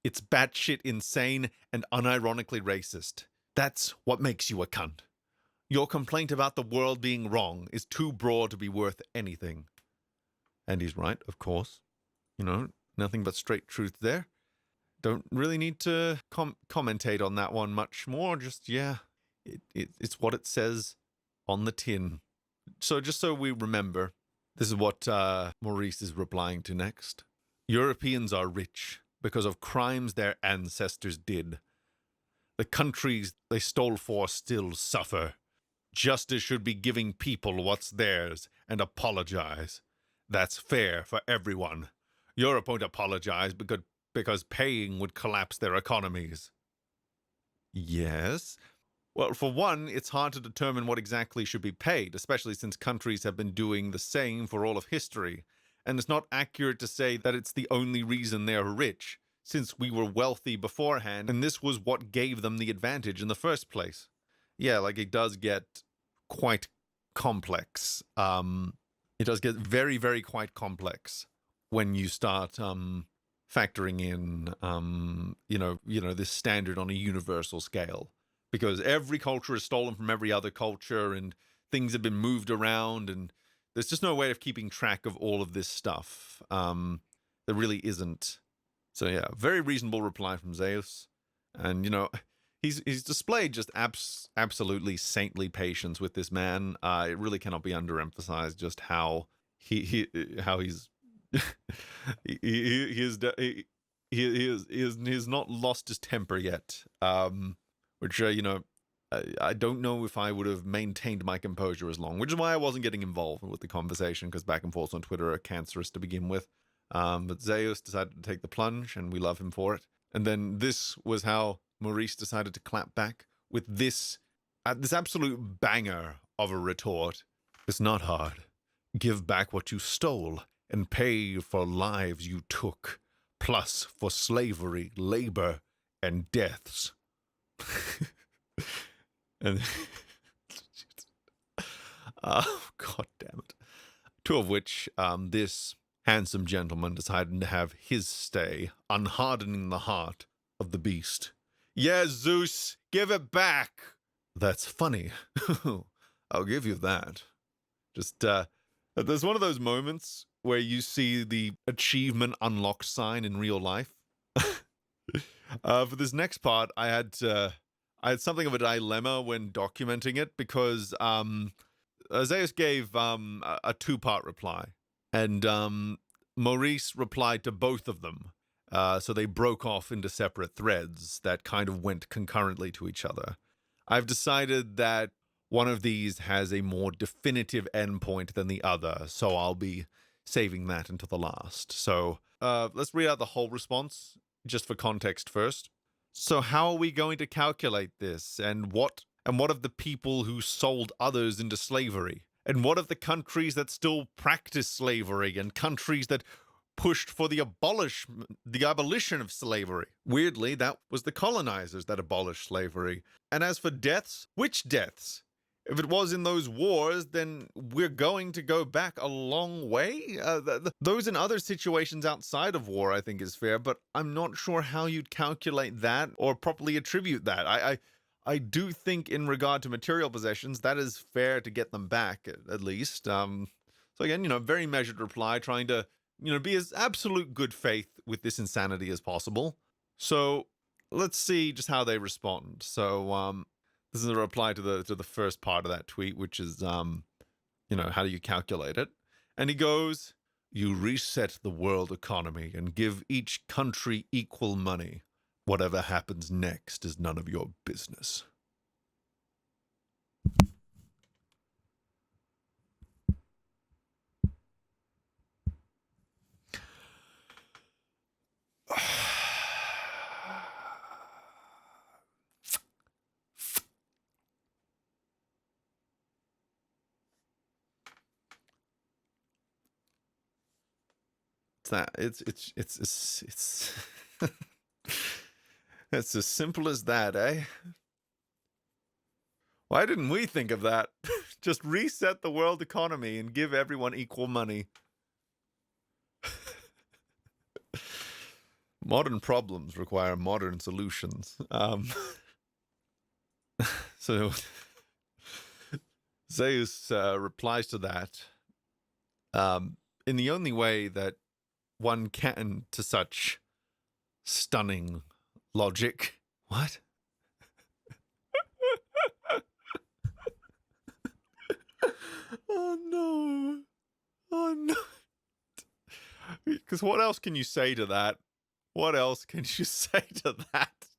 It's batshit insane and unironically racist. That's what makes you a cunt. Your complaint about the world being wrong is too broad to be worth anything. And he's right, of course. You know, nothing but straight truth there. Don't really need to commentate on that one much more. Just, yeah, it's what it says on the tin. So just so we remember, this is what Maurice is replying to next. Europeans are rich because of crimes their ancestors did. The countries they stole for still suffer. Justice should be giving people what's theirs and apologize. That's fair for everyone. Europe won't apologize because paying would collapse their economies. Yes. Well, for one, it's hard to determine what exactly should be paid, especially since countries have been doing the same for all of history. And it's not accurate to say that it's the only reason they're rich, since we were wealthy beforehand, and this was what gave them the advantage in the first place. Yeah, like, it does get quite complex. It does get very, very quite complex when you start factoring in, you know, this standard on a universal scale. Because every culture is stolen from every other culture, and things have been moved around, and there's just no way of keeping track of all of this stuff. There really isn't. So yeah, very reasonable reply from Zeus. And, you know, he's displayed just absolutely saintly patience with this man. It really cannot be underemphasized just how he's not lost his temper yet. Which, you know, I don't know if I would have maintained my composure as long, which is why I wasn't getting involved with the conversation, because back and forth on Twitter are cancerous to begin with. But Zeus decided to take the plunge, and we love him for it. And then this was how Maurice decided to clap back with this absolute banger of a retort. It's not hard. Give back what you stole and pay for lives you took, plus for slavery, labor, and deaths. And oh, god damn it. Two of which this handsome gentleman decided to have his stay, unhardening the heart of the beast. Yeah, Zeus, give it back. That's funny. I'll give you that. Just there's one of those moments where you see the achievement unlocked sign in real life. For this next part, I had something of a dilemma when documenting it, because Zeus gave a two-part reply, and Maurice replied to both of them. So they broke off into separate threads that kind of went concurrently to each other. I've decided that one of these has a more definitive endpoint than the other, so I'll be saving that until the last. So let's read out the whole response, just for context first. So how are we going to calculate this? And what of the people who sold others into slavery? And what of the countries that still practice slavery, and countries that pushed for the abolition of slavery? Weirdly, that was the colonizers that abolished slavery. And as for deaths, which deaths? if it was in those wars, then we're going to go back a long way. Those in other situations outside of war, I think, is fair, but I'm not sure how you'd calculate that or properly attribute that. I do think, in regard to material possessions, that is fair to get them back, at least. So again, very measured reply, trying to, be as absolute good faith with this insanity as possible. So let's see just how they respond. So this is a reply to the first part of that tweet, which is how do you calculate it? And he goes, "You reset the world economy and give each country equal money. Whatever happens next is none of your business." It's it's as simple as that, eh? Why didn't we think of that? Just reset the world economy and give everyone equal money. Modern problems require modern solutions. So Zeus replies to that in the only way that one can to such stunning logic. What? Oh no. Oh no. Because what else can you say to that? What else can you say to that?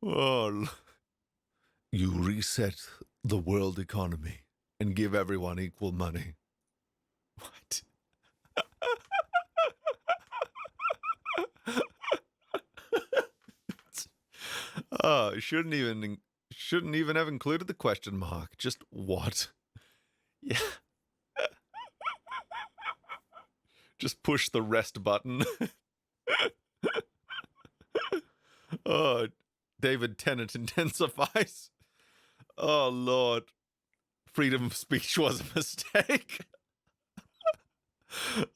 Oh. You reset the world economy and give everyone equal money. What? Oh, shouldn't even have included the question mark. Just what? Yeah. Just push the rest button. Oh, David Tennant intensifies. Oh, Lord. Freedom of speech was a mistake.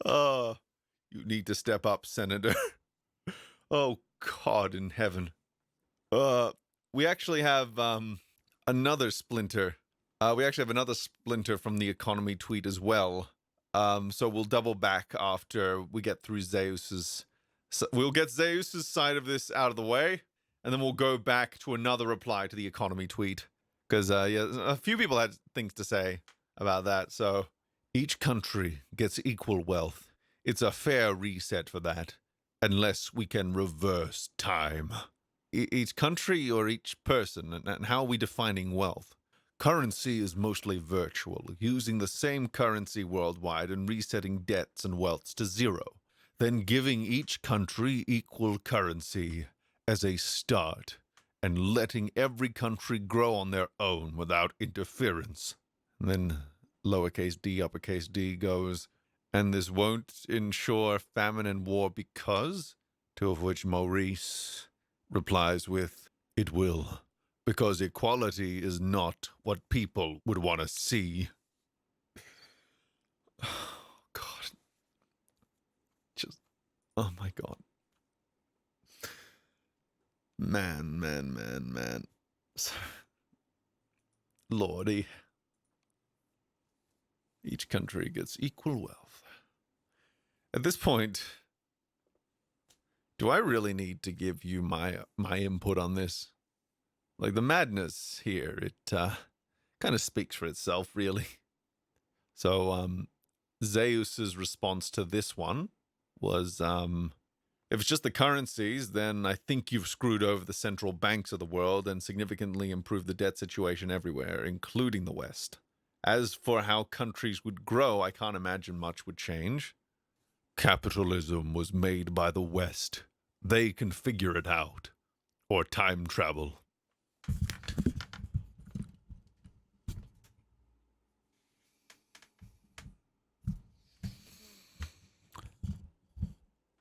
Oh, you need to step up, Senator. Oh, God in heaven. We actually have another splinter. We actually have another splinter from the economy tweet as well. So we'll double back after we get through Zeus's. So we'll get Zeus's side of this out of the way, and then we'll go back to another reply to the economy tweet. Because, a few people had things to say about that. So, each country gets equal wealth. It's a fair reset for that, unless we can reverse time. Each country or each person, and how are we defining wealth? Currency is mostly virtual, using the same currency worldwide and resetting debts and wealths to zero. Then giving each country equal currency as a start, and letting every country grow on their own without interference. And then lowercase d, uppercase D goes, and this won't ensure famine and war because, to which Maurice replies with, it will, because equality is not what people would want to see. Oh, God. Just, oh my God. Man. Lordy. Each country gets equal wealth. At this point, do I really need to give you my input on this? Like, the madness here, it kind of speaks for itself, really. So, Zeus's response to this one was, if it's just the currencies, then I think you've screwed over the central banks of the world and significantly improved the debt situation everywhere, including the West. As for how countries would grow, I can't imagine much would change. Capitalism was made by the West. They can figure it out. Or time travel.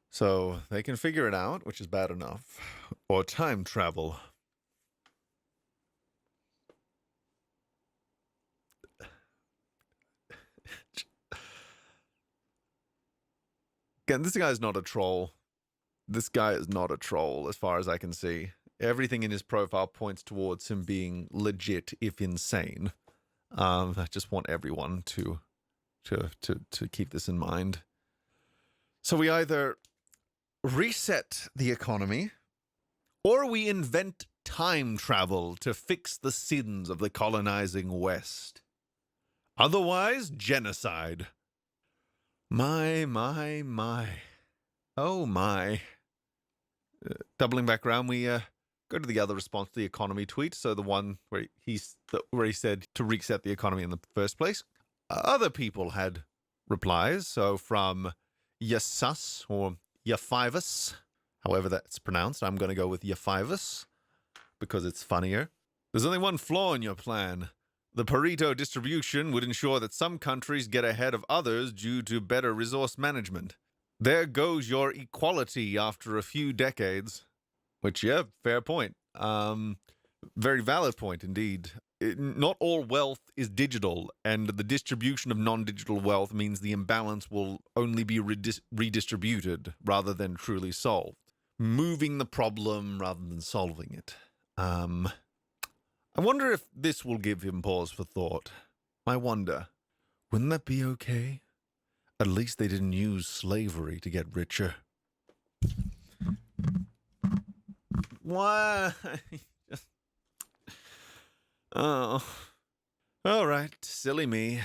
So, they can figure it out, which is bad enough. Or time travel. Again, this guy is not a troll. This guy is not a troll, as far as I can see. Everything in his profile points towards him being legit, if insane. I just want everyone to keep this in mind. So we either reset the economy, or we invent time travel to fix the sins of the colonizing West. Otherwise, genocide. My. Oh, my. Doubling back around, we go to the other response to the economy tweet. So the one where he said to reset the economy in the first place. Other people had replies. So from Yasus or Yafivus, however that's pronounced, I'm going to go with Yafivus because it's funnier. There's only one flaw in your plan. The Pareto distribution would ensure that some countries get ahead of others due to better resource management. There goes your equality after a few decades. Which, yeah, fair point. Very valid point indeed. Not all wealth is digital, and the distribution of non-digital wealth means the imbalance will only be redistributed rather than truly solved. Moving the problem rather than solving it. I wonder if this will give him pause for thought. I wonder. Wouldn't that be okay? At least they didn't use slavery to get richer. Why? Oh. All right, silly me.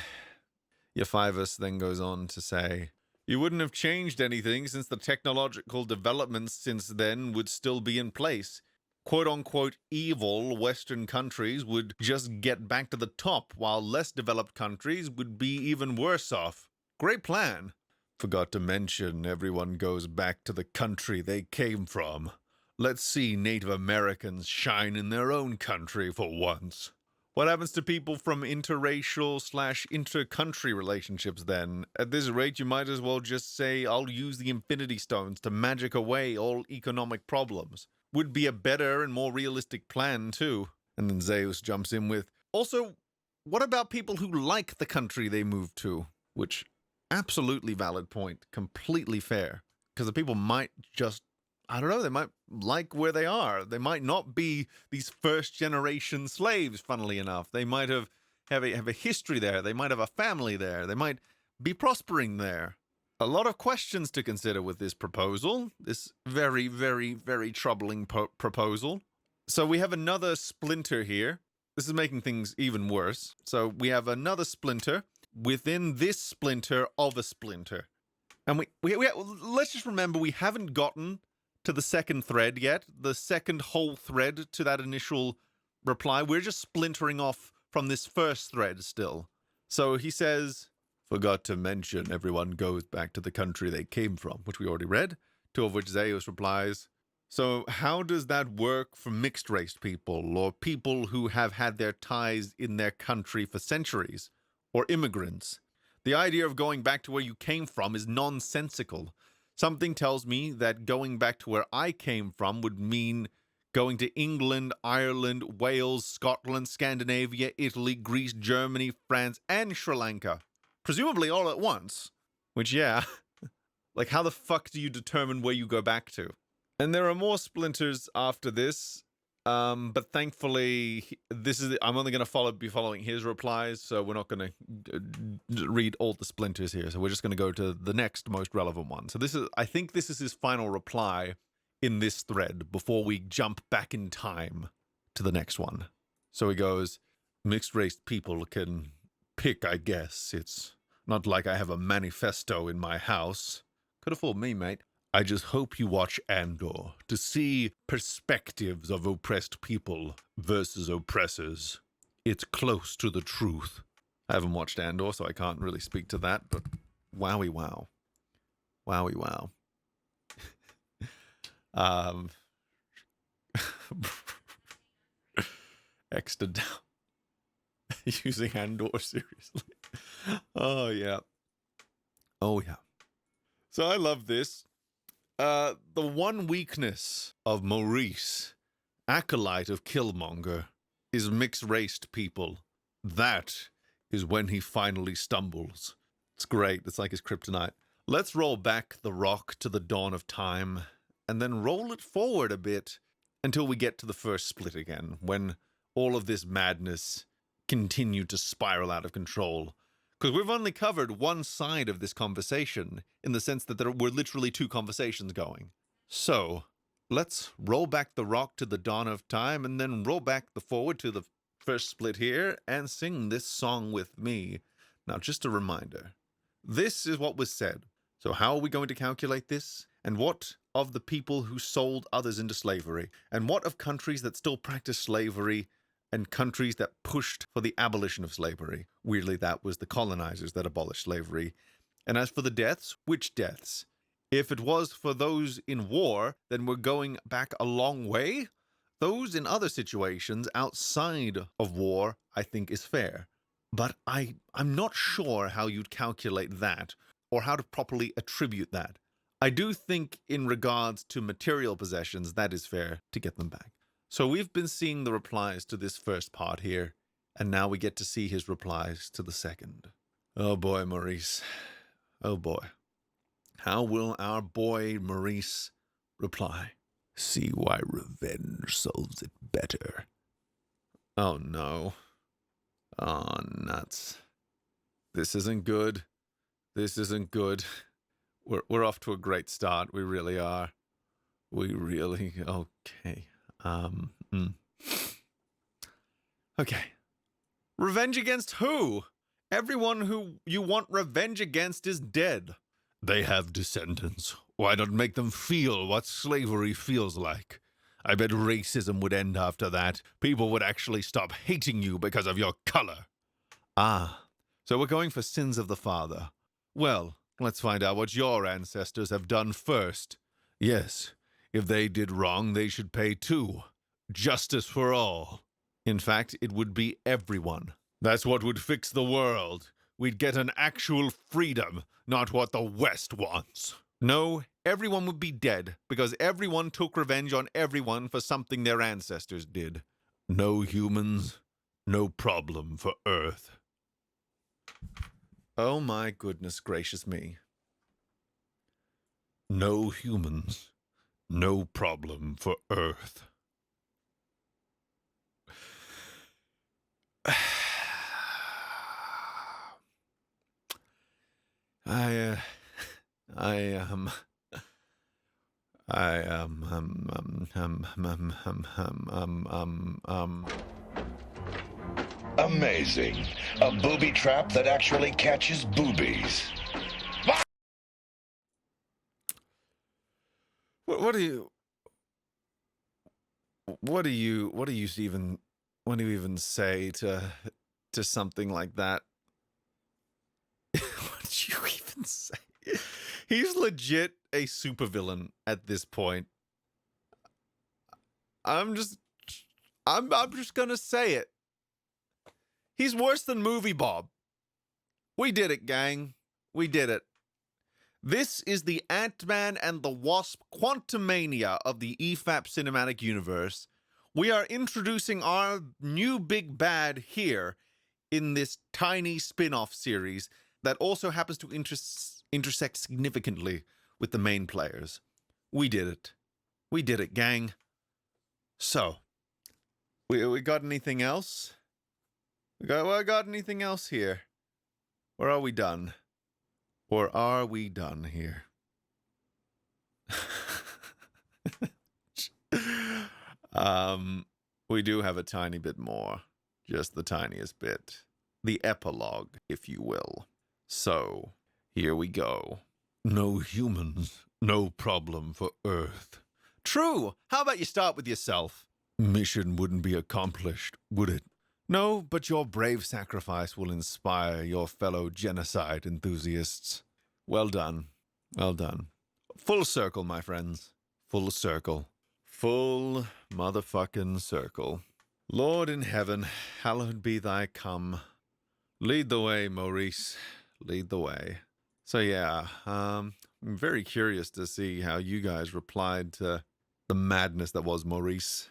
Yafivus then goes on to say, you wouldn't have changed anything since the technological developments since then would still be in place. Quote-unquote evil Western countries would just get back to the top, while less developed countries would be even worse off. Great plan. Forgot to mention everyone goes back to the country they came from. Let's see Native Americans shine in their own country for once. What happens to people from interracial/inter-country relationships then? At this rate, you might as well just say, I'll use the Infinity Stones to magic away all economic problems. Would be a better and more realistic plan, too. And then Zeus jumps in with, also, what about people who like the country they moved to? Which, absolutely valid point. Completely fair. Because the people might just, I don't know, they might like where they are. They might not be these first-generation slaves, funnily enough. They might have a history there. They might have a family there. They might be prospering there. A lot of questions to consider with this proposal. This very, very, very troubling proposal. So we have another splinter here. This is making things even worse. So we have another splinter within this splinter of a splinter. And we let's just remember we haven't gotten to the second thread yet, the second whole thread to that initial reply. We're just splintering off from this first thread still. So he says, forgot to mention everyone goes back to the country they came from, which we already read, to which Zeus replies, so how does that work for mixed-race people, or people who have had their ties in their country for centuries, or immigrants? The idea of going back to where you came from is nonsensical. Something tells me that going back to where I came from would mean going to England, Ireland, Wales, Scotland, Scandinavia, Italy, Greece, Germany, France, and Sri Lanka. Presumably all at once. Which, yeah. Like, how the fuck do you determine where you go back to? And there are more splinters after this. But thankfully, I'm only going to be following his replies, so we're not going to read all the splinters here. So we're just going to go to the next most relevant one. So I think this is his final reply in this thread before we jump back in time to the next one. So he goes, mixed-race people can pick, I guess. It's not like I have a manifesto in my house. Could have fooled me, mate. I just hope you watch Andor to see perspectives of oppressed people versus oppressors. It's close to the truth. I haven't watched Andor, so I can't really speak to that, but wowie wow. Wowie wow. Extra down. Using Andor seriously. Oh, yeah. Oh, yeah. So I love this. The one weakness of Maurice, acolyte of Killmonger, is mixed-raced people. That is when he finally stumbles. It's great. It's like his kryptonite. Let's roll back the rock to the dawn of time, and then roll it forward a bit until we get to the first split again, when all of this madness continued to spiral out of control. Because we've only covered one side of this conversation, in the sense that there were literally two conversations going. So, let's roll back the rock to the dawn of time, and then roll back the forward to the first split here, and sing this song with me. Now, just a reminder, this is what was said. So how are we going to calculate this? And what of the people who sold others into slavery? And what of countries that still practice slavery and countries that pushed for the abolition of slavery? Weirdly, that was the colonizers that abolished slavery. And as for the deaths, which deaths? If it was for those in war, then we're going back a long way. Those in other situations outside of war, I think, is fair. But I'm not sure how you'd calculate that, or how to properly attribute that. I do think in regards to material possessions, that is fair to get them back. So we've been seeing the replies to this first part here, and now we get to see his replies to the second. Oh boy, Maurice. Oh boy. How will our boy Maurice reply? See why revenge solves it better. Oh no. Oh, nuts. This isn't good. This isn't good. We're off to a great start. We really are. We really... Okay. Okay. Revenge against who? Everyone who you want revenge against is dead. They have descendants. Why not make them feel what slavery feels like? I bet racism would end after that. People would actually stop hating you because of your color. Ah, so we're going for sins of the father. Well, let's find out what your ancestors have done first. Yes, if they did wrong, they should pay too. Justice for all. In fact, it would be everyone. That's what would fix the world. We'd get an actual freedom, not what the West wants. No, everyone would be dead, because everyone took revenge on everyone for something their ancestors did. No humans, no problem for Earth. Oh my goodness gracious me. No humans, no problem for Earth. Amazing. A booby trap that actually catches boobies. What do you even say to something like that? What do you even say? He's legit a supervillain at this point. I'm just gonna say it. He's worse than Movie Bob. We did it, gang. We did it. This is the Ant-Man and the Wasp Quantumania of the EFAP cinematic universe. We are introducing our new big bad here in this tiny spin-off series that also happens to intersect significantly with the main players. We did it. We did it, gang. So, we got anything else? We got anything else here? Or are we done? Or are we done here? We do have a tiny bit more. Just the tiniest bit. The epilogue, if you will. So, here we go. No humans, no problem for Earth. True! How about you start with yourself? Mission wouldn't be accomplished, would it? No, but your brave sacrifice will inspire your fellow genocide enthusiasts. Well done. Well done. Full circle, my friends. Full circle. Full motherfucking circle. Lord in heaven, hallowed be thy come. Lead the way, Maurice. Lead the way. So yeah, I'm very curious to see how you guys replied to the madness that was Maurice.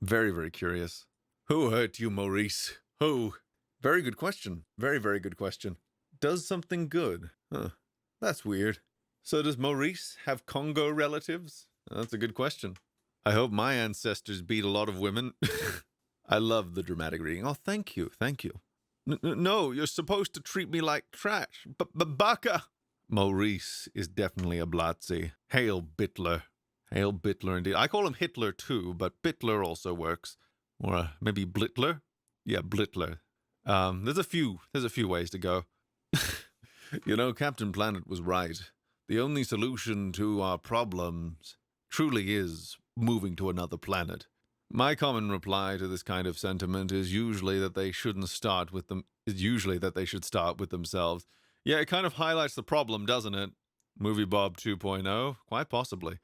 Very, very curious. Who hurt you, Maurice? Who? Very good question. Very, very good question. Does something good. Huh. That's weird. So does Maurice have Congo relatives? That's a good question. I hope my ancestors beat a lot of women. I love the dramatic reading. Oh, thank you. Thank you. No, you're supposed to treat me like trash. Baka! Maurice is definitely a Blatzy. Hail Bittler. Hail Bittler indeed. I call him Hitler too, but Bittler also works. Or maybe Blittler? Yeah, Blittler. There's a few ways to go. You know, Captain Planet was right. The only solution to our problems truly is moving to another planet. My common reply to this kind of sentiment is usually that they shouldn't start with them. Is usually that they should start with themselves. Yeah, it kind of highlights the problem, doesn't it? Movie Bob 2.0, quite possibly.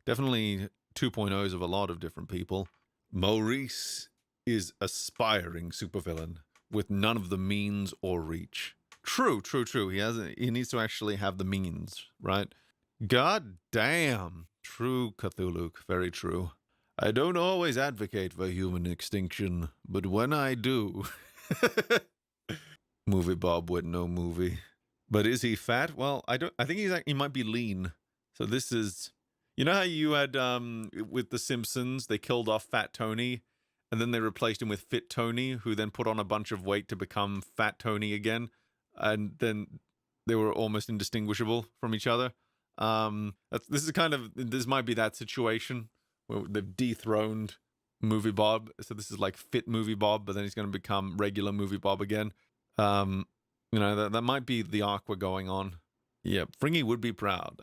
Definitely 2.0s of a lot of different people. Maurice is aspiring supervillain with none of the means or reach. True. He needs to actually have the means, right? God damn. True, Cthulhu. Very true. I don't always advocate for human extinction, but when I do... Movie Bob with no movie. But is he fat? Well, I think he might be lean. So this is... You know how you had, with The Simpsons, they killed off Fat Tony, and then they replaced him with Fit Tony, who then put on a bunch of weight to become Fat Tony again, and then they were almost indistinguishable from each other. This might be that situation where they've dethroned Movie Bob, so this is like Fit Movie Bob, but then he's going to become regular Movie Bob again. That might be the arc we're going on. Yeah, Fringy would be proud.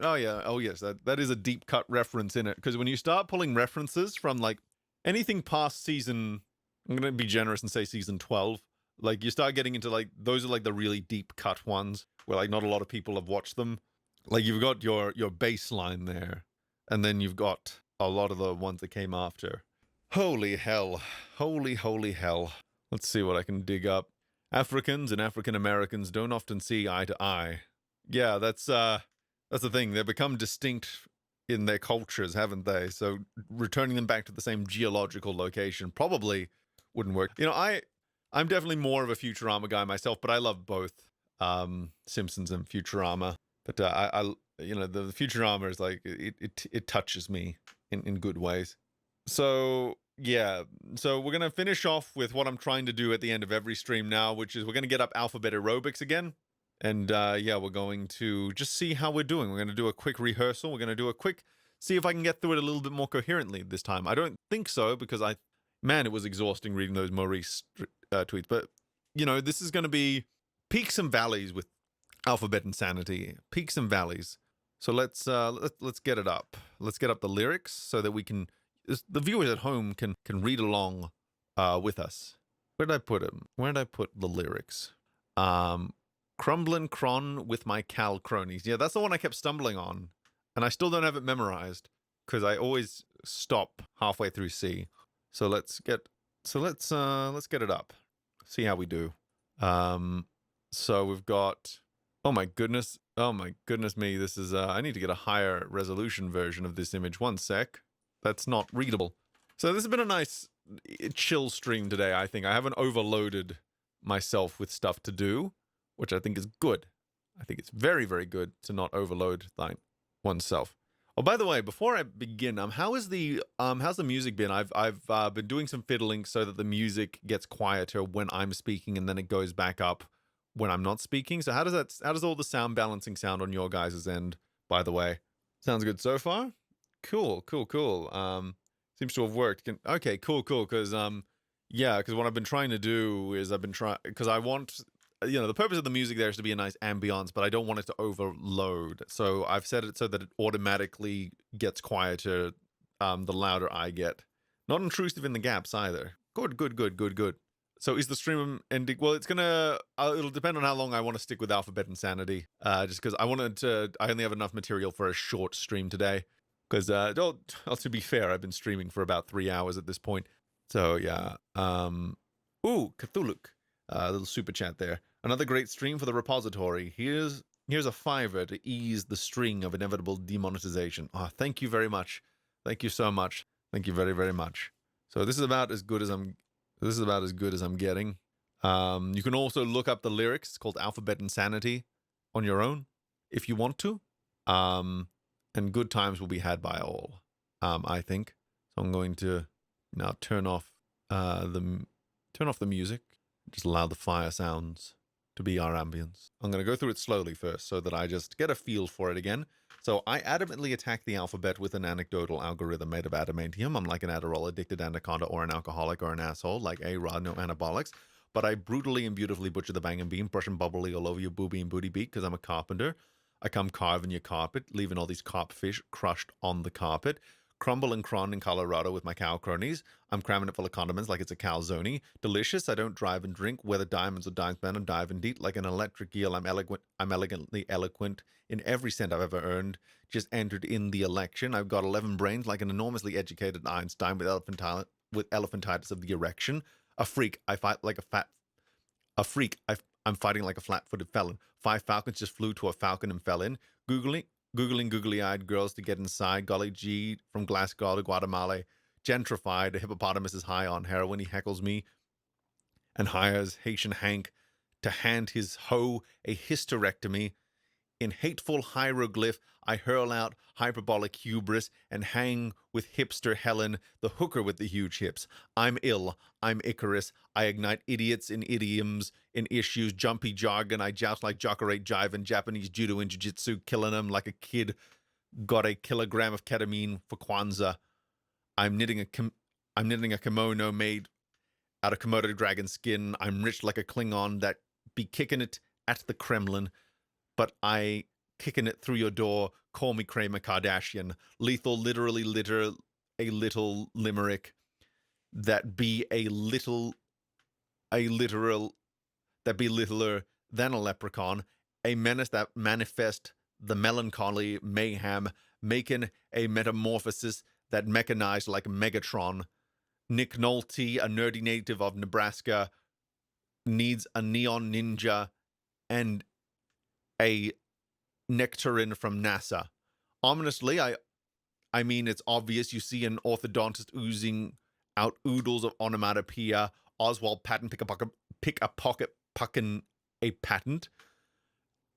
Oh yeah, oh yes, that is a deep cut reference in it, because when you start pulling references from like anything past season, I'm going to be generous and say season 12, like you start getting into like, those are like the really deep cut ones where like not a lot of people have watched them. Like you've got your baseline there, and then you've got a lot of the ones that came after. Holy hell. Holy hell. Let's see what I can dig up. Africans and African Americans don't often see eye to eye. Yeah, that's the thing. They've become distinct in their cultures, haven't they? So returning them back to the same geological location probably wouldn't work. You know, I'm definitely more of a Futurama guy myself, but I love both Simpsons and Futurama. But the Futurama is like, it touches me in good ways. So yeah, so we're gonna finish off with what I'm trying to do at the end of every stream now, which is we're gonna get up alphabet aerobics again. And we're going to just see how we're doing. We're going to do a quick rehearsal. We're going to do a quick, see if I can get through it a little bit more coherently this time. I don't think so, because it was exhausting reading those Maurice tweets. But, you know, this is going to be peaks and valleys with alphabet insanity. Peaks and valleys. So let's get it up. Let's get up the lyrics so that we can, the viewers at home can read along with us. Where did I put them? Where did I put the lyrics? Crumblin' Cron with my Cal cronies. Yeah, that's the one I kept stumbling on. And I still don't have it memorized, because I always stop halfway through C. So let's get it up. See how we do. So we've got, oh my goodness me, this is I need to get a higher resolution version of this image. One sec. That's not readable. So this has been a nice chill stream today, I think. I haven't overloaded myself with stuff to do, which I think is good. I think it's very, very good to not overload oneself. Oh, by the way, before I begin, how's the music been? I've been doing some fiddling so that the music gets quieter when I'm speaking, and then it goes back up when I'm not speaking. So how does all the sound balancing sound on your guys' end, by the way? Sounds good so far? Cool. Seems to have worked. Okay, cool, because because what I've been trying to do is because I want, the purpose of the music there is to be a nice ambiance, but I don't want it to overload. So I've set it so that it automatically gets quieter the louder I get. Not intrusive in the gaps either. Good. So is the stream ending? Well, it'll depend on how long I want to stick with Alphabet Insanity. Just because I only have enough material for a short stream today. Because, to be fair, I've been streaming for about 3 hours at this point. So, yeah. Cthulhu. A little super chat there. Another great stream for the repository. Here's a $5 to ease the string of inevitable demonetization. Oh, thank you very much. Thank you so much. Thank you very, very much. So this is about as good as I'm getting. You can also look up the lyrics. It's called Alphabet Insanity on your own. if you want to. And good times will be had by all, I think. So I'm going to now turn off the music, just allow the fire sounds to be our ambience. I'm going to go through it slowly first so that I just get a feel for it again. So I adamantly attack the alphabet with an anecdotal algorithm made of adamantium. I'm like an Adderall addicted anaconda or an alcoholic or an asshole, like A-Rod, no anabolics. But I brutally and beautifully butcher the bang and beam, brush and bubbly all over your booby and booty beat because I'm a carpenter. I come carving your carpet, leaving all these carp fish crushed on the carpet. Crumble and cron in Colorado with my cow cronies. I'm cramming it full of condiments like it's a calzone. Delicious. I don't drive and drink, whether diamonds or dimes, man. I'm diving deep like an electric eel. I'm elegantly eloquent in every cent I've ever earned. Just entered in the election. I've got 11 brains like an enormously educated Einstein with elephantitis of the erection. A freak. I fight like a freak. I'm fighting like a flat-footed felon. 5 falcons just flew to a falcon and fell in. Googling googly-eyed girls to get inside. Golly gee, from Glasgow to Guatemala. Gentrified, a hippopotamus is high on heroin. He heckles me and hires Haitian Hank to hand his hoe a hysterectomy. In hateful hieroglyph, I hurl out hyperbolic hubris and hang with hipster Helen, the hooker with the huge hips. I'm ill. I'm Icarus. I ignite idiots in idioms, in issues, jumpy jargon. I joust like Jokerate Jive and Japanese judo and jiu-jitsu, killing them like a kid got a kilogram of ketamine for Kwanzaa. I'm knitting a kimono made out of Komodo dragon skin. I'm rich like a Klingon that be kicking it at the Kremlin. But I kicking it through your door, call me Kramer Kardashian. Lethal, literally litter a little limerick that be littler than a leprechaun, a menace that manifest the melancholy mayhem, making a metamorphosis that mechanized like Megatron. Nick Nolte, a nerdy native of Nebraska, needs a neon ninja and a nectarine from NASA. Ominously, I mean, it's obvious you see an orthodontist oozing out oodles of onomatopoeia. Oswald Patton pick a pocket puckin' a patent.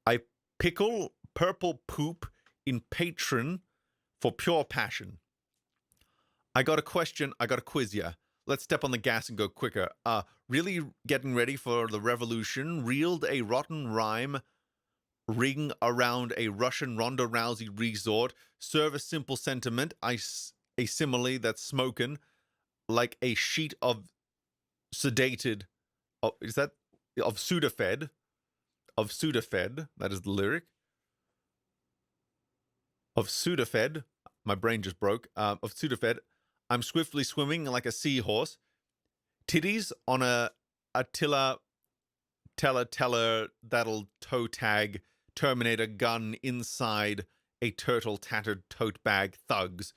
I pickle purple poop in patron for pure passion. I got a quiz ya. Let's step on the gas and go quicker. Really getting ready for the revolution. Reeled a rotten rhyme ring around a Russian Ronda Rousey resort. Serve a simple sentiment, a simile that's smoking like a sheet of sedated. Oh, is that of Sudafed? Of Sudafed, that is the lyric. Of Sudafed, my brain just broke. Of Sudafed, I'm swiftly swimming like a seahorse. Titties on a Attila teller that'll toe tag Terminator gun inside a turtle tattered tote bag. Thugs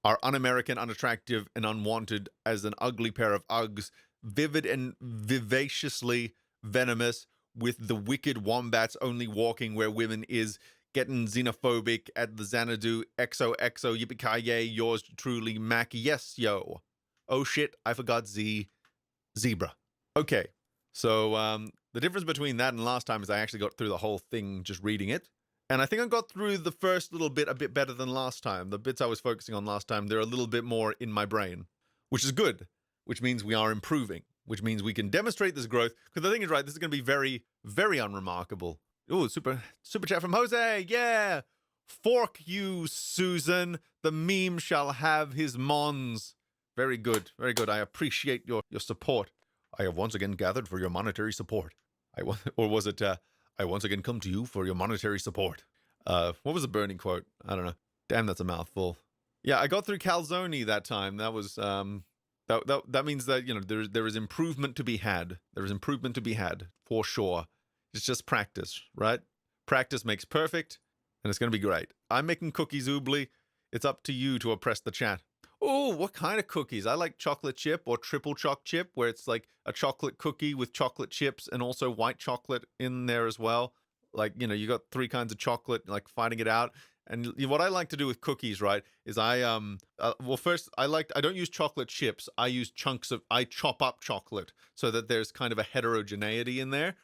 are un-American, unattractive, and unwanted as an ugly pair of Uggs, vivid and vivaciously venomous, with the wicked wombats only walking where women is, getting xenophobic at the Xanadu, XOXO, yippee-ki-yay, yours truly, Mac, yes, yo. Oh shit, I forgot zebra. Okay, so the difference between that and last time is I actually got through the whole thing just reading it. And I think I got through the first little bit a bit better than last time. The bits I was focusing on last time, they're a little bit more in my brain, which is good, which means we are improving, which means we can demonstrate this growth. Because the thing is, right, this is going to be very, very unremarkable. Oh, super chat from Jose. Yeah. Fork you, Susan. The meme shall have his mons. Very good. Very good. I appreciate your support. I have once again gathered for your monetary support. I once again come to you for your monetary support. What was the burning quote? I don't know. Damn, that's a mouthful. Yeah, I got through calzone that time. That was that means that, you know, there is improvement to be had. There is improvement to be had for sure. It's just practice, right? Practice makes perfect, and it's going to be great. I'm making cookies, Oobly. It's up to you to oppress the chat. Oh, what kind of cookies? I like chocolate chip or triple choc chip, where it's like a chocolate cookie with chocolate chips and also white chocolate in there as well. Like, you know, you got 3 kinds of chocolate, like fighting it out. And what I like to do with cookies, right, is first, I don't use chocolate chips. I chop up chocolate so that there's kind of a heterogeneity in there.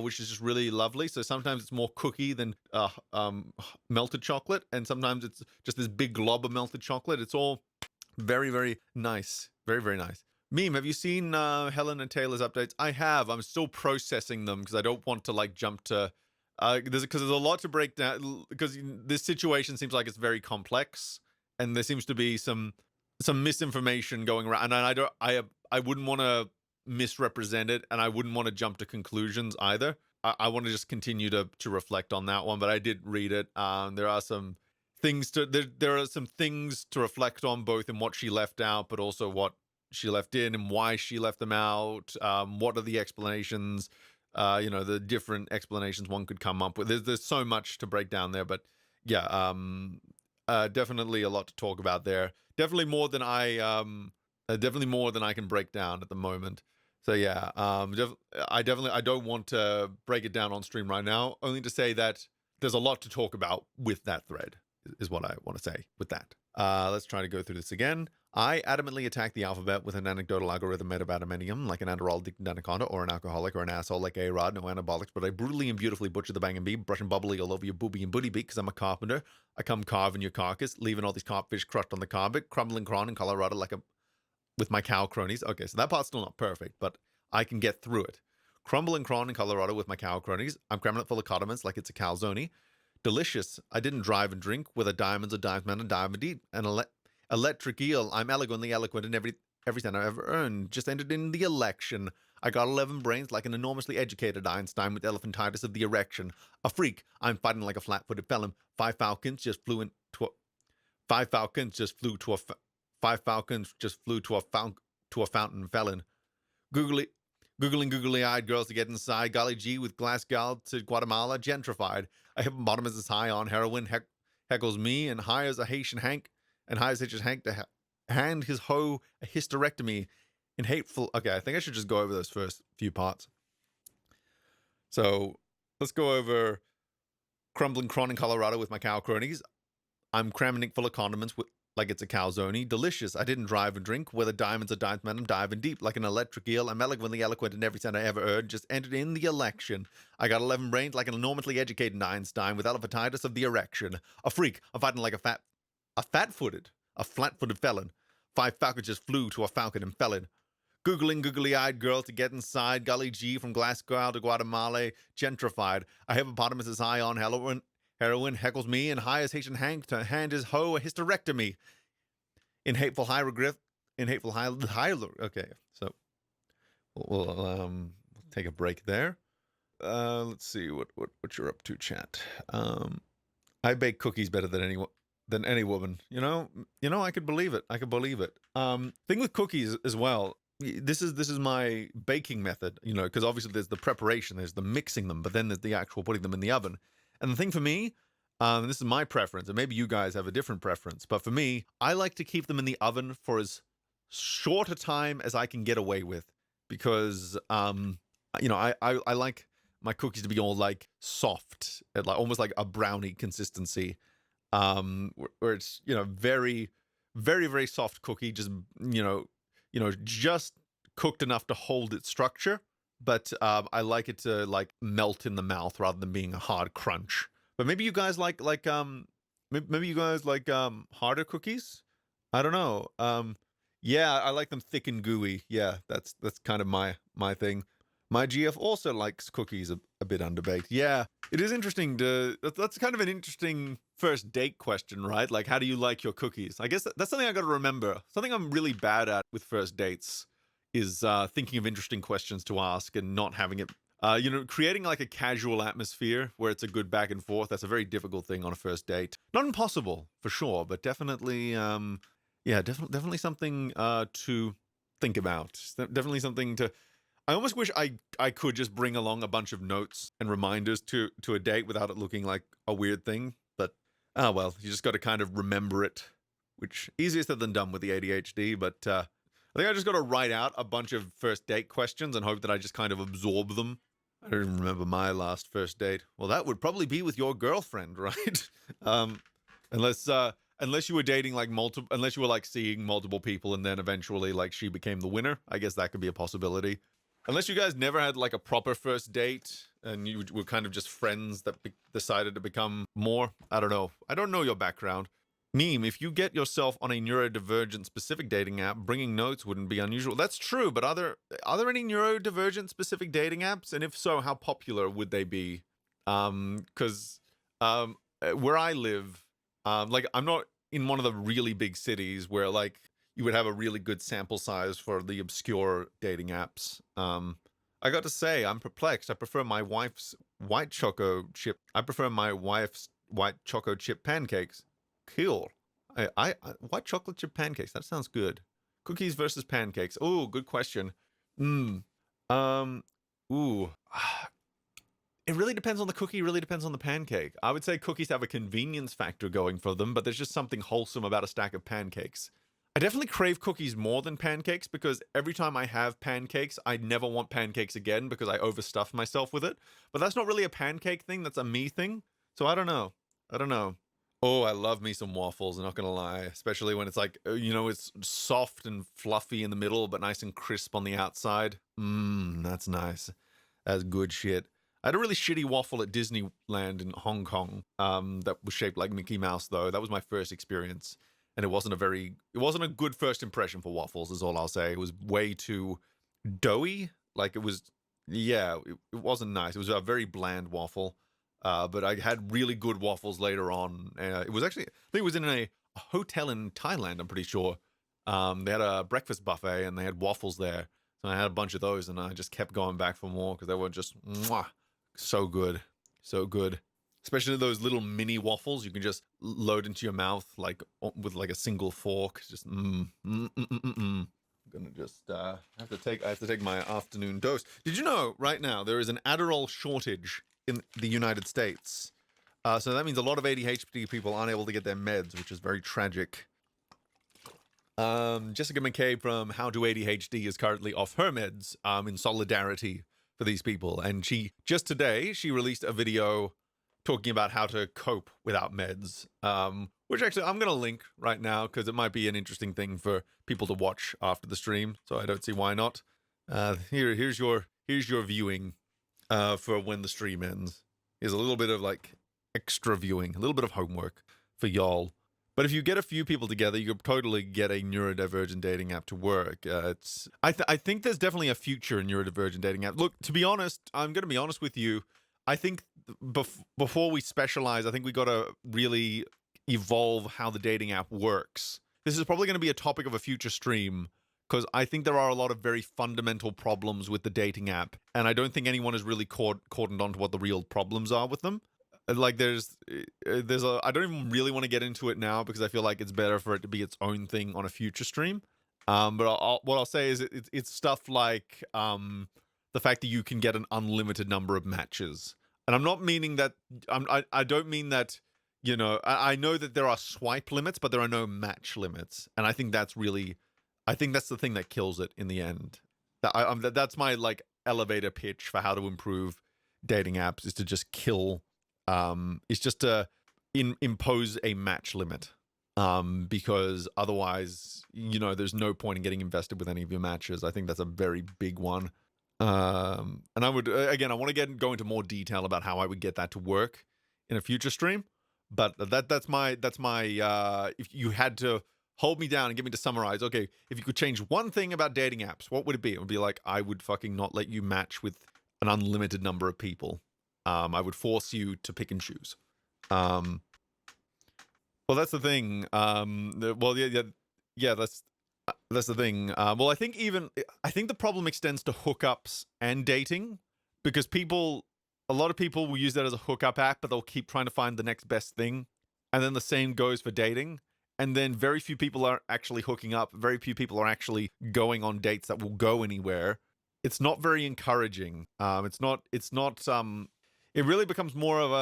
which is just really lovely. So sometimes it's more cookie than melted chocolate, and sometimes it's just this big glob of melted chocolate. It's all very, very nice. Very, very nice. Meme, have you seen Helen and Taylor's updates? I have. I'm still processing them because I don't want to like jump to because there's a lot to break down, because this situation seems like it's very complex, and there seems to be some misinformation going around, and I wouldn't want to misrepresent it, and I wouldn't want to jump to conclusions either. I want to just continue to reflect on that one, but I did read it. There are some things to there are some things to reflect on, both in what she left out, but also what she left in and why she left them out. What are the explanations? The different explanations one could come up with. There's so much to break down there, but yeah, definitely a lot to talk about there. Definitely more than I can break down at the moment. So yeah, I don't want to break it down on stream right now, only to say that there's a lot to talk about with that thread, is what I want to say with that. Let's try to go through this again. I adamantly attack the alphabet with an anecdotal algorithm made of adamantium, like an Adderall anaconda, or an alcoholic, or an asshole like A-Rod, no anabolics, but I brutally and beautifully butcher the bang and bee, brushing bubbly all over your booby and booty beak, because I'm a carpenter. I come carving your carcass, leaving all these carpfish crushed on the carpet, crumbling cron in Colorado with my cow cronies. Okay, so that part's still not perfect, but I can get through it. Crumble and cron in Colorado with my cow cronies. I'm cramming it full of condiments like it's a calzone. Delicious. I didn't drive and drink with a diamonds, a diamond, a diamond deed, and electric eel. I'm eloquently eloquent in every cent I ever earned. Just entered in the election. I got 11 brains like an enormously educated Einstein with elephantitis of the erection. A freak. I'm fighting like a flat-footed felon. Five falcons just flew to a fountain felon. Googling googly-eyed girls to get inside. Golly gee, with glass gal to Guatemala, gentrified. A hippopotamus is high on heroin, heckles me, and hires a Haitian Hank, and hires Haitian Hank to hand his hoe a hysterectomy in hateful... Okay, I think I should just go over those first few parts. So, let's go over crumbling cron in Colorado with my cow cronies. I'm cramming it full of condiments like it's a calzone. Delicious. I didn't drive and drink. Where the diamonds are diamond, I'm diving deep like an electric eel. I'm eloquently eloquent in every cent I ever earned. Just entered in the election. I got 11 brains like an enormously educated Einstein with elephantitis of the erection. A freak. I'm fighting like a flat-footed felon. Five falcons just flew to a falcon and felon. Googling googly-eyed girl to get inside. Golly gee, from Glasgow to Guatemala, gentrified. A hippopotamus is high on heroin, heckles me, and hires Haitian Hank to hand his hoe a hysterectomy. Okay, so we'll take a break there. Let's see what you're up to, chat. I bake cookies better than any woman. I could believe it. Thing with cookies as well. This is my baking method. Because obviously there's the preparation, there's the mixing them, but then there's the actual putting them in the oven. And the thing for me, and this is my preference, and maybe you guys have a different preference, but for me, I like to keep them in the oven for as short a time as I can get away with, because, I like my cookies to be all like soft, and like almost like a brownie consistency, where it's, very, very, very soft cookie, just, just cooked enough to hold its structure. But I like it to like melt in the mouth rather than being a hard crunch. But maybe you guys like harder cookies. I don't know. Yeah, I like them thick and gooey. Yeah, that's kind of my thing. My GF also likes cookies a bit underbaked. Yeah, it is interesting that's kind of an interesting first date question, right? Like, how do you like your cookies? I guess that's something I got to remember. Something I'm really bad at with first dates is thinking of interesting questions to ask and not having it, creating like a casual atmosphere where it's a good back and forth. That's a very difficult thing on a first date. Not impossible, for sure, but definitely, definitely something to think about. Definitely something to... I almost wish I could just bring along a bunch of notes and reminders to a date without it looking like a weird thing. But, well, you just got to kind of remember it, which easier said than done with the ADHD, but... I think I just got to write out a bunch of first date questions and hope that I just kind of absorb them. I don't even remember my last first date. Well, that would probably be with your girlfriend, right? Unless you were dating like unless you were like seeing multiple people and then eventually like she became the winner. I guess that could be a possibility. Unless you guys never had like a proper first date and you were kind of just friends that decided to become more. I don't know. I don't know your background. Meme, if you get yourself on a neurodivergent specific dating app, bringing notes wouldn't be unusual. That's true, but are there any neurodivergent specific dating apps? And if so, how popular would they be? Because where I live, like I'm not in one of the really big cities where like you would have a really good sample size for the obscure dating apps. I got to say, I'm perplexed. I prefer my wife's white choco chip. I prefer my wife's white choco chip pancakes. Cool. I white chocolate chip pancakes. That sounds good. Cookies versus pancakes. Oh, good question. Ooh. It really depends on the cookie, really depends on the pancake. I would say cookies have a convenience factor going for them, but there's just something wholesome about a stack of pancakes. I definitely crave cookies more than pancakes because every time I have pancakes, I never want pancakes again because I overstuff myself with it. But that's not really a pancake thing, that's a me thing. So I don't know. Oh, I love me some waffles, I'm not gonna lie. Especially when it's like, it's soft and fluffy in the middle, but nice and crisp on the outside. That's nice. That's good shit. I had a really shitty waffle at Disneyland in Hong Kong that was shaped like Mickey Mouse, though. That was my first experience. And it wasn't a good first impression for waffles, is all I'll say. It was way too doughy. Like it wasn't nice. It was a very bland waffle. But I had really good waffles later on. It was actually, I think it was in a hotel in Thailand, I'm pretty sure. They had a breakfast buffet and they had waffles there. So I had a bunch of those and I just kept going back for more because they were just so good. So good. Especially those little mini waffles you can just load into your mouth like with like a single fork. Just I'm gonna just I have to take my afternoon dose. Did you know right now there is an Adderall shortage in the United States? So that means a lot of ADHD people aren't able to get their meds, which is very tragic. Jessica McCabe from How to ADHD is currently off her meds in solidarity for these people. And just today, she released a video talking about how to cope without meds, which actually I'm going to link right now because it might be an interesting thing for people to watch after the stream. So I don't see why not. Here's your viewing for when the stream ends. Here's a little bit of like extra viewing, a little bit of homework for y'all. But if you get a few people together, you could totally get a neurodivergent dating app to work. I think there's definitely a future in neurodivergent dating apps. Look, to be honest, I'm going to be honest with you. I think before we specialize, I think we got to really evolve how the dating app works. This is probably going to be a topic of a future stream because I think there are a lot of very fundamental problems with the dating app, and I don't think anyone has really cordoned onto what the real problems are with them. Like there's I don't even really want to get into it now because I feel like it's better for it to be its own thing on a future stream. But what I'll say is it's stuff like the fact that you can get an unlimited number of matches. And I'm not meaning that I don't mean that, I know that there are swipe limits, but there are no match limits. And I think that's the thing that kills it in the end. That's my like elevator pitch for how to improve dating apps is to just kill is just to impose a match limit. Because otherwise, there's no point in getting invested with any of your matches. I think that's a very big one. And I would, again, I want to go into more detail about how I would get that to work in a future stream. But that's my, if you had to hold me down and get me to summarize, okay, if you could change one thing about dating apps, what would it be? It would be like, I would fucking not let you match with an unlimited number of people. I would force you to pick and choose. Well, that's the thing. That's the thing. Well, I think the problem extends to hookups and dating because a lot of people will use that as a hookup app, but they'll keep trying to find the next best thing. And then the same goes for dating. And then very few people are actually hooking up. Very few people are actually going on dates that will go anywhere. It's not very encouraging. It really becomes more of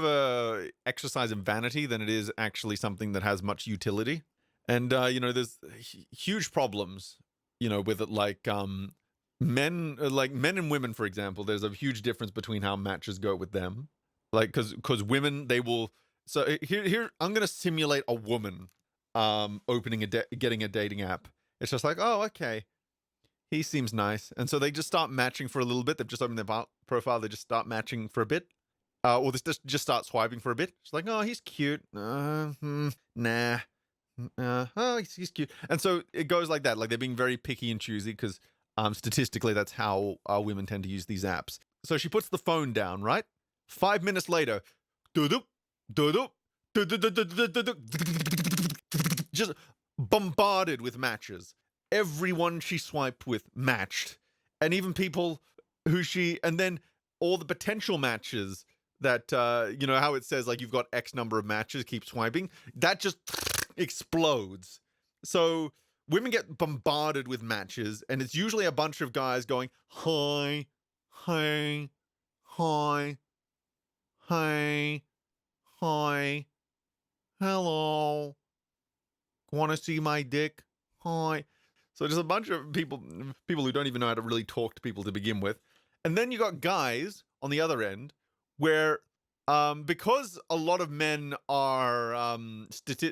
a exercise in vanity than it is actually something that has much utility. And there's huge problems, with it, like men and women, for example. There's a huge difference between how matches go with them, like because women, they will. So here I'm gonna simulate a woman getting a dating app. It's just like, oh, okay. he seems nice. And so they just start matching for a little bit. They've just opened their profile. They just start matching for a bit. Or this just start swiping for a bit. She's like, oh, he's cute. Nah. Oh, he's cute. And so it goes like that. Like they're being very picky and choosy because statistically that's how women tend to use these apps. So she puts the phone down, right? 5 minutes later, just bombarded with matches. Everyone she swiped with matched. And even people who and then all the potential matches that, you know, how it says, like, you've got X number of matches, keep swiping. That just explodes. So women get bombarded with matches, and it's usually a bunch of guys going, hi, hi, hi, hi, hi, hello, want to see my dick? Hi. So just a bunch of people who don't even know how to really talk to people to begin with. And then you got guys on the other end where because a lot of men are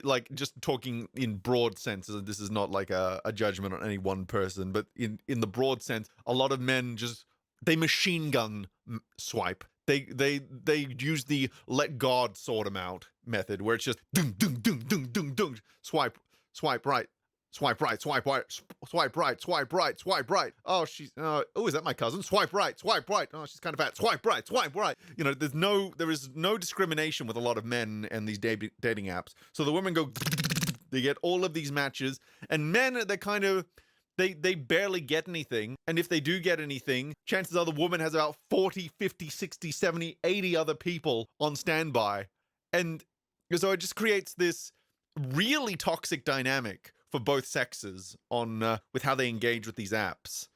like just talking in broad senses, and this is not like a judgment on any one person, but in the broad sense, a lot of men just they machine gun swipe. They use the let God sort them out method where it's just dung dung dung dung dung dung swipe right. Swipe right, swipe right, swipe right, swipe right, swipe right. Oh, she's, oh, is that my cousin? Swipe right, swipe right. Oh, she's kind of fat. Swipe right, swipe right. You know, there is no discrimination with a lot of men and these dating apps. So the women go, they get all of these matches, and men, they're kind of, they barely get anything. And if they do get anything, chances are the woman has about 40, 50, 60, 70, 80 other people on standby. And so it just creates this really toxic dynamic for both sexes on with how they engage with these apps.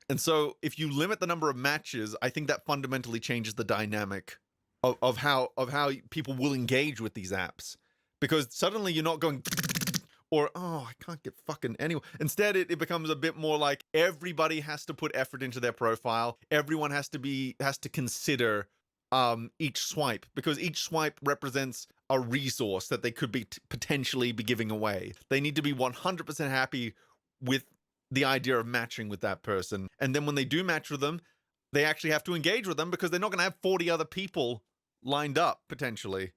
And so if you limit the number of matches, I think that fundamentally changes the dynamic of how people will engage with these apps. Because suddenly you're not going or, oh, I can't get fucking anyone. Instead, it becomes a bit more like everybody has to put effort into their profile. Everyone has to consider each swipe, because each swipe represents a resource that they could be potentially be giving away. They need to be 100% happy with the idea of matching with that person. And then when they do match with them, they actually have to engage with them because they're not going to have 40 other people lined up potentially.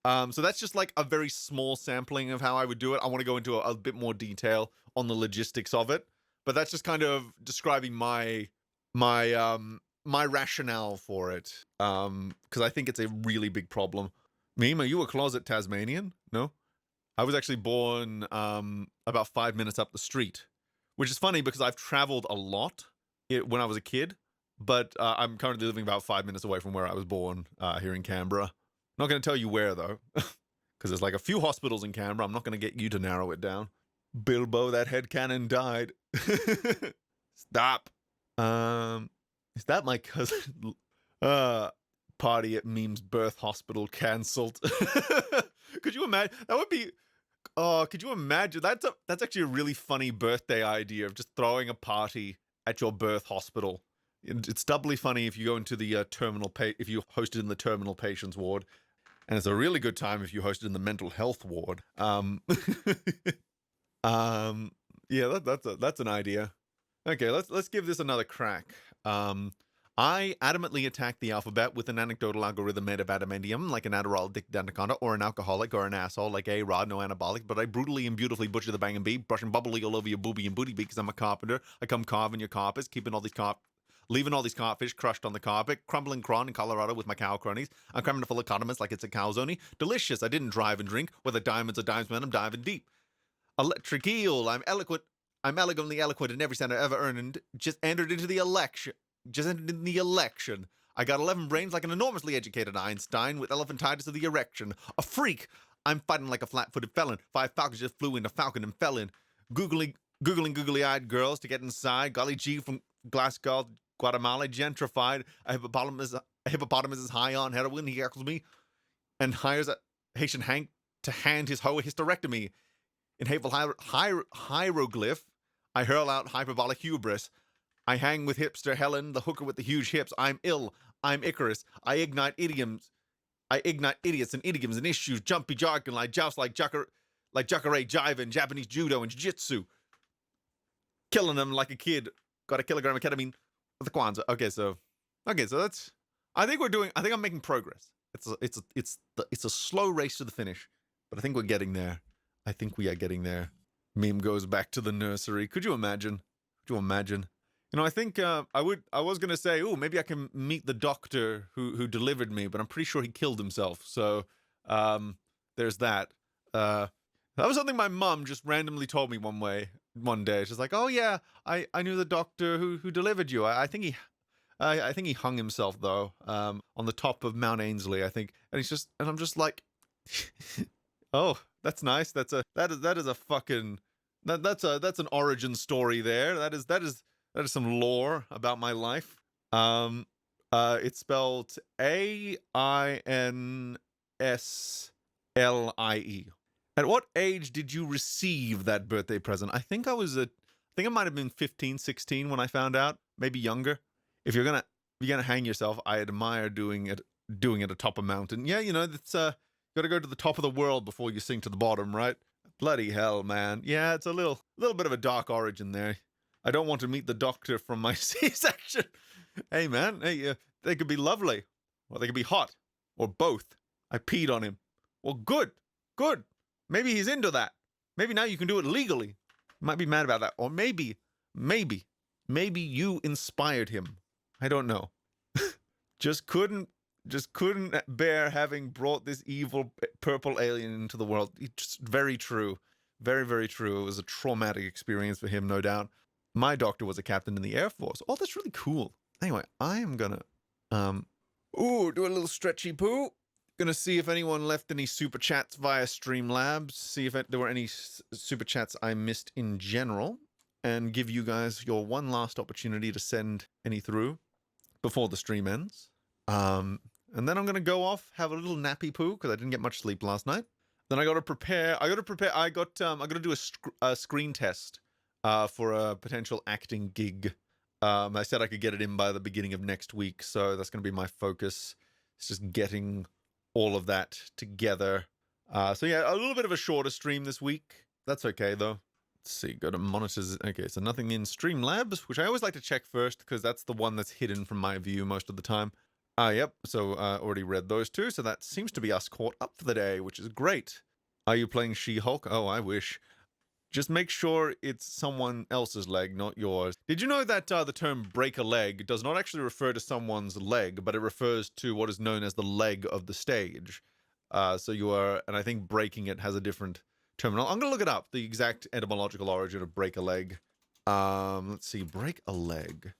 So that's just like a very small sampling of how I would do it. I want to go into a bit more detail on the logistics of it, but that's just kind of describing my rationale for it. Because I think it's a really big problem. Meme, are you a closet Tasmanian? No? I was actually born about 5 minutes up the street, which is funny because I've traveled a lot when I was a kid, but I'm currently living about 5 minutes away from where I was born here in Canberra. Not going to tell you where, though, because there's like a few hospitals in Canberra. I'm not going to get you to narrow it down. Bilbo, that headcanon died. Stop. Is that my cousin? Party at Meme's birth hospital cancelled. Could you imagine? That would be. Oh, could you imagine? That's actually a really funny birthday idea of just throwing a party at your birth hospital. It's doubly funny if you go into the if you host it in the terminal patients ward, and it's a really good time if you host it in the mental health ward. Yeah, that's an idea. Okay, let's give this another crack. I adamantly attack the alphabet with an anecdotal algorithm made of adamantium, like an Adderall addicted anaconda, or an alcoholic, or an asshole, like A-Rod, no anabolic, but I brutally and beautifully butcher the bang and bee, brushing bubbly all over your booby and booty beat, because I'm a carpenter. I come carving your carpets, leaving all these carfish crushed on the carpet, crumbling cron in Colorado with my cow cronies. I'm cramming it full of condiments like it's a calzone. Delicious, I didn't drive and drink. Whether diamonds or dimes, man, I'm diving deep. Electric eel, I'm elegantly eloquent in every cent I ever earned, just entered in the election. I got 11 brains like an enormously educated Einstein with elephantitis of the erection. A freak. I'm fighting like a flat-footed felon. 5 falcons just flew into Falcon and fell in. Googling googly-eyed girls to get inside. Golly gee, from Glasgow, Guatemala, gentrified. A hippopotamus is high on heroin. He heckles me and hires a Haitian Hank to hand his hoe a hysterectomy. In hateful hieroglyph, I hurl out hyperbolic hubris. I hang with hipster Helen, the hooker with the huge hips. I'm ill. I'm Icarus. I ignite idioms. I ignite idiots and idioms and issues. Jumpy jargon like joust like jacare jive and Japanese judo and jiu-jitsu. Killing them like a kid got a kilogram of ketamine with the Kwanzaa. Okay, so that's. I think I'm making progress. It's a slow race to the finish, but I think we're getting there. I think we are getting there. Meme goes back to the nursery. Could you imagine? Could you imagine? You know, I think I was gonna say, oh, maybe I can meet the doctor who delivered me, but I'm pretty sure he killed himself. So, there's that. That was something my mum just randomly told me one day. She's like, "Oh yeah, I knew the doctor who delivered you. I think he hung himself though, on the top of Mount Ainsley, I think." And I'm just like, "Oh, that's nice. That is a fucking that's an origin story there. That is some lore about my life." It's spelled Ainslie. At what age did you receive that birthday present? I think I might have been 15, 16 when I found out, maybe younger. If you're gonna hang yourself, I admire doing it atop a mountain. Yeah, you know, it's gotta go to the top of the world before you sink to the bottom, right? Bloody hell, man. Yeah, it's a little bit of a dark origin there. I don't want to meet the doctor from my C-section. Hey, man, hey, they could be lovely, or they could be hot, or both. I peed on him. Well, good. Maybe he's into that. Maybe now you can do it legally. You might be mad about that. Or maybe you inspired him. I don't know. just couldn't bear having brought this evil purple alien into the world. It's very true. Very, very true. It was a traumatic experience for him, no doubt. My doctor was a captain in the Air Force. Oh, that's really cool. Anyway, I am gonna do a little stretchy poo. Gonna see if anyone left any super chats via Streamlabs, see if there were any super chats I missed in general, and give you guys your one last opportunity to send any through before the stream ends. And then I'm gonna go off, have a little nappy poo because I didn't get much sleep last night. Then I gotta prepare. I gotta do a screen test for a potential acting gig. I said I could get it in by the beginning of next week, so that's gonna be my focus. It's just getting all of that together. So yeah, a little bit of a shorter stream this week. That's okay though. Let's see, go to monitors. Okay, so nothing in Streamlabs, which I always like to check first because that's the one that's hidden from my view most of the time. Yep, so already read those two, so that seems to be us caught up for the day, which is great. Are you playing She-Hulk? Oh, I wish. Just make sure it's someone else's leg, not yours. Did you know that the term break a leg does not actually refer to someone's leg, but it refers to what is known as the leg of the stage? So you are, and I think breaking it has a different terminal. I'm going to look it up, the exact etymological origin of break a leg. Let's see, break a leg.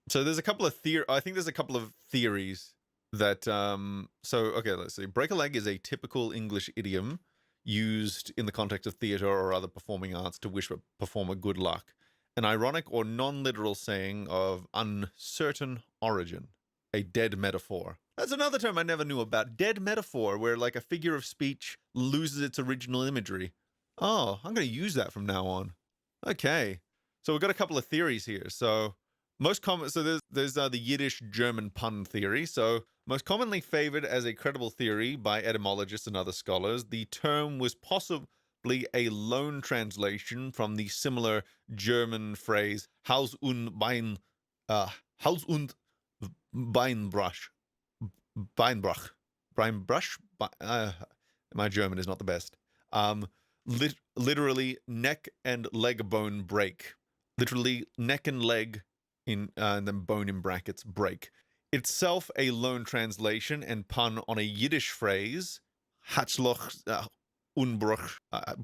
So there's a couple of I think there's a couple of theories that, okay, let's see. Break a leg is a typical English idiom used in the context of theater or other performing arts to wish a performer good luck. An ironic or non-literal saying of uncertain origin. A dead metaphor. That's another term I never knew about. Dead metaphor, where like a figure of speech loses its original imagery. Oh, I'm going to use that from now on. Okay. So we've got a couple of theories here. So most common, so there's the Yiddish German pun theory. So most commonly favored as a credible theory by etymologists and other scholars, the term was possibly a loan translation from the similar German phrase Haus und Beinbruch. Beinbruch. My German is not the best. Literally neck and leg bone break. Literally neck and leg and then bone in brackets break. Itself a loan translation and pun on a Yiddish phrase, Hatzloch Unbruch. I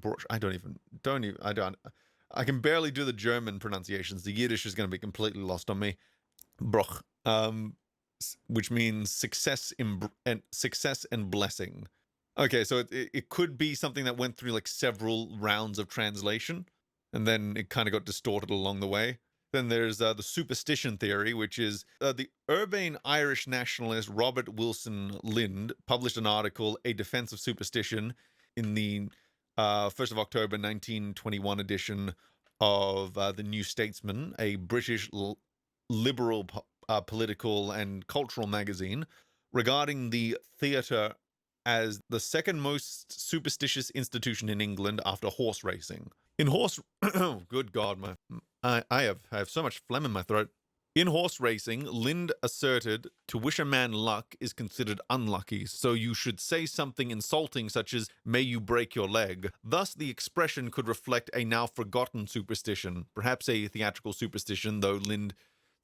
can barely do the German pronunciations. The Yiddish is going to be completely lost on me. Bruch, which means success and blessing. Okay, so it could be something that went through like several rounds of translation, and then it kind of got distorted along the way. Then there's the superstition theory, which is the urbane Irish nationalist Robert Wilson Lind published an article, A Defense of Superstition, in the 1st of October 1921 edition of the New Statesman, a British liberal political and cultural magazine, regarding the theatre as the second most superstitious institution in England after horse racing. In horse, good God, I have so much phlegm in my throat. In horse racing, Lind asserted to wish a man luck is considered unlucky, so you should say something insulting such as, may you break your leg. Thus, the expression could reflect a now forgotten superstition, perhaps a theatrical superstition, though Lind's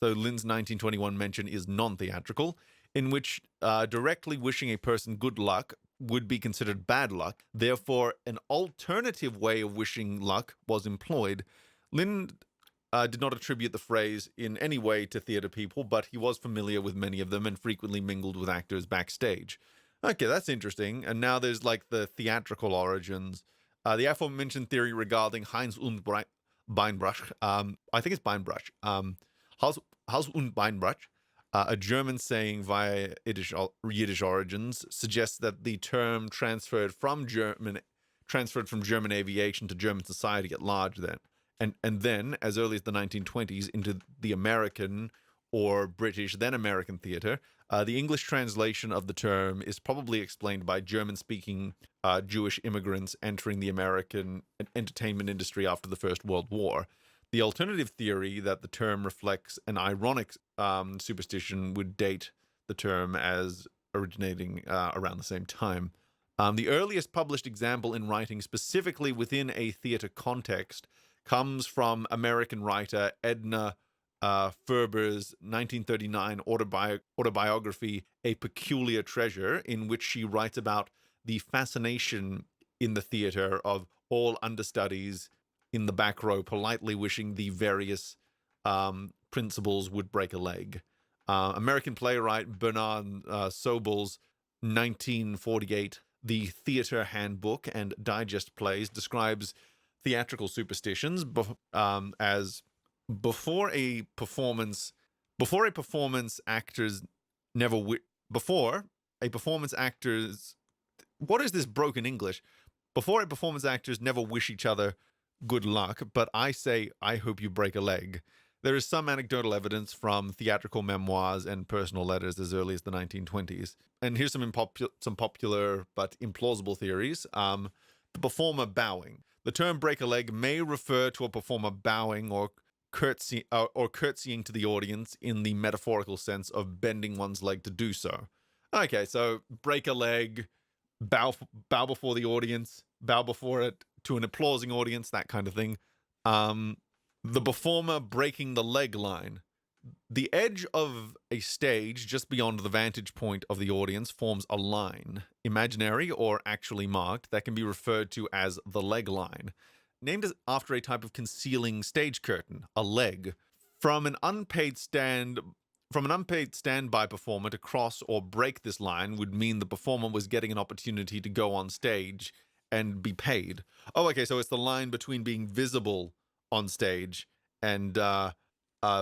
1921 mention is non-theatrical, in which directly wishing a person good luck would be considered bad luck. Therefore, an alternative way of wishing luck was employed. Lind did not attribute the phrase in any way to theater people, but he was familiar with many of them and frequently mingled with actors backstage. Okay, that's interesting. And now there's like the theatrical origins. The aforementioned theory regarding Heinz und Beinbruch, I think it's Beinbruch, Haus und Beinbruch, a German saying via Yiddish origins, suggests that the term transferred from German aviation to German society at large then. And then, as early as the 1920s, into the American or British, then American theater. The English translation of the term is probably explained by German-speaking Jewish immigrants entering the American entertainment industry after the First World War. The alternative theory that the term reflects an ironic superstition would date the term as originating around the same time. The earliest published example in writing specifically within a theater context comes from American writer Edna Ferber's 1939 autobiography, A Peculiar Treasure, in which she writes about the fascination in the theater of all understudies in the back row politely wishing the various principals would break a leg. American playwright Bernard Sobel's 1948 The Theater Handbook and Digest Plays describes theatrical superstitions as before a performance actors never before a performance actors what is this broken English? Before a performance actors never wish each other good luck, but I say I hope you break a leg. There is some anecdotal evidence from theatrical memoirs and personal letters as early as the 1920s. And here's some popular but implausible theories. The performer bowing. The term break a leg may refer to a performer bowing or curtsying to the audience in the metaphorical sense of bending one's leg to do so. Okay, so break a leg, bow before the audience, bow before it to an applauding audience, that kind of thing. The performer breaking the leg line. The edge of a stage just beyond the vantage point of the audience forms a line, imaginary or actually marked, that can be referred to as the leg line, named after a type of concealing stage curtain, a leg. From an unpaid standby performer to cross or break this line would mean the performer was getting an opportunity to go on stage and be paid. Oh, okay, so it's the line between being visible on stage and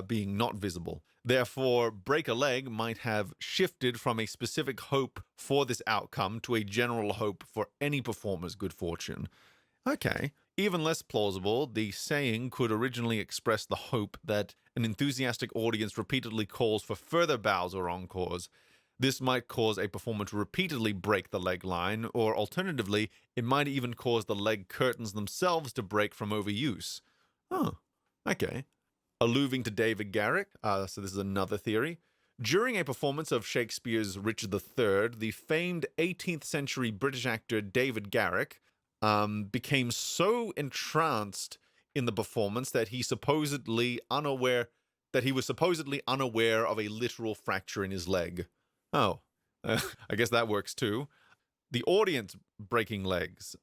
being not visible. Therefore, break a leg might have shifted from a specific hope for this outcome to a general hope for any performer's good fortune. Okay. Even less plausible, the saying could originally express the hope that an enthusiastic audience repeatedly calls for further bows or encores. This might cause a performer to repeatedly break the leg line, or alternatively, it might even cause the leg curtains themselves to break from overuse. Oh, okay. Alluding to David Garrick, so this is another theory. During a performance of Shakespeare's Richard III, the famed 18th century British actor David Garrick became so entranced in the performance that he was supposedly unaware of a literal fracture in his leg. Oh, I guess that works too. The audience breaking legs.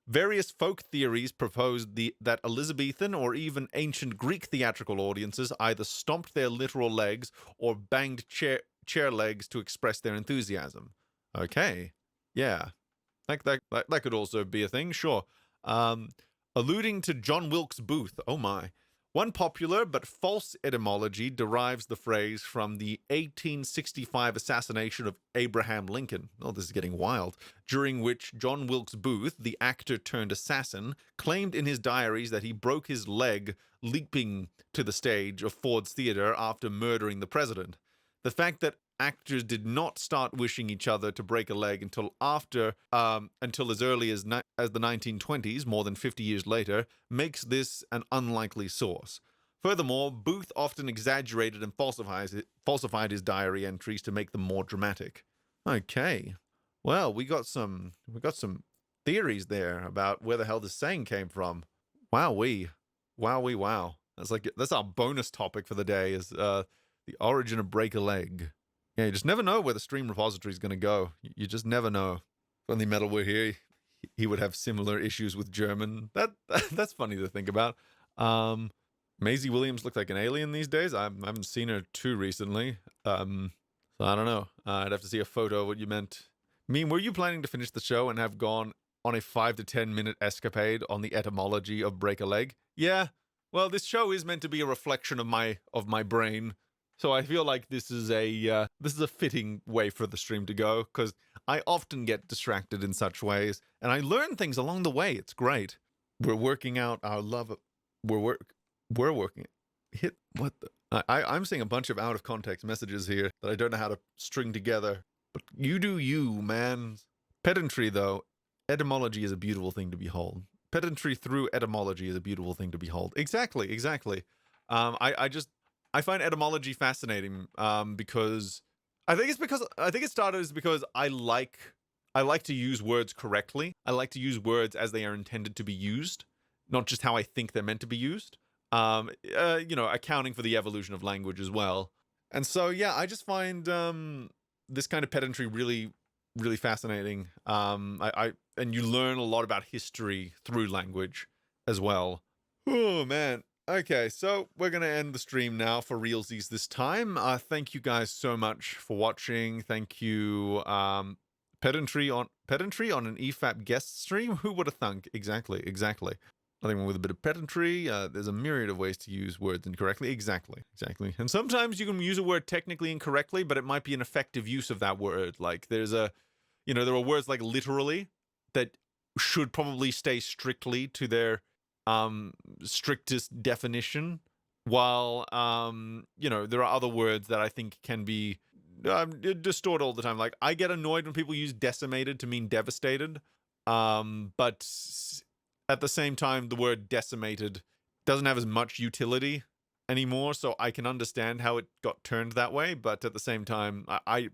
Various folk theories proposed that Elizabethan or even ancient Greek theatrical audiences either stomped their literal legs or banged chair legs to express their enthusiasm. Okay, yeah. That could also be a thing, sure. Alluding to John Wilkes Booth, oh my. One popular but false etymology derives the phrase from the 1865 assassination of Abraham Lincoln. Oh, this is getting wild. During which John Wilkes Booth, the actor turned assassin, claimed in his diaries that he broke his leg leaping to the stage of Ford's Theater after murdering the president. the fact that actors did not start wishing each other to break a leg until until as early as the 1920s, more than 50 years later, makes this an unlikely source. Furthermore, Booth often exaggerated and falsified his diary entries to make them more dramatic. Okay, well, we got some theories there about where the hell this saying came from. Wowee, wow. That's our bonus topic for the day is the origin of break a leg. Yeah, you just never know where the stream repository is going to go. You just never know. If only Metal were here, he would have similar issues with German. That's funny to think about. Maisie Williams looked like an alien these days. I haven't seen her too recently. So I don't know. I'd have to see a photo of what you meant. Were you planning to finish the show and have gone on a 5 to 10 minute escapade on the etymology of break a leg? Yeah. Well, this show is meant to be a reflection of my brain. So I feel like this is a fitting way for the stream to go, because I often get distracted in such ways, and I learn things along the way. It's great. We're working out our love. We're working. Hit what the? I'm seeing a bunch of out of context messages here that I don't know how to string together. But you do you, man. Pedantry, though, etymology is a beautiful thing to behold. Pedantry through etymology is a beautiful thing to behold. Exactly. I find etymology fascinating because I think it started because I like to use words correctly. I like to use words as they are intended to be used, not just how I think they're meant to be used. Accounting for the evolution of language as well. And so, yeah, I just find this kind of pedantry really, really fascinating. And you learn a lot about history through language as well. Oh, man. Okay, so we're going to end the stream now for realsies this time. Thank you guys so much for watching. Thank you. Pedantry on an EFAP guest stream? Who would have thunk? Exactly. Nothing wrong with a bit of pedantry. There's a myriad of ways to use words incorrectly. Exactly. And sometimes you can use a word technically incorrectly, but it might be an effective use of that word. Like there are words like literally that should probably stay strictly to their strictest definition, while there are other words that I think can be distorted all the time. Like I get annoyed when people use decimated to mean devastated, but at the same time the word decimated doesn't have as much utility anymore, so I can understand how it got turned that way. But at the same time, I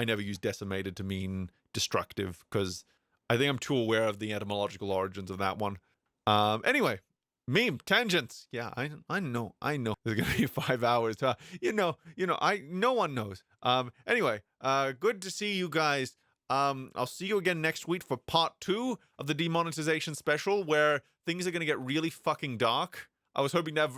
never use decimated to mean destructive, because I think I'm too aware of the etymological origins of that one. Anyway, meme tangents. Yeah, I know. There's gonna be 5 hours. No one knows. Anyway, good to see you guys. I'll see you again next week for part 2 of the demonetization special, where things are gonna get really fucking dark. I was hoping to have,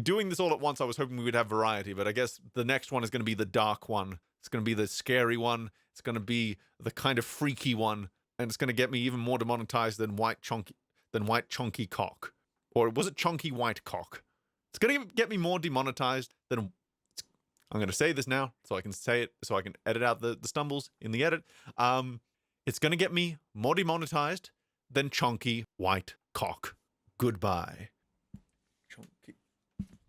doing this all at once, I was hoping we would have variety, but I guess the next one is gonna be the dark one. It's gonna be the scary one. It's gonna be the kind of freaky one, and it's gonna get me even more demonetized than white chunky cock. Or was it chunky white cock? It's going to get me more demonetized than... I'm going to say this now so I can say it, so I can edit out the stumbles in the edit. It's going to get me more demonetized than chunky white cock. Goodbye. Chunky,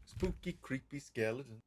spooky, creepy skeleton.